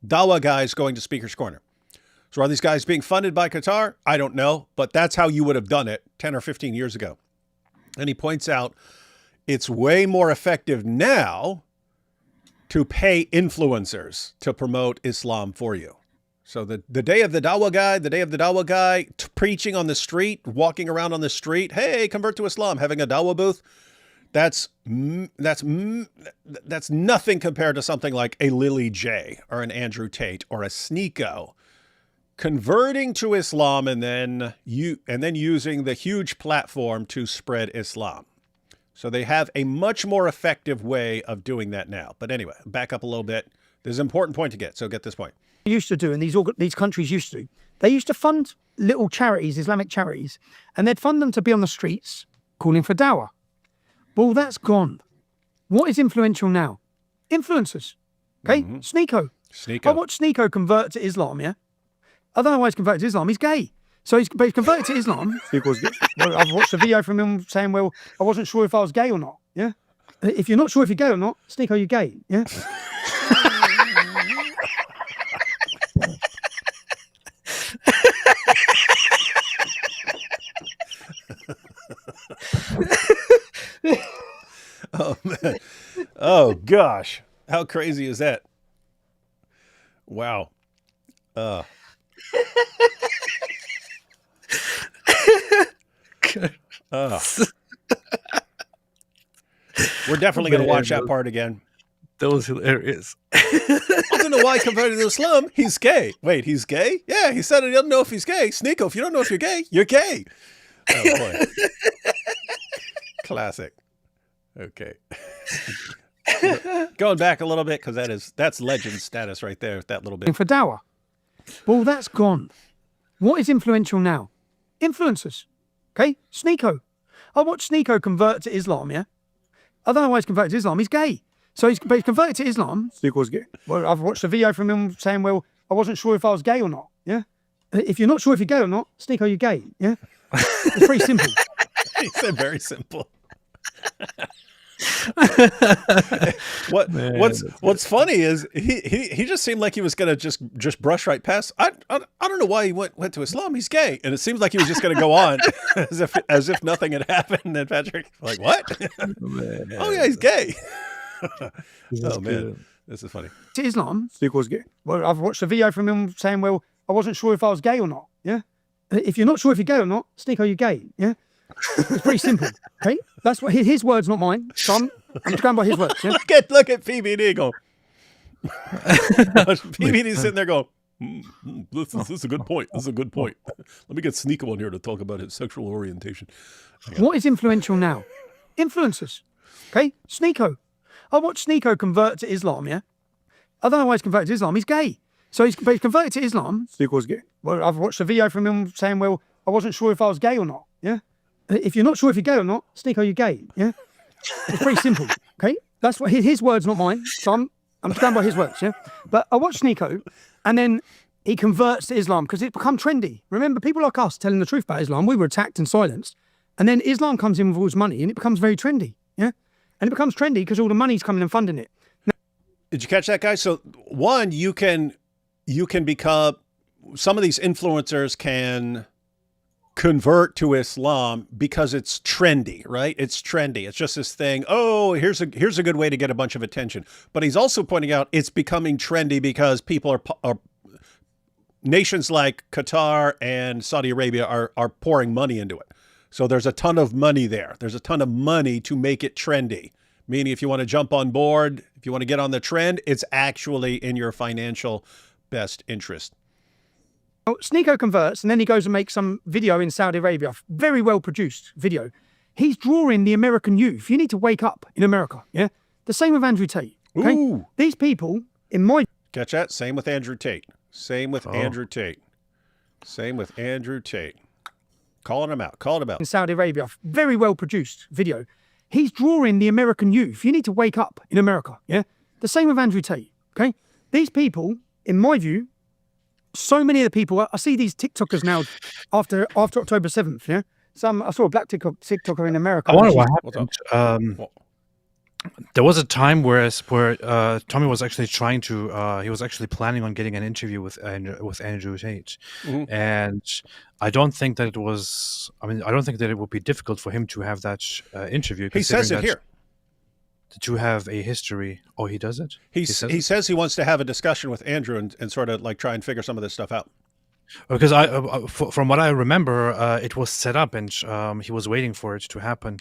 [SPEAKER 2] Dawah guys going to Speaker's Corner. So are these guys being funded by Qatar? I don't know, but that's how you would have done it 10 or 15 years ago. And he points out it's way more effective now to pay influencers to promote Islam for you. So the day of the dawah guy preaching on the street, walking around on the street, hey, convert to Islam, having a dawah booth, that's nothing compared to something like a Lily J or an Andrew Tate or a Sneako converting to Islam and then using the huge platform to spread Islam. So they have a much more effective way of doing that now. But anyway, back up a little bit. There's an important point to get. So get this point.
[SPEAKER 5] Used to do, and these countries used to. They used to fund little charities, Islamic charities, and they'd fund them to be on the streets calling for dawah. Well, that's gone. What is influential now? Influencers. Okay? Sneako. I watched Sneako convert to Islam, yeah? I don't know why he's converted to Islam. He's gay. So he's converted to Islam. Well, I've watched a video from him saying, well, I wasn't sure if I was gay or not. Yeah? If you're not sure if you're gay or not, Sneako, you're gay. Yeah?
[SPEAKER 2] Oh, man. Oh, gosh. How crazy is that? Wow. We're definitely going to watch that part again.
[SPEAKER 1] That was hilarious.
[SPEAKER 2] I don't know why he converted to Islam. He's gay. Wait, he's gay? Yeah, he said he doesn't know if he's gay. Sneako, if you don't know if you're gay, you're gay. Oh, boy. Classic. Okay. Going back a little bit, because that's legend status right there, that little bit.
[SPEAKER 5] For dawah. Well, that's gone. What is influential now? Influencers. Okay? Sneako. I watched Sneako convert to Islam, yeah? I don't know why he's converted to Islam. He's gay. So he's converted to Islam.
[SPEAKER 6] Sneako's gay.
[SPEAKER 5] Well, I've watched a video from him saying, well, I wasn't sure if I was gay or not. Yeah? If you're not sure if you're gay or not, Sneako, you're gay. Yeah? It's very simple.
[SPEAKER 2] He said very simple. What's funny is he just seemed like he was gonna just brush right past. I don't know why he went to Islam. He's gay, and it seems like he was just gonna go on as if nothing had happened. And Patrick like, what? Oh yeah, he's gay. Oh man, this is funny.
[SPEAKER 5] To Islam.
[SPEAKER 6] Sneako's gay.
[SPEAKER 5] Well, I've watched a video from him saying, well, I wasn't sure if I was gay or not. Yeah? If you're not sure if you're gay or not, Sneako, you're gay. Yeah, it's pretty simple. Okay, that's what his words, not mine. So I'm just going by his words. Yeah?
[SPEAKER 2] Look at PBD go. PBD's sitting there going, this is a good point. This is a good point. Let me get Sneako on here to talk about his sexual orientation.
[SPEAKER 5] What is influential now? Influencers. Okay, Sneako. I watched Sneako convert to Islam. Yeah, I don't know why he's converted to Islam. He's gay. So he's converted to Islam.
[SPEAKER 6] Sneako's gay.
[SPEAKER 5] Well, I've watched a video from him saying, well, I wasn't sure if I was gay or not. Yeah. If you're not sure if you're gay or not, Sneako, you're gay. Yeah. It's pretty simple. Okay. That's what his words, not mine. So I'm just going by his words. Yeah. But I watched Sneako, and then he converts to Islam because it's become trendy. Remember, people like us telling the truth about Islam, we were attacked and silenced. And then Islam comes in with all its money, and it becomes very trendy. Yeah. And it becomes trendy because all the money's coming and funding it.
[SPEAKER 2] Did you catch that, guys? So one, you can become, some of these influencers can convert to Islam because it's trendy, right? It's trendy. It's just this thing. Oh, here's a good way to get a bunch of attention. But he's also pointing out it's becoming trendy because people are nations like Qatar and Saudi Arabia are pouring money into it. So there's a ton of money there. There's a ton of money to make it trendy. Meaning if you want to jump on board, if you want to get on the trend, it's actually in your financial best interest.
[SPEAKER 5] Sneako converts, and then he goes and makes some video in Saudi Arabia, very well produced video. He's drawing the American youth. You need to wake up in America. Yeah. The same with Andrew Tate. Okay.
[SPEAKER 2] Ooh.
[SPEAKER 5] These people, in my
[SPEAKER 2] Catch that? Same with Andrew Tate. Same with Andrew Tate. Same with Andrew Tate. Calling him out. Calling him out.
[SPEAKER 5] In Saudi Arabia, very well produced video. He's drawing the American youth. You need to wake up in America. Yeah. The same with Andrew Tate. Okay. These people, in my view, so many of the people, I see these TikTokers now after October 7th. Yeah. I saw a black TikToker in America.
[SPEAKER 1] I wonder what happened. There was a time where Tommy was actually trying to, he was actually planning on getting an interview with Andrew Tate.
[SPEAKER 2] Mm-hmm.
[SPEAKER 1] And I don't think that it would be difficult for him to have that interview.
[SPEAKER 2] He says it here.
[SPEAKER 1] To have a history. Oh, he does it?
[SPEAKER 2] He says he wants to have a discussion with Andrew and sort of like try and figure some of this stuff out.
[SPEAKER 1] Because from what I remember, it was set up and he was waiting for it to happen.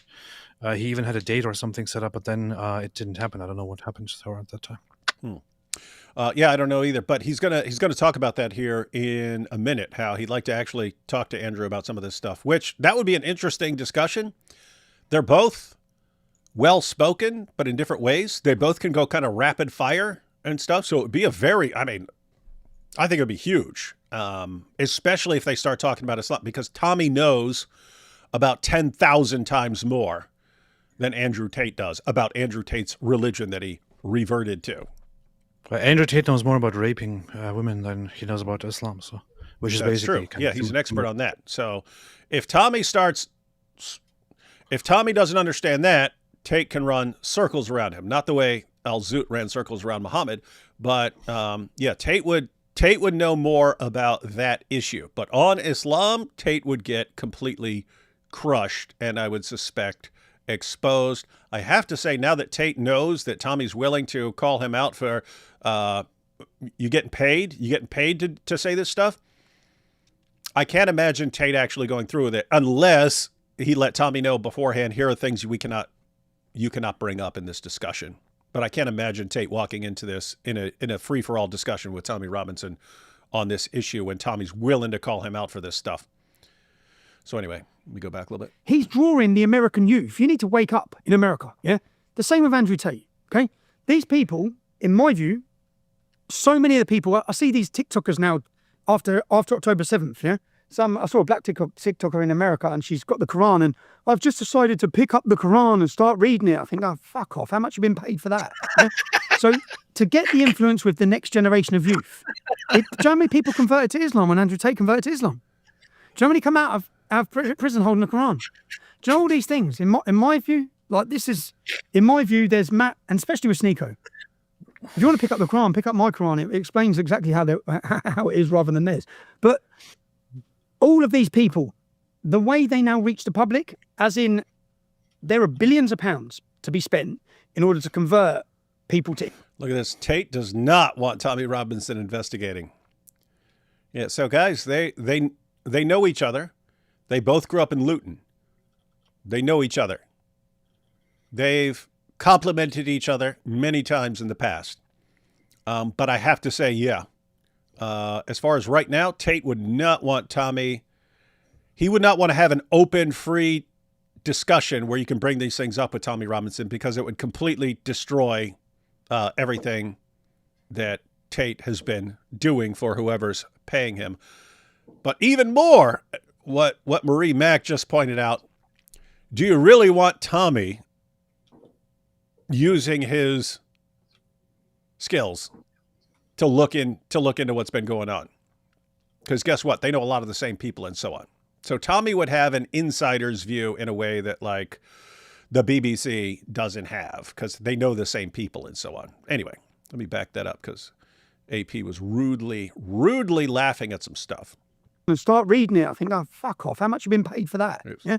[SPEAKER 1] He even had a date or something set up, but then it didn't happen. I don't know what happened to her at that time.
[SPEAKER 2] Yeah, I don't know either. But he's gonna talk about that here in a minute. How he'd like to actually talk to Andrew about some of this stuff. Which that would be an interesting discussion. They're both well spoken, but in different ways. They both can go kind of rapid fire and stuff. So it would be I think it would be huge, especially if they start talking about Islam, because Tommy knows about 10,000 times more than Andrew Tate does about Andrew Tate's religion that he reverted to.
[SPEAKER 1] Andrew Tate knows more about raping women than he knows about Islam, so which is basically
[SPEAKER 2] true. Yeah, he's an expert on that. So if Tommy doesn't understand that, Tate can run circles around him. Not the way Al-Zoot ran circles around Muhammad, but Tate would know more about that issue. But on Islam, Tate would get completely crushed, and I would suspect exposed. I have to say, now that Tate knows that Tommy's willing to call him out for you getting paid to say this stuff, I can't imagine Tate actually going through with it unless he let Tommy know beforehand, here are things you cannot bring up in this discussion. But I can't imagine Tate walking into this in a free-for-all discussion with Tommy Robinson on this issue when Tommy's willing to call him out for this stuff. So anyway, let me go back a little bit.
[SPEAKER 5] He's drawing the American youth. You need to wake up in America. Yeah. The same with Andrew Tate. Okay. These people, in my view, so many of the people, I see these TikTokers now after October 7th. Yeah. I saw a black TikToker in America, and she's got the Quran, and I've just decided to pick up the Quran and start reading it. I think, oh, fuck off. How much have you been paid for that? Yeah? So to get the influence with the next generation of youth, do you know how many people converted to Islam when Andrew Tate converted to Islam? Do you know how many come out of prison holding the Quran? Do you know all these things? In my view, there's Matt, and especially with Sneako. If you want to pick up the Quran, pick up my Quran. It explains exactly how it is rather than theirs. But all of these people, the way they now reach the public, as in there are billions of pounds to be spent in order to convert people to...
[SPEAKER 2] Look at this. Tate does not want Tommy Robinson investigating. Yeah, so guys, they They know each other. They both grew up in Luton. They know each other. They've complimented each other many times in the past. But I have to say, yeah, as far as right now, Tate would not want Tommy. He would not want to have an open, free discussion where you can bring these things up with Tommy Robinson, because it would completely destroy everything that Tate has been doing for whoever's paying him. But even more, what Marie Mack just pointed out, do you really want Tommy using his skills to look into what's been going on? Because guess what? They know a lot of the same people and so on. So Tommy would have an insider's view in a way that like the BBC doesn't have, because they know the same people and so on. Anyway, let me back that up, because AP was rudely laughing at some stuff.
[SPEAKER 5] And start reading it, I think, oh, fuck off. How much have you been paid for that? Yeah.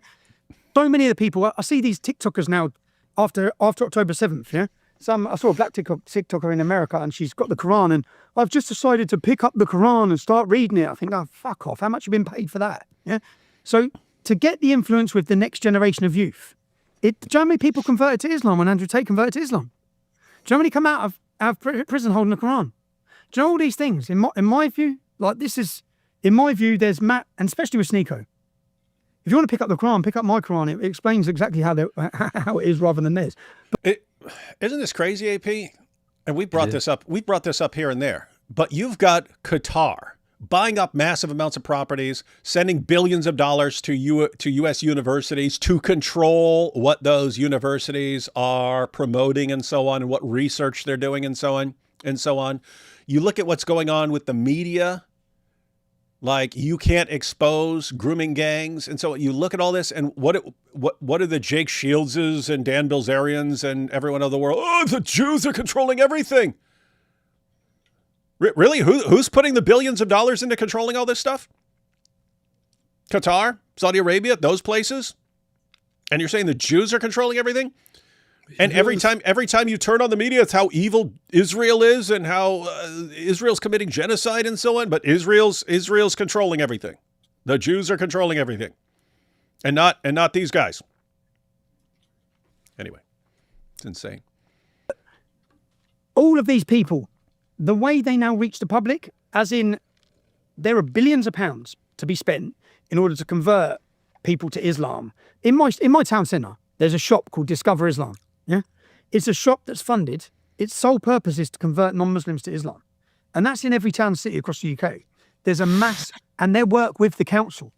[SPEAKER 5] So many of the people, I see these TikTokers now after October 7th, yeah? I saw a black TikToker in America, and she's got the Quran, and I've just decided to pick up the Quran and start reading it. I think, oh, fuck off. How much have you been paid for that? Yeah. So to get the influence with the next generation of youth, do you know how many people converted to Islam when Andrew Tate converted to Islam? Do you know how many come out of prison holding the Quran? Do you know all these things? In my view, like this is, in my view, there's Matt, and especially with Sneako. If you want to pick up the Quran, pick up my Quran. It explains exactly how it is rather than theirs.
[SPEAKER 2] Isn't this crazy, AP? And we brought this up. We brought this up here and there. But you've got Qatar buying up massive amounts of properties, sending billions of dollars to U.S. universities to control what those universities are promoting and so on, and what research they're doing and so on and so on. You look at what's going on with the media. Like, you can't expose grooming gangs. And so you look at all this, and what are the Jake Shieldses and Dan Bilzerians and everyone of the world? Oh, the Jews are controlling everything. Really? Who's putting the billions of dollars into controlling all this stuff? Qatar, Saudi Arabia, those places? And you're saying the Jews are controlling everything? And every time you turn on the media, it's how evil Israel is and how Israel's committing genocide and so on. But Israel's controlling everything. The Jews are controlling everything, and not these guys. Anyway, it's insane.
[SPEAKER 5] All of these people, the way they now reach the public, as in there are billions of pounds to be spent in order to convert people to Islam. In my town centre, there's a shop called Discover Islam. Yeah, it's a shop that's funded. Its sole purpose is to convert non-Muslims to Islam. And that's in every town and city across the UK. There's a mass, and they work with the council.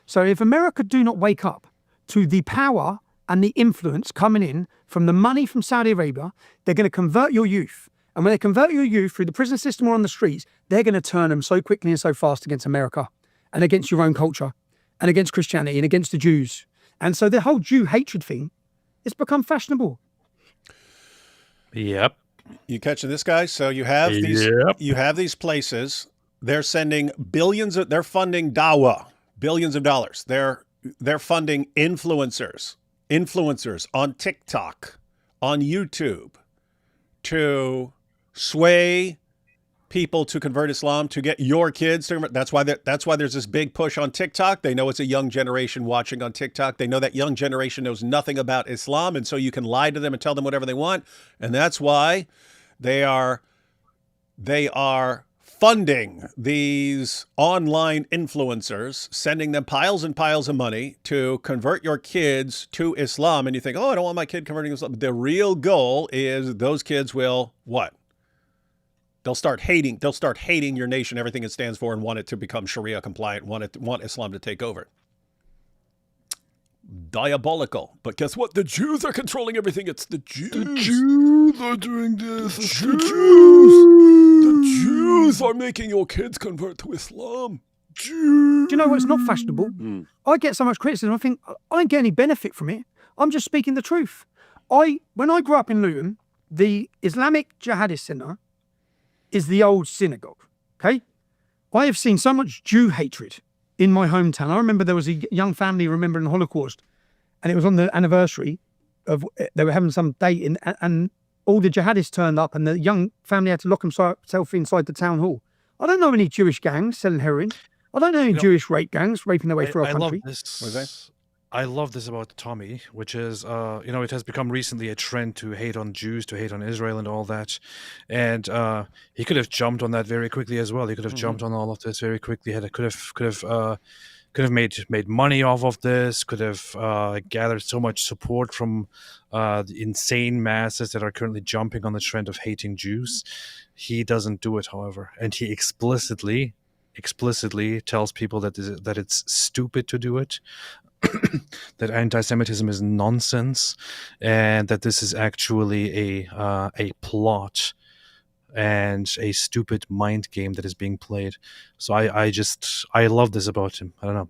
[SPEAKER 5] So if America do not wake up to the power and the influence coming in from the money from Saudi Arabia, they're going to convert your youth. And when they convert your youth through the prison system or on the streets, they're going to turn them so quickly and so fast against America and against your own culture and against Christianity and against the Jews. And so the whole Jew hatred thing, it's become fashionable.
[SPEAKER 1] Yep.
[SPEAKER 2] You catching this, guys? So you have these places. They're sending they're funding dawah, billions of dollars. They're funding influencers on TikTok, on YouTube, to sway people to convert Islam, to get your kids to convert. That's why there's this big push on TikTok. They know it's a young generation watching on TikTok. They know that young generation knows nothing about Islam, and so you can lie to them and tell them whatever they want. And that's why they are funding these online influencers, sending them piles and piles of money to convert your kids to Islam. And you think, oh, I don't want my kid converting to Islam. The real goal is those kids will what? They'll start hating your nation, everything it stands for, and want it to become Sharia compliant, want Islam to take over. Diabolical. But guess what? The Jews are controlling everything. It's the Jews. The Jews are doing this. The Jews are making your kids convert to Islam. Jews.
[SPEAKER 5] Do you know what's not fashionable? I get so much criticism. I think I don't get any benefit from it. I'm just speaking the truth. When I grew up in Luton, the Islamic Jihadist Centre is the old synagogue, okay? I have seen so much Jew hatred in my hometown. I remember there was a young family remembering the Holocaust, and it was on the anniversary of, they were having some date, and all the jihadists turned up, and the young family had to lock himself inside the town hall. I don't know any Jewish gangs selling heroin. I don't know any
[SPEAKER 1] You know,
[SPEAKER 5] Jewish rape gangs raping their way through our
[SPEAKER 1] I love
[SPEAKER 5] country.
[SPEAKER 2] Was that?
[SPEAKER 1] this. I love this about Tommy, which is, it has become recently a trend to hate on Jews, to hate on Israel, and all that. And he could have jumped on that very quickly as well. He could have jumped on all of this very quickly. Could have made money off of this. Could have gathered so much support from the insane masses that are currently jumping on the trend of hating Jews. He doesn't do it, however, and he explicitly tells people that it's stupid to do it. That anti-Semitism is nonsense, and that this is actually a plot and a stupid mind game that is being played. So I love this about him. I don't know.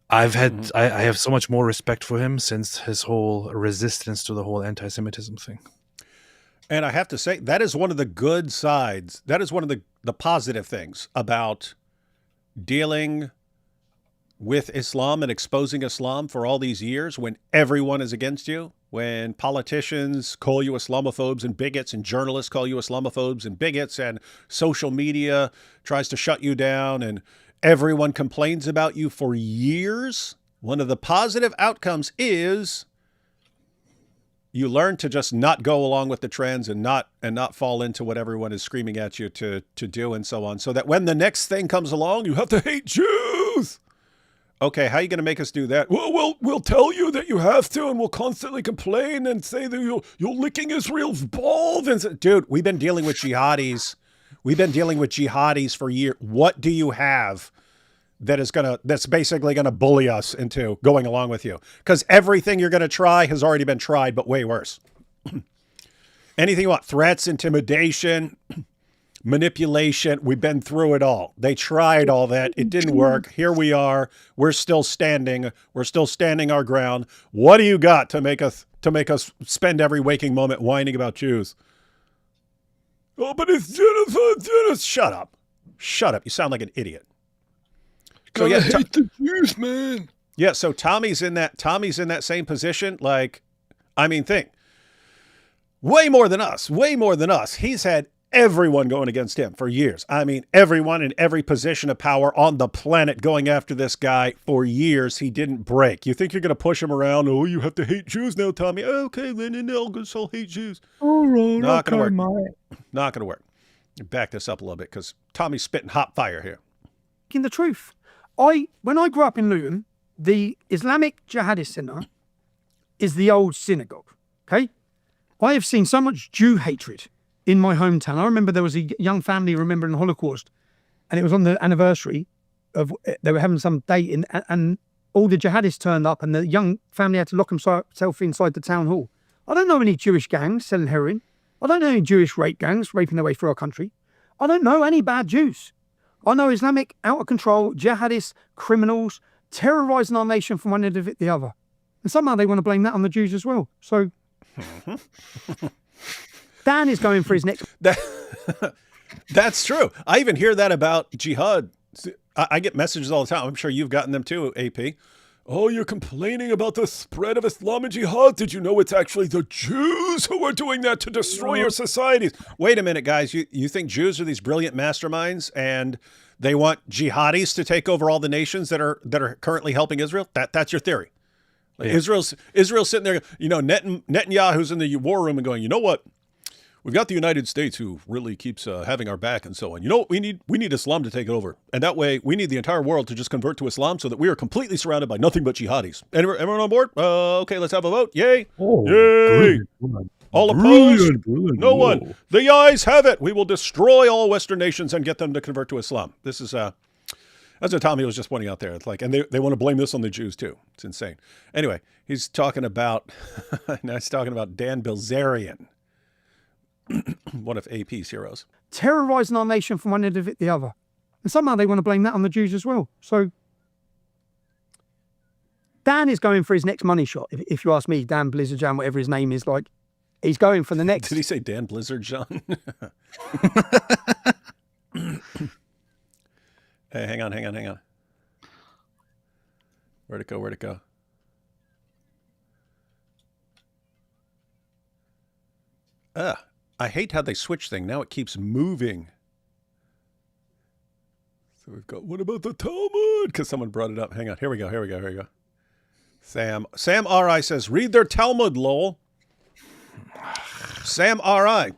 [SPEAKER 1] I have so much more respect for him since his whole resistance to the whole anti-Semitism thing.
[SPEAKER 2] And I have to say, that is one of the good sides. That is one of the positive things about dealing with Islam and exposing Islam for all these years, when everyone is against you, when politicians call you Islamophobes and bigots, and journalists call you Islamophobes and bigots, and social media tries to shut you down, and everyone complains about you for years. One of the positive outcomes is you learn to just not go along with the trends and not fall into what everyone is screaming at you to do, and so on, so that when the next thing comes along, you have to hate Jews. Okay, how are you going to make us do that? Well, we'll tell you that you have to, and we'll constantly complain and say that you're licking Israel's balls. And dude, we've been dealing with jihadis. We've been dealing with jihadis for years. What do you have that's basically gonna bully us into going along with you? Because everything you're gonna try has already been tried, but way worse. Anything you want? Threats, intimidation, manipulation. We've been through it all. They tried all that. It didn't work. Here we are. We're still standing. We're still standing our ground. What do you got to make us spend every waking moment whining about Jews? Oh, but it's genocide. Shut up. Shut up. You sound like an idiot. So yeah,
[SPEAKER 1] hate the Jews, man.
[SPEAKER 2] Yeah, so Tommy's in that same position. Like, I mean, think. Way more than us. He's had everyone going against him for years. I mean, everyone in every position of power on the planet going after this guy for years. He didn't break. You think you're going to push him around? Oh, you have to hate Jews now, Tommy. Okay, then I'll hate Jews.
[SPEAKER 5] All right,
[SPEAKER 2] Not going to work. Not going to work. Back this up a little bit, because Tommy's spitting hot fire here.
[SPEAKER 5] In the truth, when I grew up in Luton, the Islamic Jihadist Centre is the old synagogue. Okay, I have seen so much Jew hatred in my hometown. I remember there was a young family remembering the Holocaust, and it was on the anniversary of, they were having some date, and all the jihadists turned up, and the young family had to lock himself inside the town hall. I don't know any Jewish gangs selling heroin. I don't know any Jewish rape gangs raping their way through our country. I don't know any bad Jews. I know Islamic, out of control, jihadists, criminals, terrorising our nation from one end of it to the other. And somehow they want to blame that on the Jews as well. So Dan is going for his next...
[SPEAKER 2] That's true. I even hear that about jihad. I get messages all the time. I'm sure you've gotten them too, AP. Oh, you're complaining about the spread of Islam and jihad. Did you know it's actually the Jews who are doing that to destroy your societies? Wait a minute, guys. You think Jews are these brilliant masterminds and they want jihadis to take over all the nations that are currently helping Israel? That's your theory. Like, yeah. Israel's sitting there, Netanyahu's in the war room and going, you know what? We've got the United States who really keeps having our back and so on. You know what we need? We need Islam to take it over. And that way, we need the entire world to just convert to Islam so that we are completely surrounded by nothing but jihadis. Everyone on board? Okay, let's have a vote. Yay.
[SPEAKER 1] Oh,
[SPEAKER 2] yay.
[SPEAKER 1] Brilliant.
[SPEAKER 2] All opposed? No one. The ayes have it. We will destroy all Western nations and get them to convert to Islam. This is, that's what Tommy was just pointing out there. It's like, and they want to blame this on the Jews too. It's insane. Anyway, he's talking about, Dan Bilzerian. One of AP's heroes.
[SPEAKER 5] Terrorising our nation from one end of it to the other. And somehow they want to blame that on the Jews as well. So Dan is going for his next money shot. If you ask me, Dan Blizzardjan, whatever his name is, like, he's going for the next...
[SPEAKER 2] Did he say Dan Blizzardjan? Hey, hang on. Where'd it go? I hate how they switch thing. Now it keeps moving. So we've got, what about the Talmud? Because someone brought it up. Hang on. Here we go. Sam R.I. says, read their Talmud, lol. Sam R.I.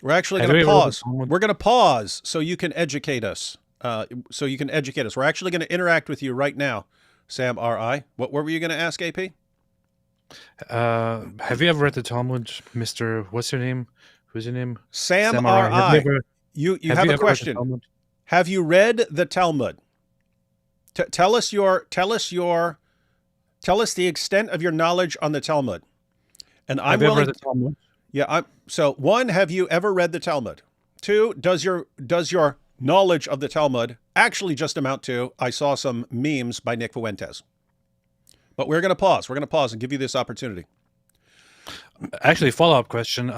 [SPEAKER 2] We're actually going to pause. We're going to pause so you can educate us. We're actually going to interact with you right now, Sam R.I. What were you going to ask, AP?
[SPEAKER 1] Have you ever read the Talmud, Mr. What's your name? Who's your name?
[SPEAKER 2] Sam R.I. You have a question. Have you read the Talmud? Tell us the extent of your knowledge on the Talmud. And I'm willing. Read the Talmud? Yeah. So 1, have you ever read the Talmud? 2, does your knowledge of the Talmud actually just amount to, I saw some memes by Nick Fuentes? But we're going to pause. We're going to pause and give you this opportunity.
[SPEAKER 1] Actually, follow-up question.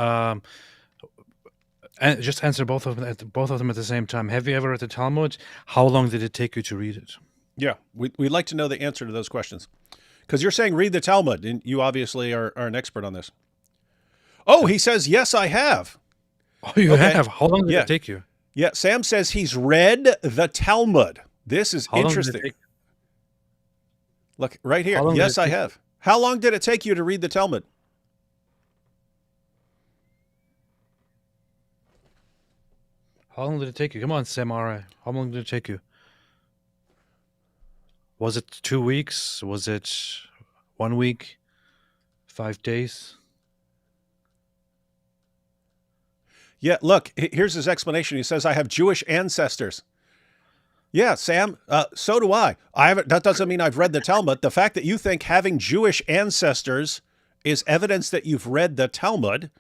[SPEAKER 1] And just answer both of them at the same time. Have you ever read the Talmud? How long did it take you to read it?
[SPEAKER 2] Yeah, we'd like to know the answer to those questions. Because you're saying read the Talmud, and you obviously are an expert on this. Oh, he says, yes, I have.
[SPEAKER 1] Oh, you have? How long did it take you?
[SPEAKER 2] Yeah, Sam says he's read the Talmud. This is interesting. Look, right here. Yes, I have. How long did it take you to read the Talmud?
[SPEAKER 1] How long did it take you? Come on, Sam R.I. How long did it take you? Was it 2 weeks? Was it 1 week? 5 days?
[SPEAKER 2] Yeah, look, here's his explanation. He says, I have Jewish ancestors. Yeah, Sam, so do I. That doesn't mean I've read the Talmud. The fact that you think having Jewish ancestors is evidence that you've read the Talmud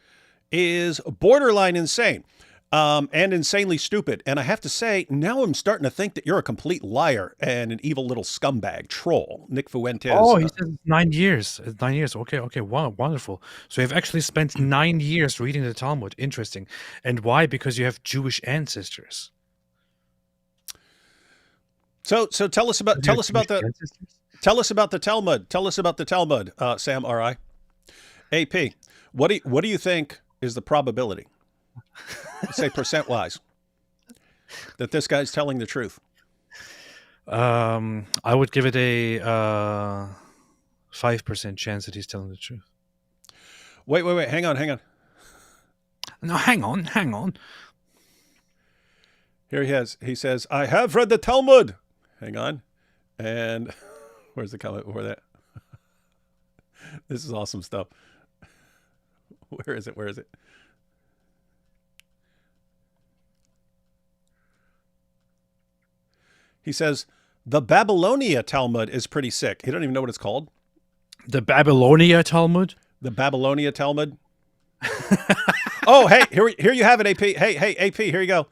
[SPEAKER 2] is borderline insane. And insanely stupid. And I have to say, now I'm starting to think that you're a complete liar and an evil little scumbag troll, Nick Fuentes.
[SPEAKER 1] Oh, he says 9 years. 9 years. Okay. Wow, wonderful. So you've actually spent 9 years reading the Talmud. Interesting. And why? Because you have Jewish ancestors.
[SPEAKER 2] So tell us about the Talmud. Tell us about the Talmud, Sam R.I. AP. What do you think is the probability? Say percent-wise, that this guy's telling the truth.
[SPEAKER 1] I would give it a 5% chance that he's telling the truth.
[SPEAKER 2] Wait. Hang on.
[SPEAKER 1] No, hang on.
[SPEAKER 2] Here he says, I have read the Talmud. Hang on. And where's the comment before that? This is awesome stuff. Where is it? He says, the Babylonia Talmud is pretty sick. He don't even know what it's called.
[SPEAKER 1] The Babylonia Talmud?
[SPEAKER 2] The Babylonia Talmud. Oh, hey, here you have it, AP. Hey, AP, here you go.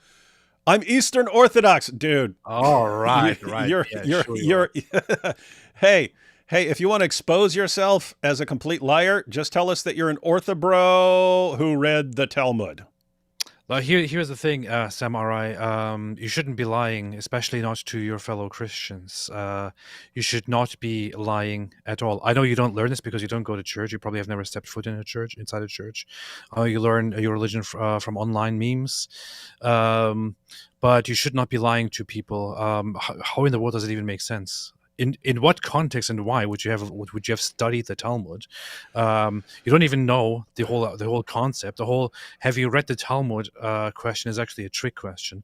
[SPEAKER 2] I'm Eastern Orthodox, dude.
[SPEAKER 1] All right, right.
[SPEAKER 2] You're Hey, if you want to expose yourself as a complete liar, just tell us that you're an orthobro who read the Talmud.
[SPEAKER 1] Well, here's the thing, Sam R.I. You shouldn't be lying, especially not to your fellow Christians. You should not be lying at all. I know you don't learn this because you don't go to church. You probably have never stepped foot inside a church. You learn your religion from online memes. But you should not be lying to people. How in the world does it even make sense? In what context and why would you have studied the Talmud? You don't even know the whole concept. Have you read the Talmud question is actually a trick question.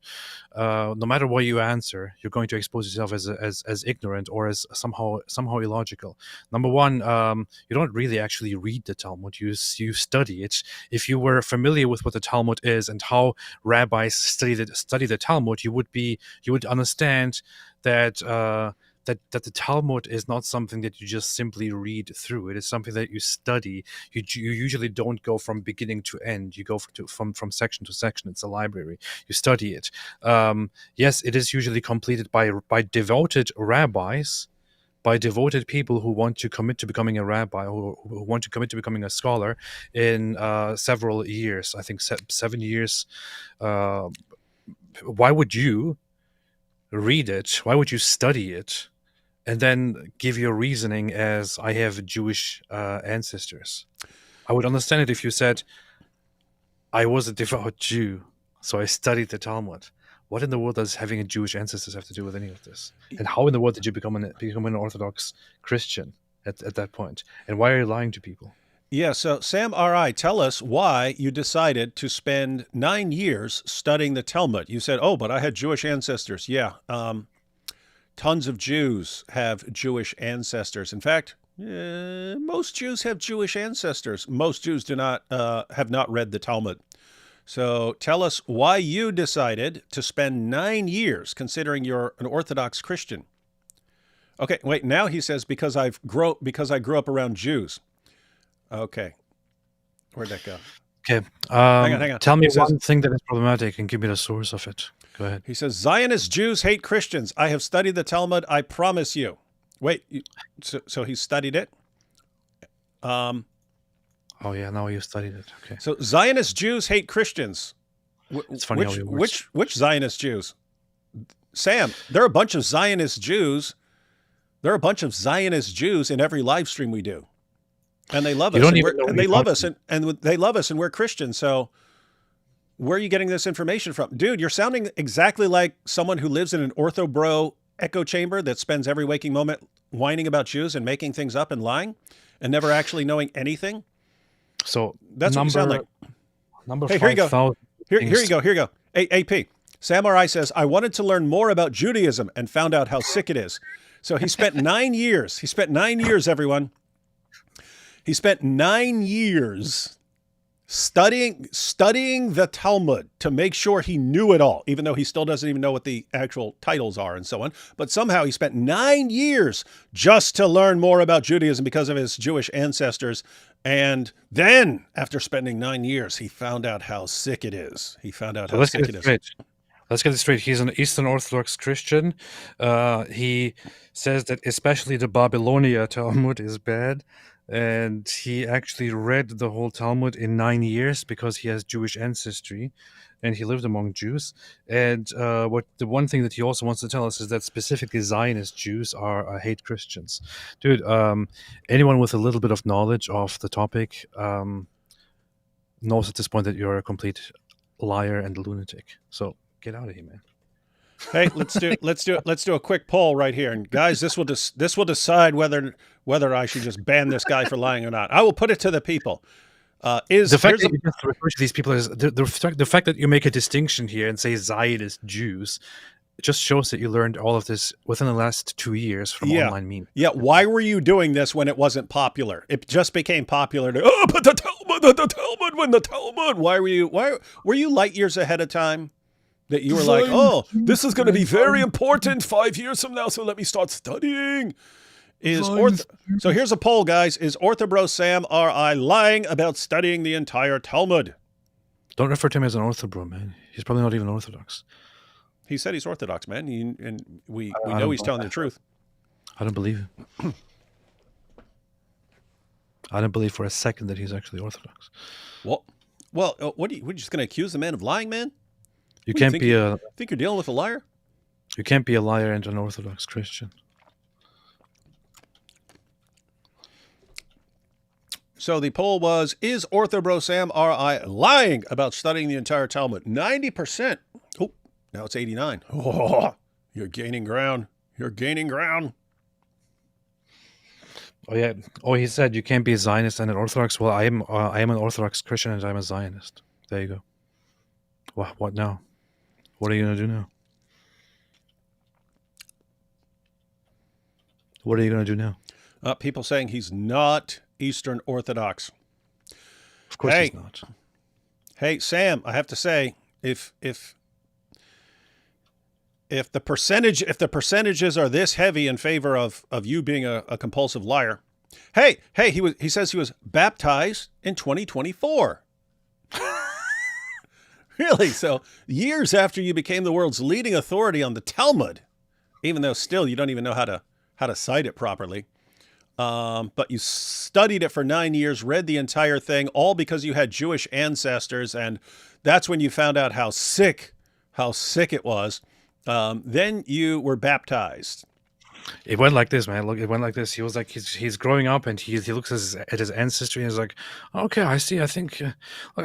[SPEAKER 1] No matter what you answer, you're going to expose yourself as ignorant or as somehow illogical. Number one, you don't really actually read the Talmud. You study it. If you were familiar with what the Talmud is and how rabbis study the Talmud, you would understand that. That the Talmud is not something that you just simply read through. It is something that you study. You usually don't go from beginning to end. You go from section to section. It's a library. You study it. Yes, it is usually completed by devoted rabbis, by devoted people who want to commit to becoming a rabbi, who want to commit to becoming a scholar in several years. I think 7 years. Why would you read it? Why would you study it? And then give your reasoning as I have Jewish ancestors. I would understand it if you said, I was a devout Jew, so I studied the Talmud. what in the world does having a Jewish ancestors have to do with any of this? And how in the world did you become an Orthodox Christian at that point? And why are you lying to people?
[SPEAKER 2] Yeah, so Sam R.I., tell us why you decided to spend 9 years studying the Talmud. You said, oh, but I had Jewish ancestors. Yeah, tons of Jews have Jewish ancestors. In fact, most Jews have Jewish ancestors. Most Jews do not have not read the Talmud. So tell us why you decided to spend 9 years, considering you're an Orthodox Christian. Okay, wait, now he says, because I grew up around Jews. Okay. Where'd that go?
[SPEAKER 1] Okay.
[SPEAKER 2] Hang on.
[SPEAKER 1] Tell me
[SPEAKER 2] He says-
[SPEAKER 1] one thing that is problematic and give me the source of it. Go ahead.
[SPEAKER 2] He says, Zionist Jews hate Christians. I have studied the Talmud, I promise you. Wait, so he studied it?
[SPEAKER 1] Oh yeah, now you studied it. Okay.
[SPEAKER 2] So Zionist Jews hate Christians.
[SPEAKER 1] It's funny how you words.
[SPEAKER 2] Which Zionist Jews? Sam, there are a bunch of Zionist Jews. There are a bunch of Zionist Jews in every live stream we do. And they love us. And they love us, and they love us, and we're Christians. So where are you getting this information from? Dude, you're sounding exactly like someone who lives in an ortho bro echo chamber that spends every waking moment whining about Jews and making things up and lying and never actually knowing anything.
[SPEAKER 1] So
[SPEAKER 2] that's what you sound like.
[SPEAKER 1] Number
[SPEAKER 2] hey, here you go.
[SPEAKER 1] 5,000
[SPEAKER 2] Here you go. Here you go. Hey, AP. Samurai says, I wanted to learn more about Judaism and found out how sick it is. So he spent 9 years. He spent 9 years, everyone. He spent 9 years studying the Talmud to make sure he knew it all, even though he still doesn't even know what the actual titles are and so on. But somehow he spent 9 years just to learn more about Judaism because of his Jewish ancestors. And then, after spending 9 years, he found out how sick it is. He found out how sick it is.
[SPEAKER 1] Let's get it straight. He's an Eastern Orthodox Christian. He says that especially the Babylonia Talmud is bad. And he actually read the whole Talmud in 9 years because he has Jewish ancestry and he lived among Jews. And the one thing that he also wants to tell us is that specifically Zionist Jews hate Christians. Dude, anyone with a little bit of knowledge of the topic knows at this point that you're a complete liar and a lunatic. So get out of here, man.
[SPEAKER 2] Hey, let's do a quick poll right here, and guys, this will decide whether I should just ban this guy for lying or not. I will put it to the people.
[SPEAKER 1] The fact that you just refer to these people as the fact that you make a distinction here and say Zionist Jews, it just shows that you learned all of this within the last 2 years from online memes.
[SPEAKER 2] Yeah, why were you doing this when it wasn't popular? It just became popular to but the Talmud, when the Talmud. Why were you light years ahead of time? That you were like, oh, this is going to be very important 5 years from now, so let me start studying. So here's a poll, guys. Is Orthobro Sam R.I. lying about studying the entire Talmud?
[SPEAKER 1] Don't refer to him as an Orthobro, man. He's probably not even Orthodox.
[SPEAKER 2] He said he's Orthodox, man, and we know he's telling the truth.
[SPEAKER 1] I don't believe it. I don't believe for a second that he's actually Orthodox.
[SPEAKER 2] Well, what are you just going to accuse the man of lying, man?
[SPEAKER 1] You can't be a...
[SPEAKER 2] Think you're dealing with a liar?
[SPEAKER 1] You can't be a liar and an Orthodox Christian.
[SPEAKER 2] So the poll was, is Orthobro Sam R.I. lying about studying the entire Talmud? 90%. Oh, now it's 89. Oh, you're gaining ground. You're gaining ground.
[SPEAKER 1] Oh, yeah. Oh, he said you can't be a Zionist and an Orthodox. Well, I am an Orthodox Christian and I'm a Zionist. There you go. What now? What are you going to do now? What are you going to do now?
[SPEAKER 2] People saying he's not Eastern Orthodox.
[SPEAKER 1] Of course he's not.
[SPEAKER 2] Hey, Sam, I have to say, if the percentages are this heavy in favor of you being a compulsive liar, hey, he says he was baptized in 2024. Really? So years after you became the world's leading authority on the Talmud, even though still you don't even know how to cite it properly, but you studied it for 9 years, read the entire thing, all because you had Jewish ancestors, and that's when you found out how sick it was. Then you were baptized.
[SPEAKER 1] It went like this, man. Look, it went like this. He was like, he's growing up, and he looks at his ancestry, and he's like, okay, I see. I think look,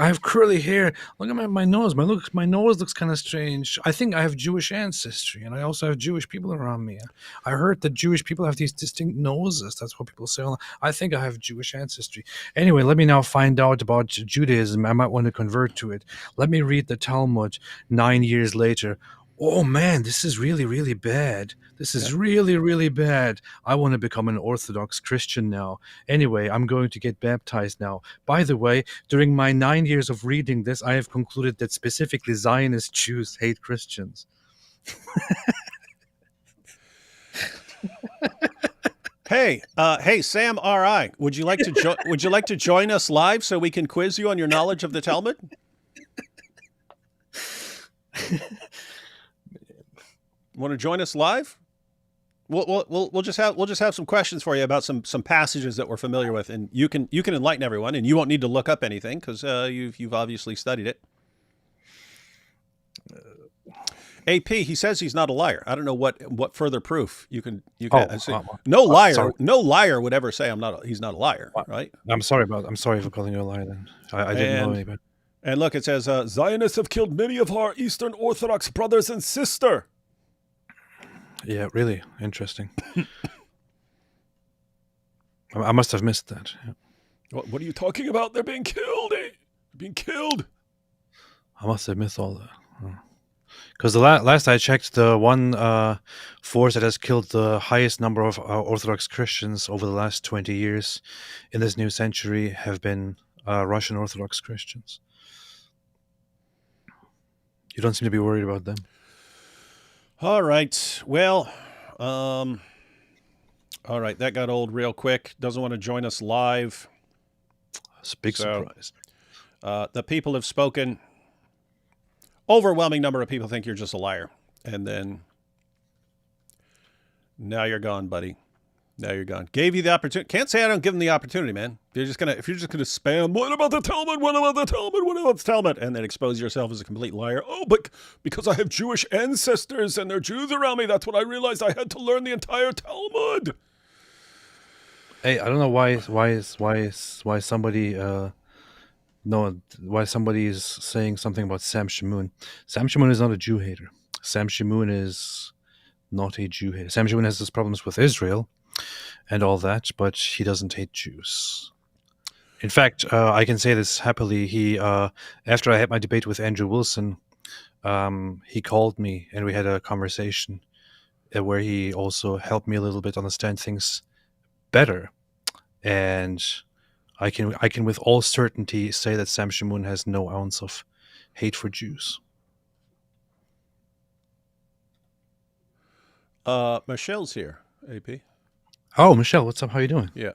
[SPEAKER 1] I have curly hair. Look at my nose. My nose looks kind of strange. I think I have Jewish ancestry, and I also have Jewish people around me. I heard that Jewish people have these distinct noses. That's what people say. I think I have Jewish ancestry. Anyway, let me now find out about Judaism. I might want to convert to it. Let me read the Talmud 9 years later. Oh man, this is really, really bad. This is really, really bad. I want to become an Orthodox Christian now. Anyway, I'm going to get baptized now. By the way, during my 9 years of reading this, I have concluded that specifically Zionist Jews hate Christians.
[SPEAKER 2] Hey, Sam R.I., would you like to join us live so we can quiz you on your knowledge of the Talmud? Want to join us live? We'll just have some questions for you about some passages that we're familiar with, and you can enlighten everyone, and you won't need to look up anything because you've obviously studied it. AP, he says he's not a liar. I don't know what further proof you can. No liar would ever say he's not a liar, right?
[SPEAKER 1] I'm sorry for calling you a liar. Then I didn't know any better.
[SPEAKER 2] And look, it says Zionists have killed many of our Eastern Orthodox brothers and sisters.
[SPEAKER 1] Yeah, really interesting. I must have missed that. Yeah.
[SPEAKER 2] What are you talking about? They're being killed. They're being killed.
[SPEAKER 1] I must have missed all that. Because the last I checked, the one force that has killed the highest number of Orthodox Christians over the last 20 years in this new century have been Russian Orthodox Christians. You don't seem to be worried about them.
[SPEAKER 2] All right. Well, all right. That got old real quick. Doesn't want to join us live.
[SPEAKER 1] It's a big surprise.
[SPEAKER 2] The people have spoken. Overwhelming number of people think you're just a liar. And then now you're gone, buddy. Now you're gone. Gave you the opportunity. Can't say I don't give them the opportunity, man. If you're just gonna spam, what about the Talmud? What about the Talmud? What about the Talmud? And then expose yourself as a complete liar. Oh, but because I have Jewish ancestors and there are Jews around me, that's when I realized I had to learn the entire Talmud.
[SPEAKER 1] Hey, I don't know why somebody why somebody is saying something about Sam Shamoun. Sam Shamoun is not a Jew hater. Sam Shamoun is not a Jew hater. Sam Shamoun has his problems with Israel and all that, but he doesn't hate Jews. In fact, I can say this happily. He, after I had my debate with Andrew Wilson, he called me and we had a conversation where he also helped me a little bit understand things better. And I can with all certainty say that Sam Shamoun has no ounce of hate for Jews.
[SPEAKER 2] Michelle's here, AP.
[SPEAKER 1] Oh, Michelle, what's up? How you doing?
[SPEAKER 2] Yeah.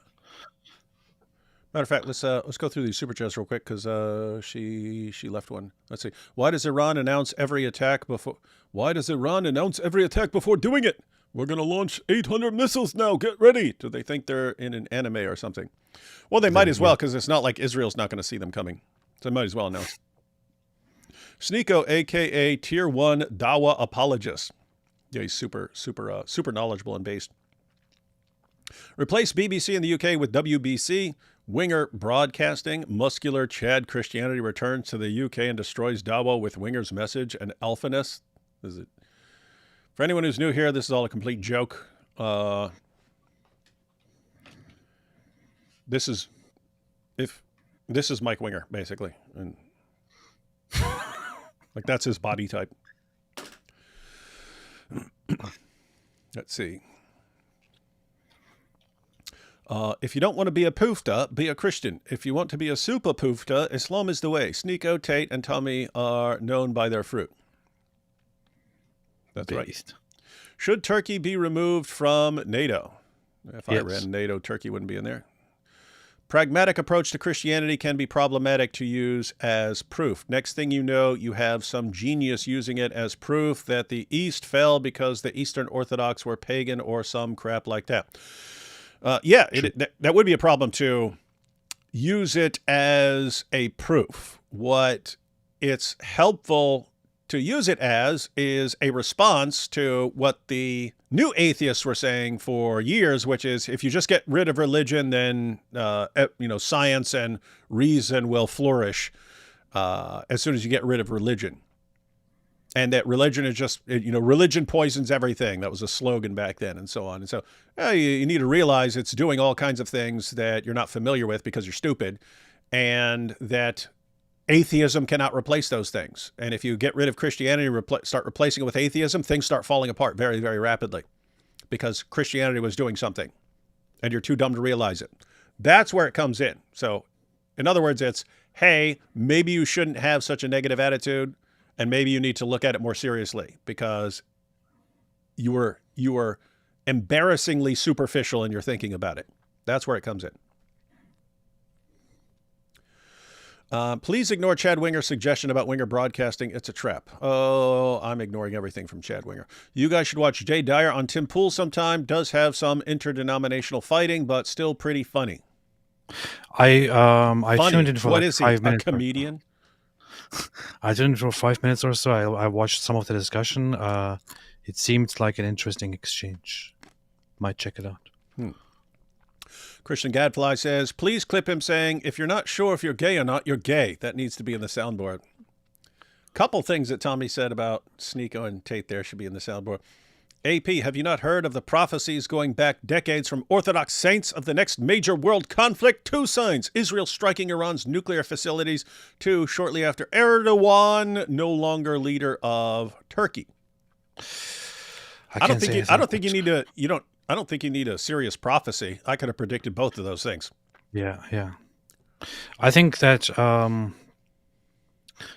[SPEAKER 2] Matter of fact, let's go through these super chats real quick because she left one. Let's see. Why does Iran announce every attack before doing it? We're going to launch 800 missiles now. Get ready. Do they think they're in an anime or something? Well, they might as well because it's not like Israel's not going to see them coming. So they might as well announce. Sneako, a.k.a. Tier 1 Dawa apologist. Yeah, he's super knowledgeable and based. Replace BBC in the UK with WBC. Winger Broadcasting. Muscular Chad Christianity returns to the UK and destroys Dawa with Winger's message and alphaness. Is it? For anyone who's new here, this is all a complete joke. This is Mike Winger, basically. And like that's his body type. Let's see. If you don't want to be a poofta, be a Christian. If you want to be a super poofta, Islam is the way. Sneako, Tate, and Tommy are known by their fruit. That's right. Should Turkey be removed from NATO? If I ran NATO, Turkey wouldn't be in there. Pragmatic approach to Christianity can be problematic to use as proof. Next thing you know, you have some genius using it as proof that the East fell because the Eastern Orthodox were pagan or some crap like that. That would be a problem to use it as a proof. What it's helpful to use it as is a response to what the new atheists were saying for years, which is if you just get rid of religion, then science and reason will flourish as soon as you get rid of religion. And that religion is just, religion poisons everything. That was a slogan back then and so on. And so you need to realize it's doing all kinds of things that you're not familiar with because you're stupid, and that atheism cannot replace those things. And if you get rid of Christianity, start replacing it with atheism, things start falling apart very, very rapidly because Christianity was doing something and you're too dumb to realize it. That's where it comes in. So in other words, it's, hey, maybe you shouldn't have such a negative attitude and maybe you need to look at it more seriously because you were embarrassingly superficial in your thinking about it. That's where it comes in. Please ignore Chad Winger's suggestion about Winger broadcasting. It's a trap. Oh, I'm ignoring everything from Chad Winger. You guys should watch Jay Dyer on Tim Pool sometime. Does have some interdenominational fighting, but still pretty funny.
[SPEAKER 1] I
[SPEAKER 2] Funny.
[SPEAKER 1] tuned in for
[SPEAKER 2] What
[SPEAKER 1] like
[SPEAKER 2] is he,
[SPEAKER 1] 5
[SPEAKER 2] a
[SPEAKER 1] minutes.
[SPEAKER 2] comedian?
[SPEAKER 1] I tuned in for 5 minutes or so. I watched some of the discussion. It seemed like an interesting exchange. Might check it out.
[SPEAKER 2] Christian Gadfly says, please clip him saying, if you're not sure if you're gay or not, you're gay. That needs to be in the soundboard. Couple things that Tommy said about Sneako and Tate there should be in the soundboard. AP, have you not heard of the prophecies going back decades from Orthodox saints of the next major world conflict? 2 signs. Israel striking Iran's nuclear facilities. 2, shortly after Erdogan, no longer leader of Turkey. I don't think you need a serious prophecy. I could have predicted both of those things.
[SPEAKER 1] Yeah. I think that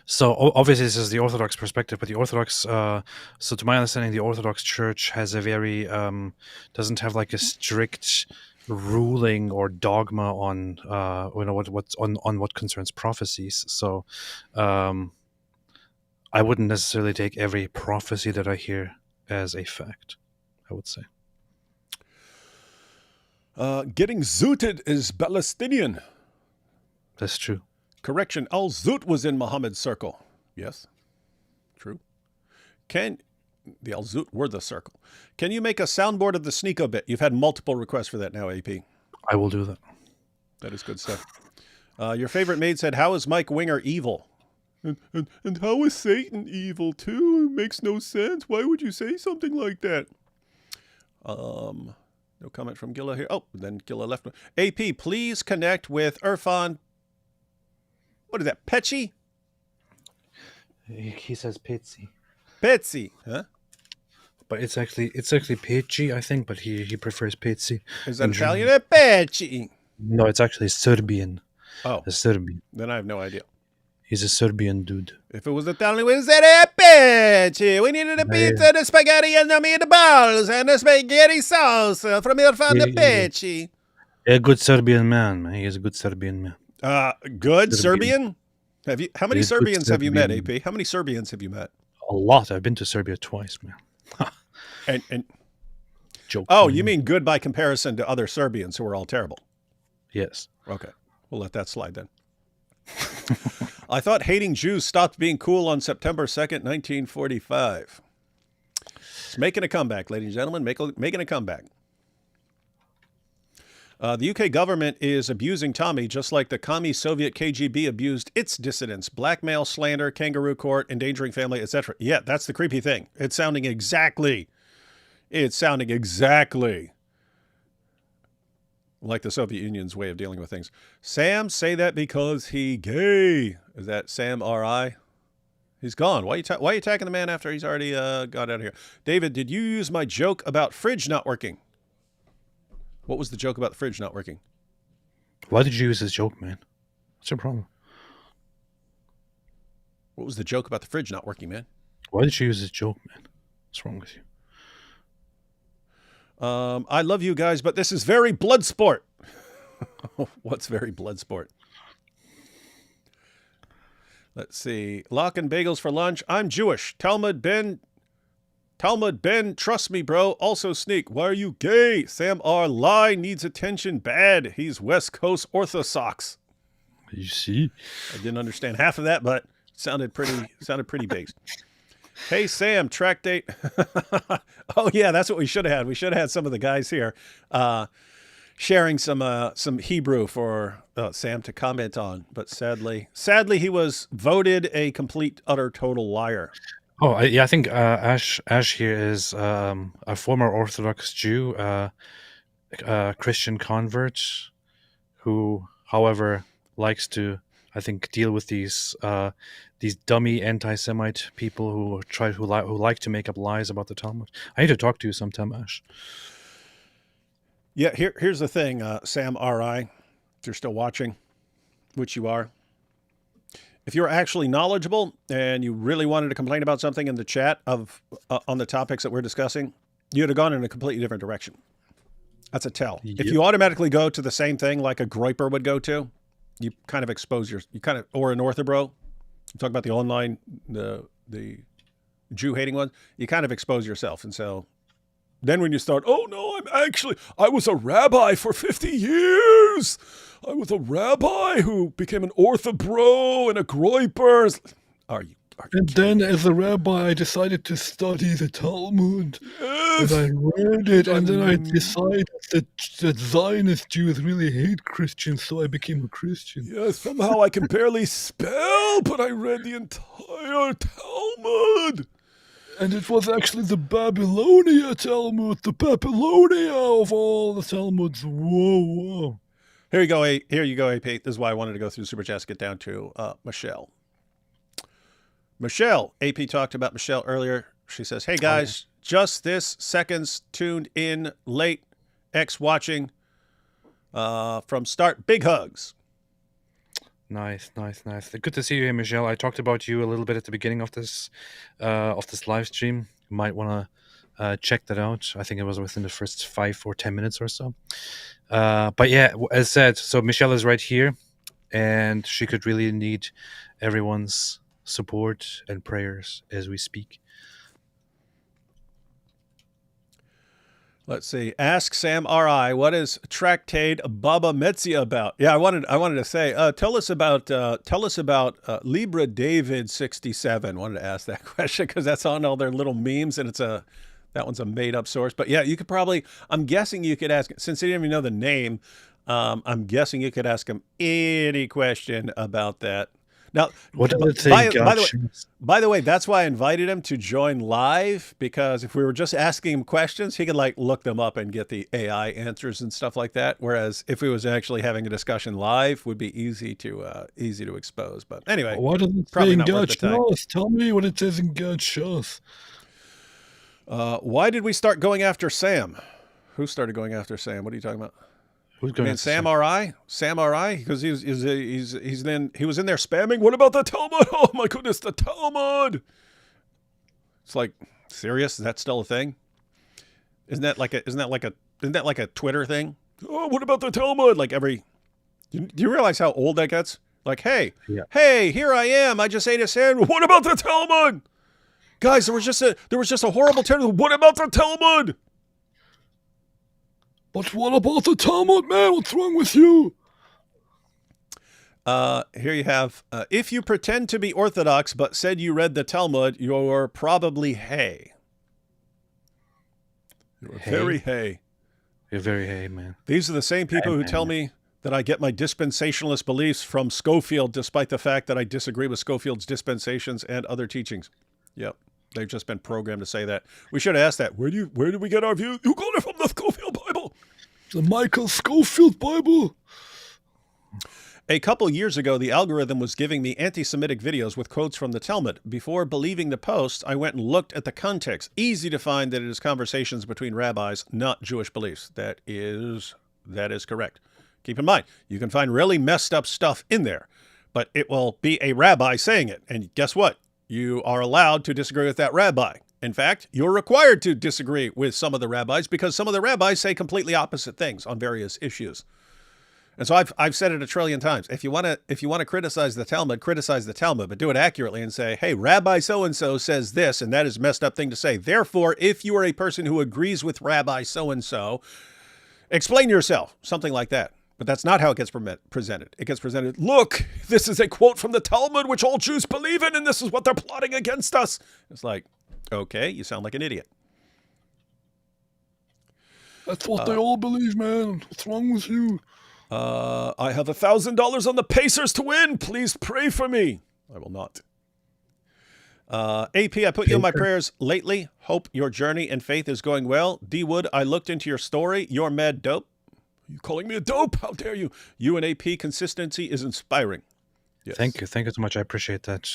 [SPEAKER 1] so obviously this is the Orthodox perspective, but the Orthodox, so to my understanding, the Orthodox Church has a very doesn't have like a strict ruling or dogma on what's on what concerns prophecies. So I wouldn't necessarily take every prophecy that I hear as a fact, I would say.
[SPEAKER 2] Getting zooted is Palestinian.
[SPEAKER 1] That's true.
[SPEAKER 2] Correction, Al-Zoot was in Muhammad's circle. Yes, true. The Al-Zoot were the circle. Can you make a soundboard of the Sneako bit? You've had multiple requests for that now, AP.
[SPEAKER 1] I will do that.
[SPEAKER 2] That is good stuff. Your favorite maid said, how is Mike Winger evil? And how is Satan evil too? It makes no sense. Why would you say something like that? No comment from Gilla here. Oh, then Gilla left. AP, please connect with Irfan. What is that, Pecci?
[SPEAKER 1] He says Petsy.
[SPEAKER 2] Petsy, huh?
[SPEAKER 1] But it's actually Pecci, I think, but he prefers Petsy.
[SPEAKER 2] Is that Italian? Pecci.
[SPEAKER 1] No, it's actually Serbian.
[SPEAKER 2] Oh.
[SPEAKER 1] A Serbian.
[SPEAKER 2] Then I have no idea.
[SPEAKER 1] He's a Serbian dude.
[SPEAKER 2] If it was Italian, we would say Pecci. We needed a pizza, the spaghetti, and the meatballs, and the spaghetti sauce from Irfan Pecci.
[SPEAKER 1] A good Serbian man. He is a good Serbian man.
[SPEAKER 2] Good Serbian? How many Serbians have you met,
[SPEAKER 1] Serbian.
[SPEAKER 2] AP? How many Serbians have you met?
[SPEAKER 1] A lot. I've been to Serbia twice, man.
[SPEAKER 2] and
[SPEAKER 1] Joke.
[SPEAKER 2] Oh, you mean good by comparison to other Serbians who are all terrible?
[SPEAKER 1] Yes.
[SPEAKER 2] Okay. We'll let that slide then. I thought hating Jews stopped being cool on September 2nd, 1945. It's making a comeback, ladies and gentlemen, making a comeback. The UK government is abusing Tommy just like the commie Soviet KGB abused its dissidents. Blackmail, slander, kangaroo court, endangering family, etc. Yeah, that's the creepy thing. It's sounding exactly like the Soviet Union's way of dealing with things. Sam, say that because he gay. Is that Sam R.I.? He's gone. Why are you attacking the man after he's already got out of here? David, did you use my joke about fridge not working? What was the joke about the fridge not working?
[SPEAKER 1] Why did you use this joke, man? What's your problem?
[SPEAKER 2] What was the joke about the fridge not working, man?
[SPEAKER 1] Why did you use this joke, man? What's wrong with you?
[SPEAKER 2] I love you guys, but this is very blood sport. What's very blood sport? Let's see. Lock and bagels for lunch. I'm Jewish. Talmud Ben, trust me, bro. Also Sneak. Why are you gay? Sam R. Lie needs attention bad. He's West Coast Orthodox.
[SPEAKER 1] You see?
[SPEAKER 2] I didn't understand half of that, but it sounded pretty based. Hey, Sam, track date. Oh, yeah, that's what we should have had. We should have had some of the guys here sharing some Hebrew for Sam to comment on. But sadly, he was voted a complete, utter, total liar.
[SPEAKER 1] Oh, I think Ash here is a former Orthodox Jew, Christian convert, who, however, likes to, I think, deal with these dummy anti-Semite people who like to make up lies about the Talmud. I need to talk to you sometime, Ash.
[SPEAKER 2] Yeah, here's the thing, Sam R.I., if you're still watching, which you are. If you're actually knowledgeable and you really wanted to complain about something in the chat of on the topics that we're discussing, you'd have gone in a completely different direction. That's a tell.
[SPEAKER 1] Yep.
[SPEAKER 2] If you automatically go to the same thing like a groiper would go to, you kind of expose or an orthobro. You talk about the online, the Jew hating one. You kind of expose yourself, and so then when you start, oh no, I was a rabbi for 50 years. I was a rabbi who became an orthobro and a groiper.
[SPEAKER 12] And then as a rabbi, I decided to study the Talmud.
[SPEAKER 2] Yes.
[SPEAKER 12] And I read it, and then I decided that Zionist Jews really hate Christians, so I became a Christian.
[SPEAKER 2] Yes, somehow I can barely spell, but I read the entire Talmud.
[SPEAKER 12] And it was actually the Babylonia Talmud, the Babylonia of all the Talmuds. Whoa.
[SPEAKER 2] Here you go, AP. This is why I wanted to go through Super Chats, get down to Michelle. Michelle, AP talked about Michelle earlier. She says, hey guys, just this seconds tuned in late, X watching from start. Big hugs.
[SPEAKER 1] Nice. Good to see you here, Michelle. I talked about you a little bit at the beginning of this live stream. You might want to check that out. I think it was within the first 5 or 10 minutes or so. But yeah, as said, so Michelle is right here, and she could really need everyone's support and prayers as we speak.
[SPEAKER 2] Let's see. Ask Sam R.I. What is Tractate Baba Metzia about? Yeah, I wanted to say. Tell us about Libra David 67. Wanted to ask that question because that's on all their little memes, and that one's a made up source. But yeah, you could probably. I'm guessing you could ask, since he didn't even know the name. I'm guessing you could ask him any question about that. Now,
[SPEAKER 1] what does it say?
[SPEAKER 2] By the way, that's why I invited him to join live, because if we were just asking him questions, he could look them up and get the AI answers and stuff like that. Whereas if we was actually having a discussion live, would be easy to expose. But anyway,
[SPEAKER 12] what does it say in God shows? Tell me what it says in God shows.
[SPEAKER 2] Why did we start going after Sam? Who started going after Sam? What are you talking about? Sam R.I.? Sam R.I.? Because he was in there spamming. What about the Talmud? Oh my goodness, the Talmud! It's like, serious? Is that still a thing? Isn't that like a Twitter thing? Oh, what about the Talmud? Do you realize how old that gets? Like, hey, here I am. I just ate a sandwich. What about the Talmud? Guys, there was just a horrible Talmud. What about the Talmud?
[SPEAKER 12] But what about the Talmud, man? What's wrong with you?
[SPEAKER 2] Here you have, if you pretend to be Orthodox but said you read the Talmud, you're probably hay. You're very hay.
[SPEAKER 1] You're very hay, man.
[SPEAKER 2] These are the same people who tell me that I get my dispensationalist beliefs from Schofield, despite the fact that I disagree with Schofield's dispensations and other teachings. Yep. They've just been programmed to say that. We should have asked that. Where did we get our view? You got it from the Schofield Bible.
[SPEAKER 12] The Michael Schofield Bible.
[SPEAKER 2] A couple years ago, the algorithm was giving me anti-Semitic videos with quotes from the Talmud. Before believing the post, I went and looked at the context. Easy to find that it is conversations between rabbis, not Jewish beliefs. That is correct. Keep in mind, you can find really messed up stuff in there, but it will be a rabbi saying it. And guess what? You are allowed to disagree with that rabbi. In fact, you're required to disagree with some of the rabbis because some of the rabbis say completely opposite things on various issues. And so I've said it a trillion times. If you want to criticize the Talmud, but do it accurately and say, hey, Rabbi so-and-so says this, and that is a messed up thing to say. Therefore, if you are a person who agrees with Rabbi so-and-so, explain yourself, something like that. But that's not how it gets presented. It gets presented, look, this is a quote from the Talmud, which all Jews believe in, and this is what they're plotting against us. It's like, okay, you sound like an idiot.
[SPEAKER 12] That's what they all believe, man. What's wrong with you?
[SPEAKER 2] I have $1,000 on the Pacers to win. Please pray for me. I will not. AP, I put you in my prayers lately. Hope your journey and faith is going well. D Wood, I looked into your story. You're mad dope. Are you calling me a dope? How dare you? You and AP consistency is inspiring. Yes.
[SPEAKER 1] Thank you so much. I appreciate that,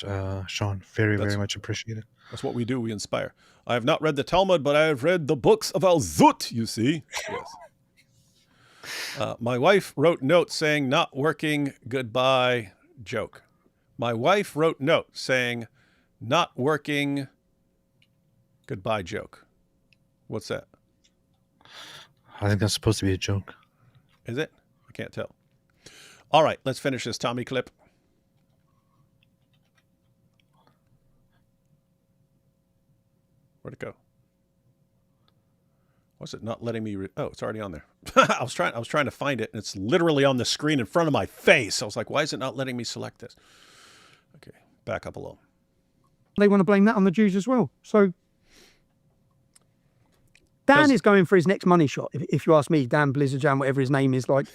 [SPEAKER 1] Sean. Very much appreciate it.
[SPEAKER 2] That's what we do. We inspire. I have not read the Talmud, but I have read the books of Al-Zut, you see. Yes. My wife wrote note saying not working, goodbye, joke. My wife wrote note saying not working, goodbye, joke. What's that?
[SPEAKER 1] I think that's supposed to be a joke.
[SPEAKER 2] Is it? I can't tell. All right, let's finish this Tommy clip. Where'd it go? Was it not letting me? Oh, it's already on there. I was trying to find it, and it's literally on the screen in front of my face. I was like, why is it not letting me select this? Okay, back up a little.
[SPEAKER 5] They want to blame that on the Jews as well. So Dan is going for his next money shot. If you ask me, Dan Blizzard John, whatever his name is, like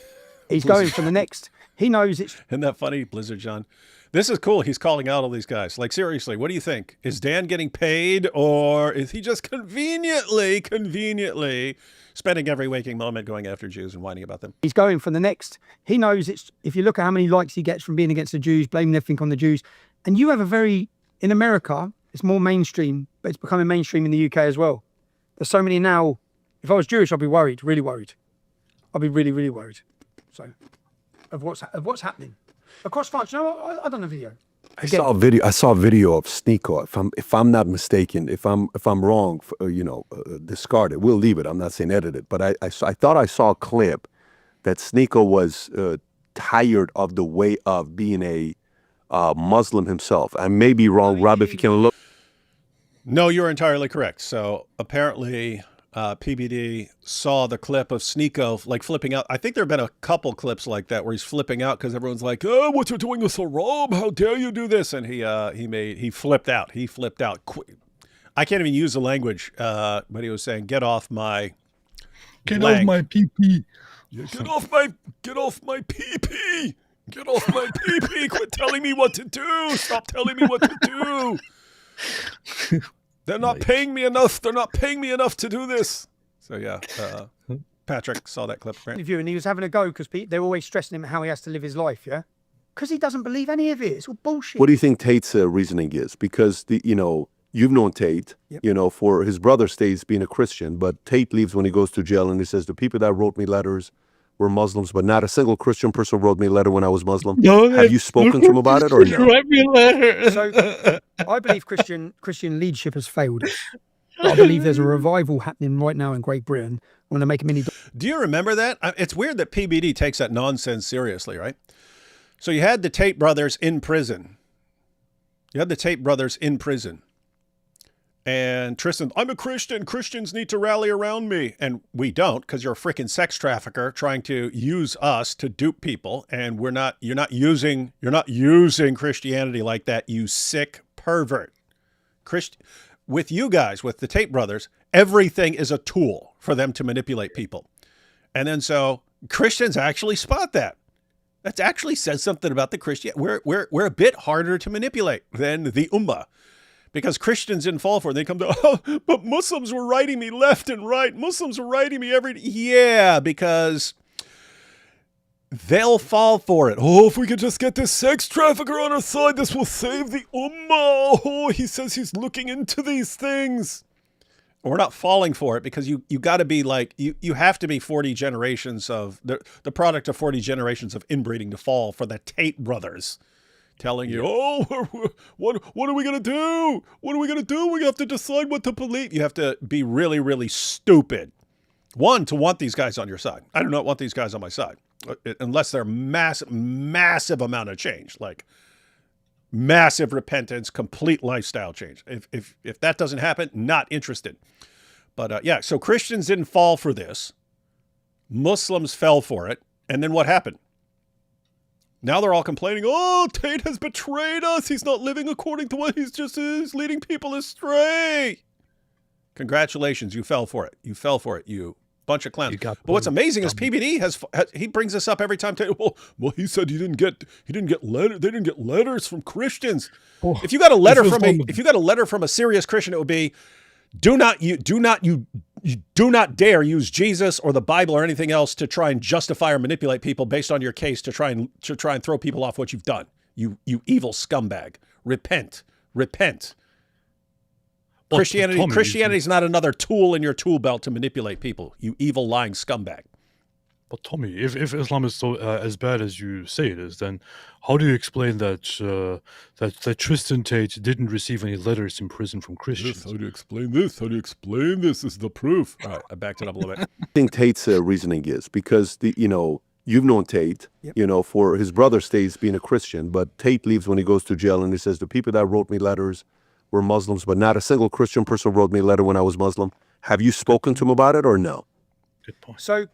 [SPEAKER 5] he's going for the next. He knows it's.
[SPEAKER 2] Isn't that funny, Blizzard John? This is cool. He's calling out all these guys. Like, seriously, what do you think? Is Dan getting paid, or is he just conveniently spending every waking moment going after Jews and whining about them?
[SPEAKER 5] He's going for the next. He knows it's. If you look at how many likes he gets from being against the Jews, blaming everything on the Jews, and you have a very in America, it's more mainstream, but it's becoming mainstream in the UK as well. There's so many now. If I was Jewish, I'd be worried, really worried. I'd be really, really worried. So, of what's happening across France. No, I don't know video.
[SPEAKER 6] I saw a video of Sneako. If I'm not mistaken, if I'm wrong, discard it. We'll leave it. I'm not saying edit it, but I thought I saw a clip that Sneako was tired of the way of being a Muslim himself. I may be wrong, Rob. If you can look.
[SPEAKER 2] No, you're entirely correct. So apparently, PBD saw the clip of Sneako like flipping out. I think there have been a couple clips like that where he's flipping out because everyone's like, "Oh, what you're doing is haram! How dare you do this?" And he flipped out. He flipped out. I can't even use the language, but he was saying, "Get off my,
[SPEAKER 12] off my PP.
[SPEAKER 2] Yeah, get off my PP. Get off my PP. Quit telling me what to do. Stop telling me what to do. They're not paying me enough. They're not paying me enough to do this." So yeah, Patrick saw that clip. Right?
[SPEAKER 5] And he was having a go because they're always stressing him how he has to live his life. Yeah, because he doesn't believe any of it. It's all bullshit.
[SPEAKER 6] What do you think Tate's reasoning is? Because you've known Tate. Yep. For his brother stays being a Christian, but Tate leaves when he goes to jail, and he says the people that wrote me letters were Muslims, but not a single Christian person wrote me a letter when I was Muslim. No, have you spoken to him about it or no?
[SPEAKER 12] Write me a letter.
[SPEAKER 5] So I believe Christian leadership has failed us. But I believe there's a revival happening right now in Great Britain. I'm going to make a mini.
[SPEAKER 2] Do you remember that? It's weird that PBD takes that nonsense seriously, right? So you had the Tate brothers in prison. And Tristan, I'm a Christian. Christians need to rally around me. And we don't, because you're a freaking sex trafficker trying to use us to dupe people. And you're not using Christianity like that, you sick pervert. With you guys, with the Tate brothers, everything is a tool for them to manipulate people. And then so Christians actually spot that. That actually says something about the Christian. We're a bit harder to manipulate than the Ummah. Because Christians didn't fall for it. They come to, oh, but Muslims were writing me left and right. Muslims were writing me every... Yeah, because they'll fall for it. Oh, if we could just get this sex trafficker on our side, this will save the Ummah. Oh, he says he's looking into these things. We're not falling for it because you got to be like, you have to be 40 generations of... the product of 40 generations of inbreeding to fall for the Tate brothers. Telling you, oh, what are we going to do? What are we going to do? We have to decide what to believe. You have to be really, really stupid. One, to want these guys on your side. I do not want these guys on my side. Unless they're massive amount of change. Like massive repentance, complete lifestyle change. If that doesn't happen, not interested. But yeah, so Christians didn't fall for this. Muslims fell for it. And then what happened? Now they're all complaining, oh, Tate has betrayed us. He's not living according to what he's just is, leading people astray. Congratulations, you fell for it. You fell for it, you bunch of clowns. But what's amazing is PBD he brings this up every time. Well, he said he didn't get letter. They didn't get letters from Christians. Oh, if you got a letter from a serious Christian, it would be, do not dare use Jesus or the Bible or anything else to try and justify or manipulate people based on your case to try and throw people off what you've done. You evil scumbag. Repent. Well, Christianity is not another tool in your tool belt to manipulate people. You evil lying scumbag.
[SPEAKER 1] But Tommy, if Islam is so as bad as you say it is, then how do you explain that Tristan Tate didn't receive any letters in prison from Christians?
[SPEAKER 12] Yes, how do you explain this? How do you explain this? This is the proof.
[SPEAKER 2] All right, I backed it up a little bit.
[SPEAKER 6] I think Tate's reasoning is because you've known Tate, for his brother stays being a Christian, but Tate leaves when he goes to jail and he says, the people that wrote me letters were Muslims, but not a single Christian person wrote me a letter when I was Muslim. Have you spoken to him about it or no?
[SPEAKER 1] Good point.
[SPEAKER 5] So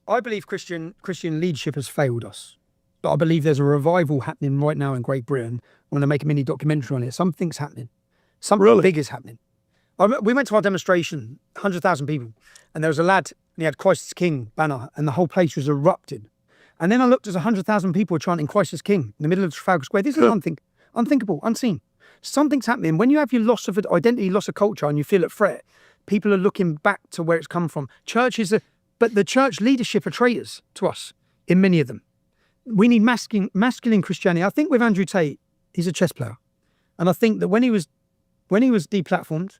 [SPEAKER 5] I believe Christian leadership has failed us. But I believe there's a revival happening right now in Great Britain. I'm going to make a mini documentary on it. Something's happening. Something big is happening. We went to our demonstration, 100,000 people, and there was a lad, and he had Christ is King banner, and the whole place was erupted. And then I looked as 100,000 people were chanting Christ is King in the middle of Trafalgar Square. This is unthinkable, unseen. Something's happening. When you have your loss of identity, loss of culture, and you feel at threat, people are looking back to where it's come from. But the church leadership are traitors to us, in many of them. We need masculine Christianity. I think with Andrew Tate, he's a chess player. And I think that when he was deplatformed,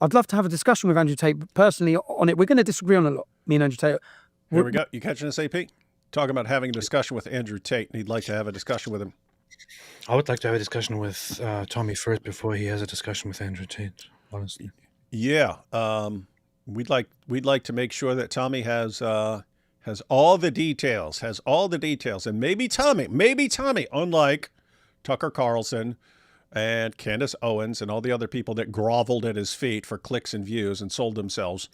[SPEAKER 5] I'd love to have a discussion with Andrew Tate personally on it. We're going to disagree on a lot, me and Andrew Tate.
[SPEAKER 2] Here we go. You catching this, AP? Talking about having a discussion with Andrew Tate, and he'd like to have a discussion with him.
[SPEAKER 1] I would like to have a discussion with Tommy first before he has a discussion with Andrew Tate, honestly.
[SPEAKER 2] Yeah. We'd like to make sure that Tommy has all the details, and maybe Tommy, unlike Tucker Carlson and Candace Owens and all the other people that groveled at his feet for clicks and views and sold themselves,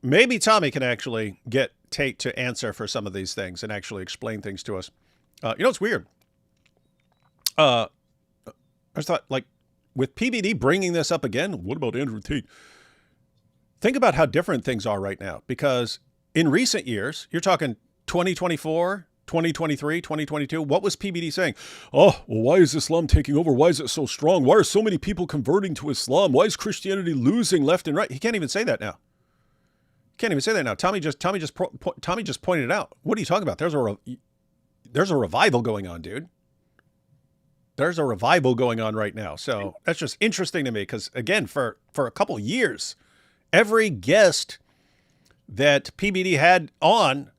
[SPEAKER 2] maybe Tommy can actually get Tate to answer for some of these things and actually explain things to us. It's weird. I just thought, like, with PBD bringing this up again, what about Andrew Tate? Think about how different things are right now, because in recent years, you're talking 2024, 2023, 2022, what was PBD saying? Oh, well, why is Islam taking over? Why is it so strong? Why are so many people converting to Islam? Why is Christianity losing left and right? He can't even say that now. Tommy just pointed it out. What are you talking about? There's a revival going on, dude. There's a revival going on right now. So that's just interesting to me because, again, for a couple years, every guest that PBD had on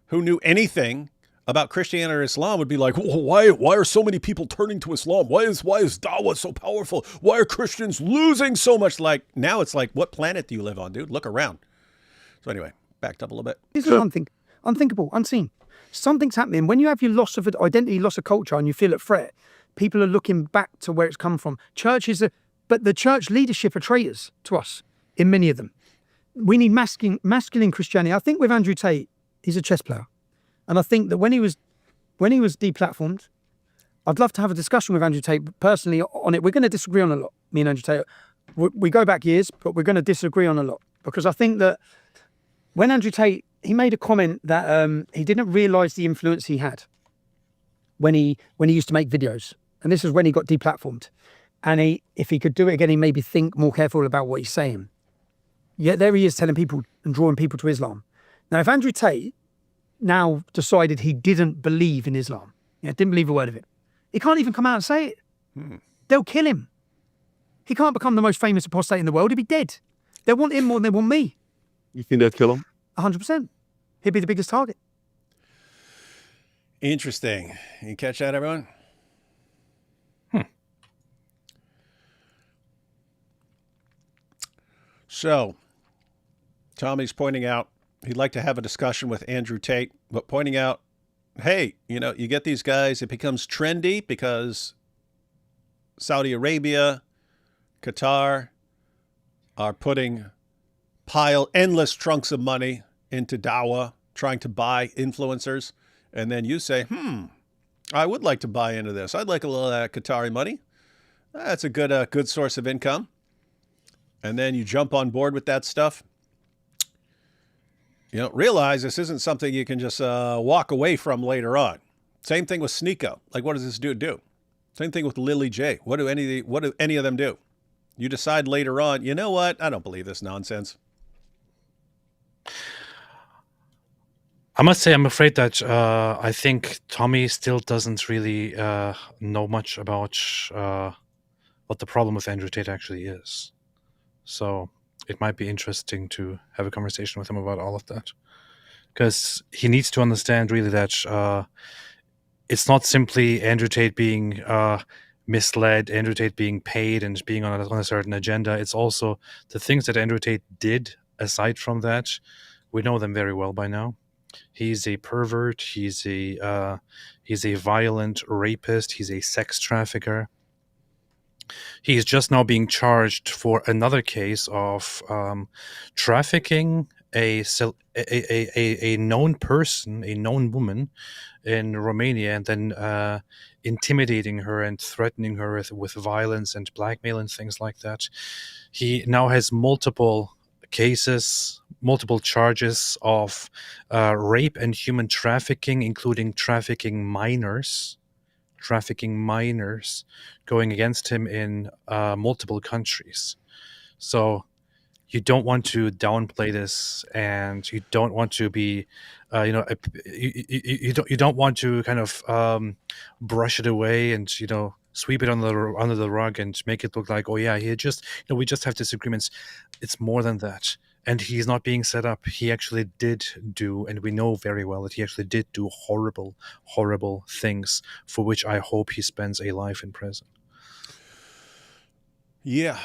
[SPEAKER 2] who knew anything about Christianity or Islam would be like, well, why are so many people turning to Islam? Why is Dawah so powerful? Why are Christians losing so much? Like, now it's like, what planet do you live on, dude? Look around. So anyway, backed up a little bit.
[SPEAKER 5] This is unthinkable, unseen. Something's happening. When you have your loss of identity, loss of culture, and you feel at threat, people are looking back to where it's come from. But the church leadership are traitors to us, in many of them. We need masculine Christianity. I think with Andrew Tate, he's a chess player. And I think that when he was deplatformed, I'd love to have a discussion with Andrew Tate personally on it. We're going to disagree on a lot, me and Andrew Tate. We go back years, but we're going to disagree on a lot. Because I think that when Andrew Tate, he made a comment that he didn't realise the influence he had when he used to make videos. And this is when he got deplatformed. And if he could do it again, he maybe think more careful about what he's saying. Yet there he is telling people and drawing people to Islam. Now, if Andrew Tate now decided he didn't believe in Islam, didn't believe a word of it, he can't even come out and say it. They'll kill him. He can't become the most famous apostate in the world. He'd be dead. They want him more than they want me.
[SPEAKER 6] You think they'd kill him?
[SPEAKER 5] 100%. He'd be the biggest target.
[SPEAKER 2] Interesting. You catch that, everyone? So, Tommy's pointing out he'd like to have a discussion with Andrew Tate, but pointing out, hey, you get these guys, it becomes trendy because Saudi Arabia, Qatar are putting endless trunks of money into Dawah trying to buy influencers, and then you say, I would like to buy into this. I'd like a little of that Qatari money. That's a good source of income. And then you jump on board with that stuff. You don't realize this isn't something you can just walk away from later on. Same thing with Sneako. Like, what does this dude do? Same thing with Lily J. What do any of them do? You decide later on, you know what? I don't believe this nonsense.
[SPEAKER 1] I must say, I'm afraid that I think Tommy still doesn't really know much about what the problem with Andrew Tate actually is. So it might be interesting to have a conversation with him about all of that. Because he needs to understand really that it's not simply Andrew Tate being misled, Andrew Tate being paid and being on a certain agenda. It's also the things that Andrew Tate did aside from that. We know them very well by now. He's a pervert. He's a violent rapist. He's a sex trafficker. He's just now being charged for another case of trafficking a known person, a known woman in Romania, and then intimidating her and threatening her with violence and blackmail and things like that. He now has multiple cases, multiple charges of rape and human trafficking, including trafficking minors going against him in multiple countries. So you don't want to downplay this, and you don't want to be, you don't want to kind of brush it away and sweep it under the rug and make it look like, oh yeah, we just have disagreements. It's more than that. And he's not being set up. He actually did do, and we know very well that he actually did do horrible, horrible things for which I hope he spends a life in prison.
[SPEAKER 2] Yeah,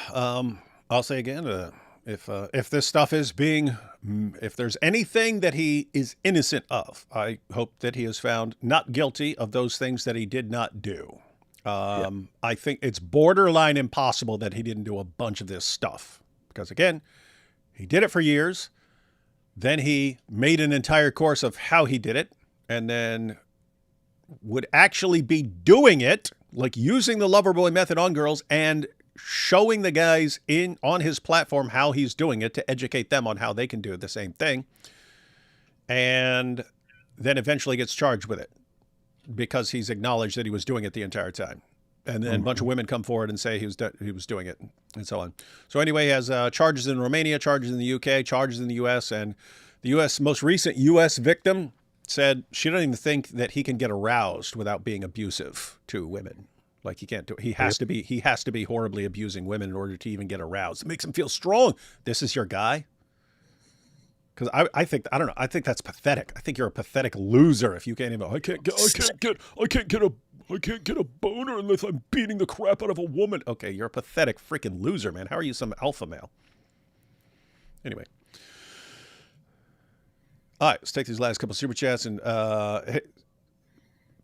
[SPEAKER 2] I'll say again, if this stuff is if there's anything that he is innocent of, I hope that he is found not guilty of those things that he did not do. I think it's borderline impossible that he didn't do a bunch of this stuff because, again, he did it for years. Then he made an entire course of how he did it, and then would actually be doing it, like using the lover boy method on girls and showing the guys on his platform how he's doing it to educate them on how they can do the same thing. And then eventually gets charged with it because he's acknowledged that he was doing it the entire time. And then a bunch of women come forward and say he was doing it and so on. So anyway, he has charges in Romania, charges in the UK, charges in the US. And the most recent US victim said she doesn't even think that he can get aroused without being abusive to women. Like he can't do it. He has to be horribly abusing women in order to even get aroused. It makes him feel strong. This is your guy. Because I think that's pathetic. I think you're a pathetic loser if you can't even. I can't get a boner unless I'm beating the crap out of a woman. Okay, you're a pathetic freaking loser, man. How are you some alpha male? Anyway. All right, let's take these last couple super chats and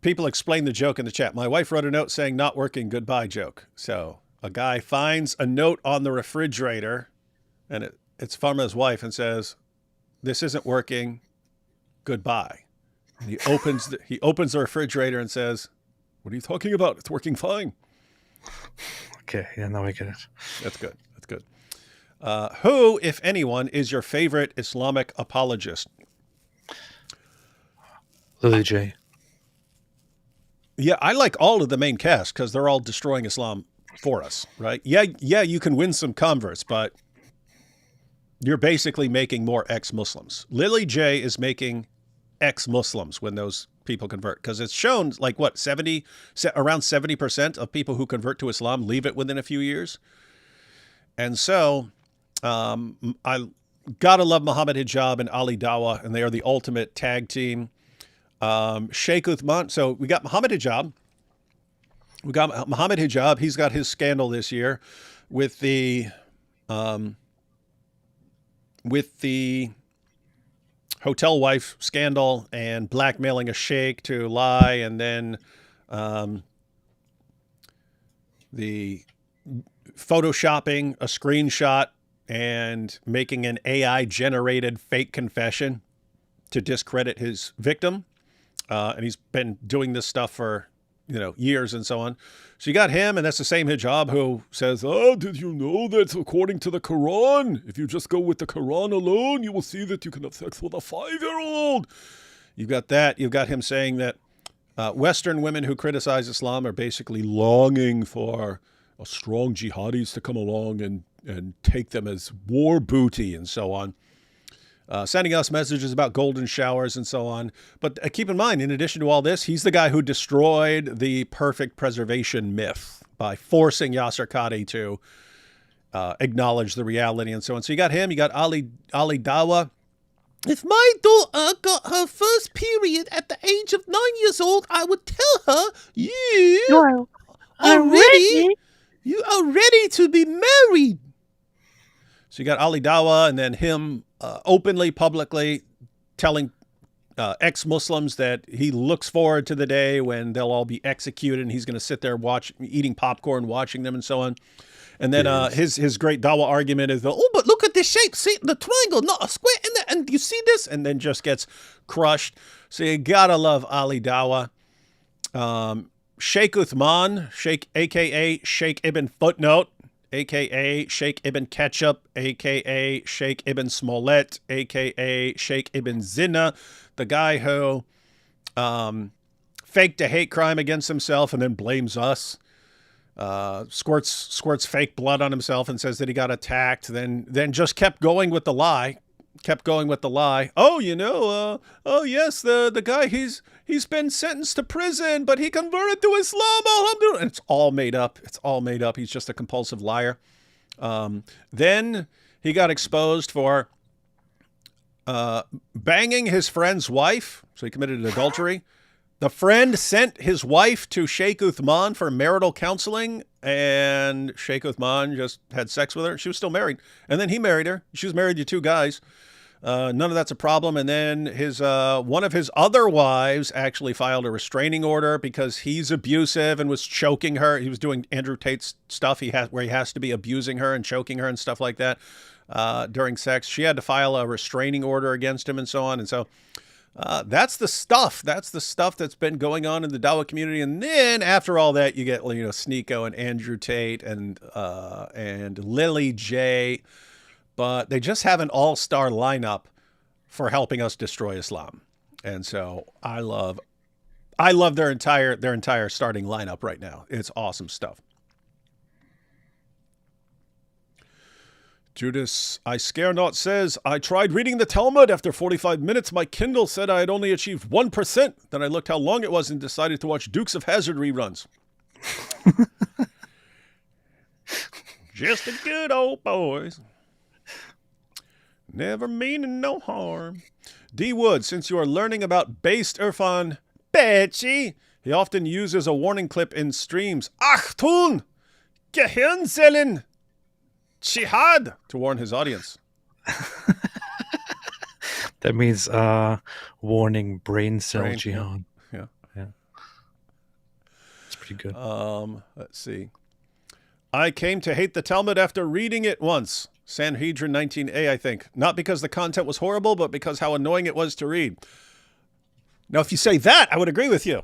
[SPEAKER 2] people explain the joke in the chat. My wife wrote a note saying not working, goodbye joke. So a guy finds a note on the refrigerator and it's from his wife and says, this isn't working, goodbye. And he opens the refrigerator and says, what are you talking about? It's working fine.
[SPEAKER 1] Okay, yeah, now I get it.
[SPEAKER 2] That's good. That's good. Who, if anyone, is your favorite Islamic apologist?
[SPEAKER 1] Lily J.
[SPEAKER 2] Yeah, I like all of the main cast because they're all destroying Islam for us, right? Yeah, you can win some converts, but you're basically making more ex-Muslims. Lily J is making ex-Muslims when those people convert, because it's shown like what, around 70% of people who convert to Islam leave it within a few years. And so I gotta love Muhammad Hijab and Ali Dawah, and they are the ultimate tag team. Sheikh Uthman. So we got Muhammad Hijab. He's got his scandal this year with the hotel wife scandal and blackmailing a sheikh to lie, and then the photoshopping a screenshot and making an AI generated fake confession to discredit his victim. And he's been doing this stuff for, years and so on. So you got him, and that's the same hijab who says, "Oh, did you know that according to the Quran, if you just go with the Quran alone, you will see that you can have sex with a 5-year-old." You've got that. You've got him saying that Western women who criticize Islam are basically longing for a strong jihadis to come along and take them as war booty and so on. Sending us messages about golden showers and so on. But keep in mind, in addition to all this, he's the guy who destroyed the perfect preservation myth by forcing Yasser Qadi to acknowledge the reality and so on. So you got him, you got Ali Dawa.
[SPEAKER 11] If my daughter got her first period at the age of 9 years old, I would tell her, you are ready to be married.
[SPEAKER 2] So you got Ali Dawa, and then him openly, publicly telling ex-Muslims that he looks forward to the day when they'll all be executed, and he's going to sit there eating popcorn, watching them and so on. And then his great Dawa argument is, oh, but look at this shape. See the triangle, not a square in there. And you see this? And then just gets crushed. So you got to love Ali Dawa. Sheikh Uthman, a.k.a. Sheikh Ibn Footnote, a.k.a. Sheikh Ibn Ketchup, a.k.a. Sheikh Ibn Smollett, a.k.a. Sheikh Ibn Zina, the guy who faked a hate crime against himself and then blames us. Squirts fake blood on himself and says that he got attacked, then just kept going with the lie. Oh, yes, the guy, he's been sentenced to prison, but he converted to Islam. Alhamdulillah. And it's all made up. He's just a compulsive liar. Then he got exposed for banging his friend's wife. So he committed adultery. The friend sent his wife to Sheikh Uthman for marital counseling, and Sheikh Uthman just had sex with her. She was still married. And then he married her. She was married to 2 guys. None of that's a problem. And then his one of his other wives actually filed a restraining order because he's abusive and was choking her. He was doing Andrew Tate's stuff where he has to be abusing her and choking her and stuff like that during sex. She had to file a restraining order against him and so on. And so that's the stuff. That's the stuff that's been going on in the Dawa community. And then after all that, you get Sneako and Andrew Tate and Lily J. But they just have an all-star lineup for helping us destroy Islam. And so I love their entire starting lineup right now. It's awesome stuff. Judas, I scare not, says, I tried reading the Talmud. After 45 minutes, my Kindle said I had only achieved 1%. Then I looked how long it was and decided to watch Dukes of Hazzard reruns. Just the good old boys. Never meaning no harm. D. Wood, since you are learning about based Irfan Bechi, he often uses a warning clip in streams. Achtung! Gehirnzellen! Jihad! To warn his audience.
[SPEAKER 1] That means warning brain cell jihad.
[SPEAKER 2] Yeah.
[SPEAKER 1] It's pretty good.
[SPEAKER 2] Let's see. I came to hate the Talmud after reading it once. Sanhedrin 19a, I think. Not because the content was horrible, but because how annoying it was to read. Now, if you say that, I would agree with you.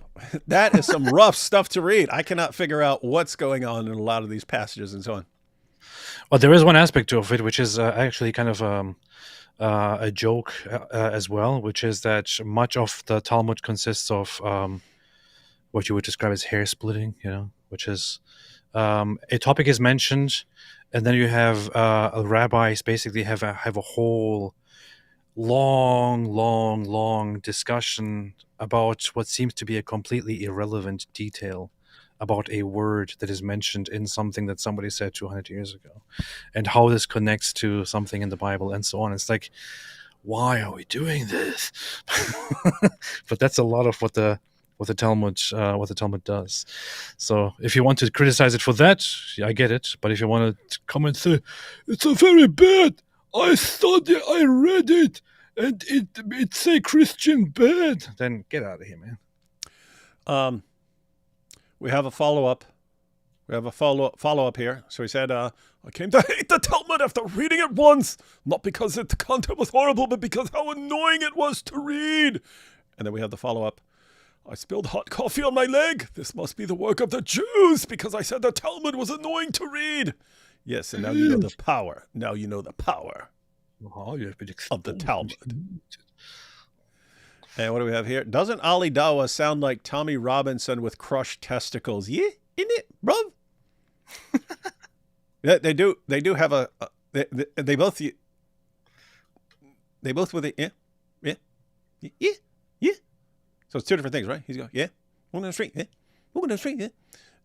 [SPEAKER 2] That is some rough stuff to read. I cannot figure out what's going on in a lot of these passages and so on.
[SPEAKER 1] Well, there is one aspect of it which is actually kind of a joke as well, which is that much of the Talmud consists of what you would describe as hair splitting, which is a topic is mentioned, and then you have rabbis basically have a whole long discussion about what seems to be a completely irrelevant detail about a word that is mentioned in something that somebody said 200 years ago, and how this connects to something in the Bible and so on. It's like, why are we doing this? But that's a lot of what the Talmud does. So if you want to criticize it for that, I get it. But if you want to come and say it's a very bad, I read it, and it's a Christian bad, then get out of here, man.
[SPEAKER 2] We have a follow-up We have a follow-up here. So he said, I came to hate the Talmud after reading it once, not because the content was horrible, but because how annoying it was to read. And then we have the follow-up. I spilled hot coffee on my leg. This must be the work of the Jews, because I said the Talmud was annoying to read. Yes, and now you know the power. Now you know the power of the Talmud. And what do we have here? Doesn't Ali Dawa sound like Tommy Robinson with crushed testicles? Yeah, isn't it, bro? Yeah, they do. They do have a. They both. They both with it. Yeah. So it's two different things, right? He's going, yeah, we're going to the street, yeah, we're going to the street, yeah.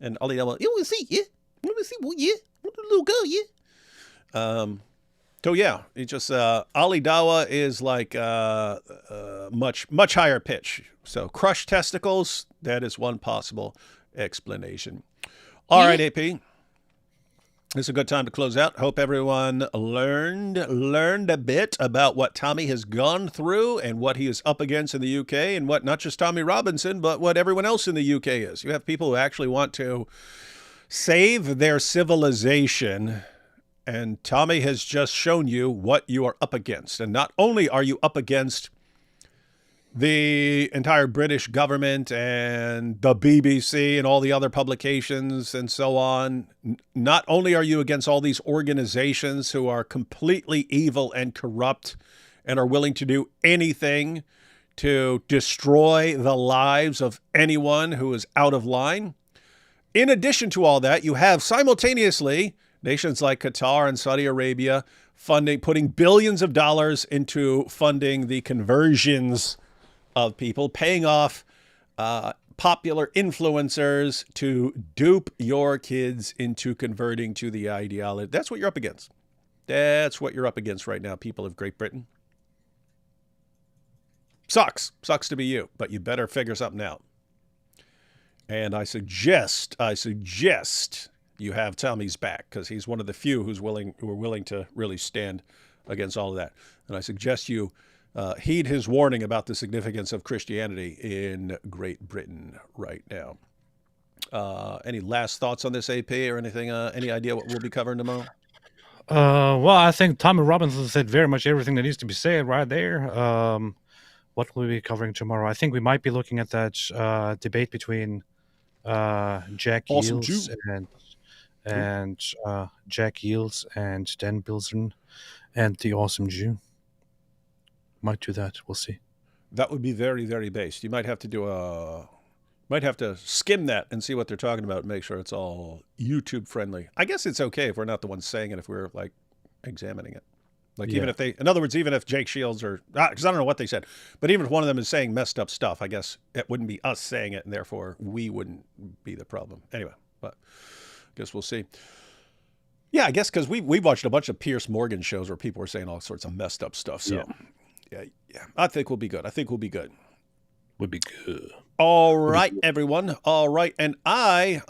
[SPEAKER 2] And Ali Dawa, you want to see, yeah, you want to see, well, yeah, little girl, yeah. So yeah, it just Ali Dawa is like much higher pitch. So crushed testicles, that is one possible explanation. All right, AP. This is a good time to close out. Hope everyone learned a bit about what Tommy has gone through and what he is up against in the UK, and what not just Tommy Robinson, but what everyone else in the UK is. You have people who actually want to save their civilization, and Tommy has just shown you what you are up against. And not only are you up against the entire British government and the BBC and all the other publications and so on, not only are you against all these organizations who are completely evil and corrupt and are willing to do anything to destroy the lives of anyone who is out of line. In addition to all that, you have simultaneously nations like Qatar and Saudi Arabia putting billions of dollars into funding the conversions of people, paying off popular influencers to dupe your kids into converting to the ideology. That's what you're up against. That's what you're up against right now, people of Great Britain. Sucks to be you, but you better figure something out. And I suggest you have Tommy's back, because he's one of the few who are willing to really stand against all of that. And I suggest you heed his warning about the significance of Christianity in Great Britain right now. Any last thoughts on this, AP, or anything? Any idea what we'll be covering tomorrow?
[SPEAKER 1] Well, I think Tommy Robinson said very much everything that needs to be said right there. What will we be covering tomorrow? I think we might be looking at that debate between Jack
[SPEAKER 2] Awesome
[SPEAKER 1] Yields
[SPEAKER 2] Jew.
[SPEAKER 1] and Jack Yields and Dan Bilzern and the Awesome Jew. Might do that. We'll see.
[SPEAKER 2] That would be very, very based. You might have to skim that and see what they're talking about and make sure it's all YouTube friendly. I guess it's okay if we're not the ones saying it, if we're like examining it. Like even if in other words, even if Jake Shields because I don't know what they said, but even if one of them is saying messed up stuff, I guess it wouldn't be us saying it, and therefore we wouldn't be the problem. Anyway, but I guess we'll see. Yeah, I guess because we watched a bunch of Piers Morgan shows where people were saying all sorts of messed up stuff. So yeah, I think we'll be good.
[SPEAKER 1] Would be good.
[SPEAKER 2] All right, everyone. All right, and I,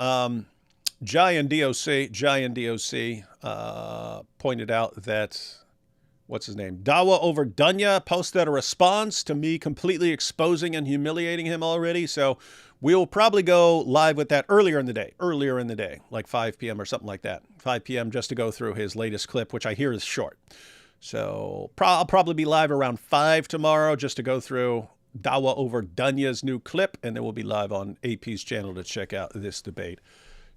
[SPEAKER 2] Giant DOC, pointed out that. What's his name? Dawa Over Dunya posted a response to me completely exposing and humiliating him already. So we'll probably go live with that earlier in the day, like 5 p.m. or something like that. 5 p.m. just to go through his latest clip, which I hear is short. So I'll probably be live around 5 tomorrow just to go through Dawa Over Dunya's new clip. And then we'll be live on AP's channel to check out this debate.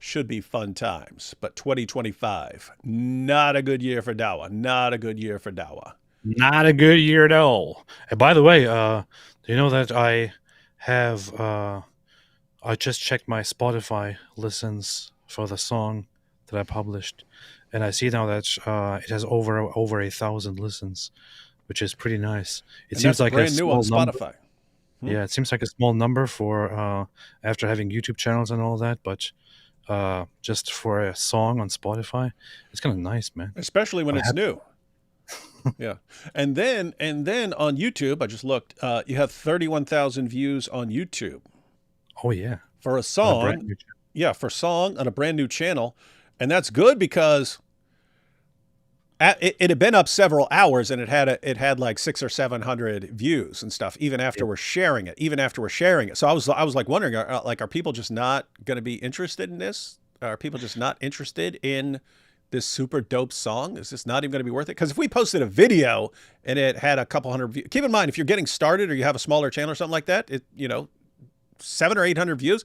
[SPEAKER 2] Should be fun times, but 2025, not a good year for Dawa. Not a good year at all.
[SPEAKER 1] And by the way, do you know that I have, I just checked my Spotify listens for the song that I published, and I see now that it has over 1,000 listens, which is pretty nice. It seems like
[SPEAKER 2] brand new on Spotify.
[SPEAKER 1] Yeah, it seems like a small number for after having YouTube channels and all that, but just for a song on Spotify, it's kind of nice, man.
[SPEAKER 2] Especially when it's new. Yeah. And then on YouTube, I just looked, you have 31,000 views on YouTube.
[SPEAKER 1] Oh yeah.
[SPEAKER 2] For a song. For a song on a brand new channel. And that's good because it had been up several hours and it had like 600 or 700 views and stuff, even after we're sharing it. So I was like wondering, are people just not going to be interested in this? Are people just not interested in this super dope song? Is this not even going to be worth it? Because if we posted a video and it had a couple hundred views, keep in mind, if you're getting started or you have a smaller channel or something like that, 700 or 800 views,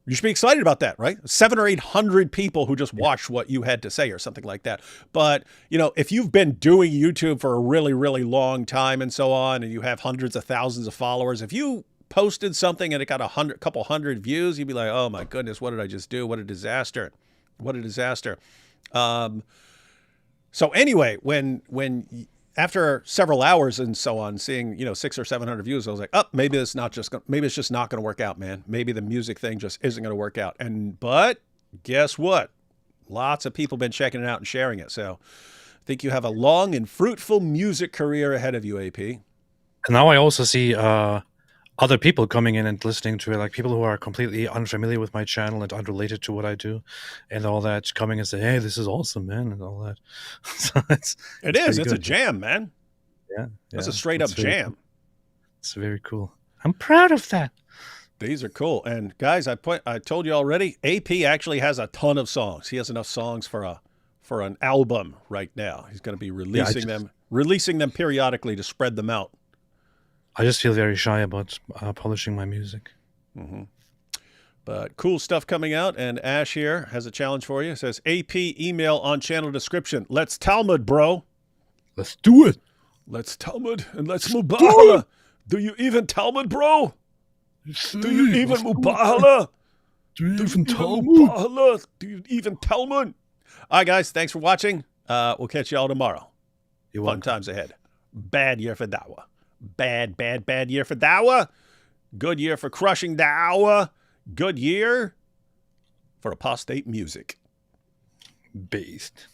[SPEAKER 2] you should be excited about that, right? 700 or 800 people who just watched what you had to say or something like that. But, if you've been doing YouTube for a really, really long time and so on, and you have hundreds of thousands of followers, if you posted something and it got a couple hundred views, you'd be like, oh my goodness, what did I just do? What a disaster. What a disaster. So anyway, when after several hours and so on, seeing 600 or 700 views, I was like, oh, maybe it's just not going to work out, man. Maybe the music thing just isn't going to work out. But guess what? Lots of people been checking it out and sharing it. So I think you have a long and fruitful music career ahead of you, AP.
[SPEAKER 1] And now I also see other people coming in and listening to it, like people who are completely unfamiliar with my channel and unrelated to what I do and all that, coming and say, hey, this is awesome, man, and all that. So it's
[SPEAKER 2] a jam, man.
[SPEAKER 1] Yeah.
[SPEAKER 2] That's a straight up jam.
[SPEAKER 1] Cool. It's very cool. I'm proud of that.
[SPEAKER 2] These are cool. And guys, I told you already, AP actually has a ton of songs. He has enough songs for an album right now. He's going to be releasing them periodically to spread them out.
[SPEAKER 1] I just feel very shy about publishing my music.
[SPEAKER 2] Mm-hmm. But cool stuff coming out. And Ash here has a challenge for you. It says, AP email on channel description. Let's Talmud, bro.
[SPEAKER 12] Let's do it.
[SPEAKER 2] Let's Talmud and let's Mubahala. Do you even Talmud, bro? Do you even Mubahala?
[SPEAKER 12] Do you even Talmud?
[SPEAKER 2] Mubahala? Do you even Talmud? All right, guys. Thanks for watching. We'll catch you all tomorrow. Fun times ahead. Bad year for Dawah. Bad year for Dawah. Good year for crushing Dawah. Good year for apostate music.
[SPEAKER 1] Based.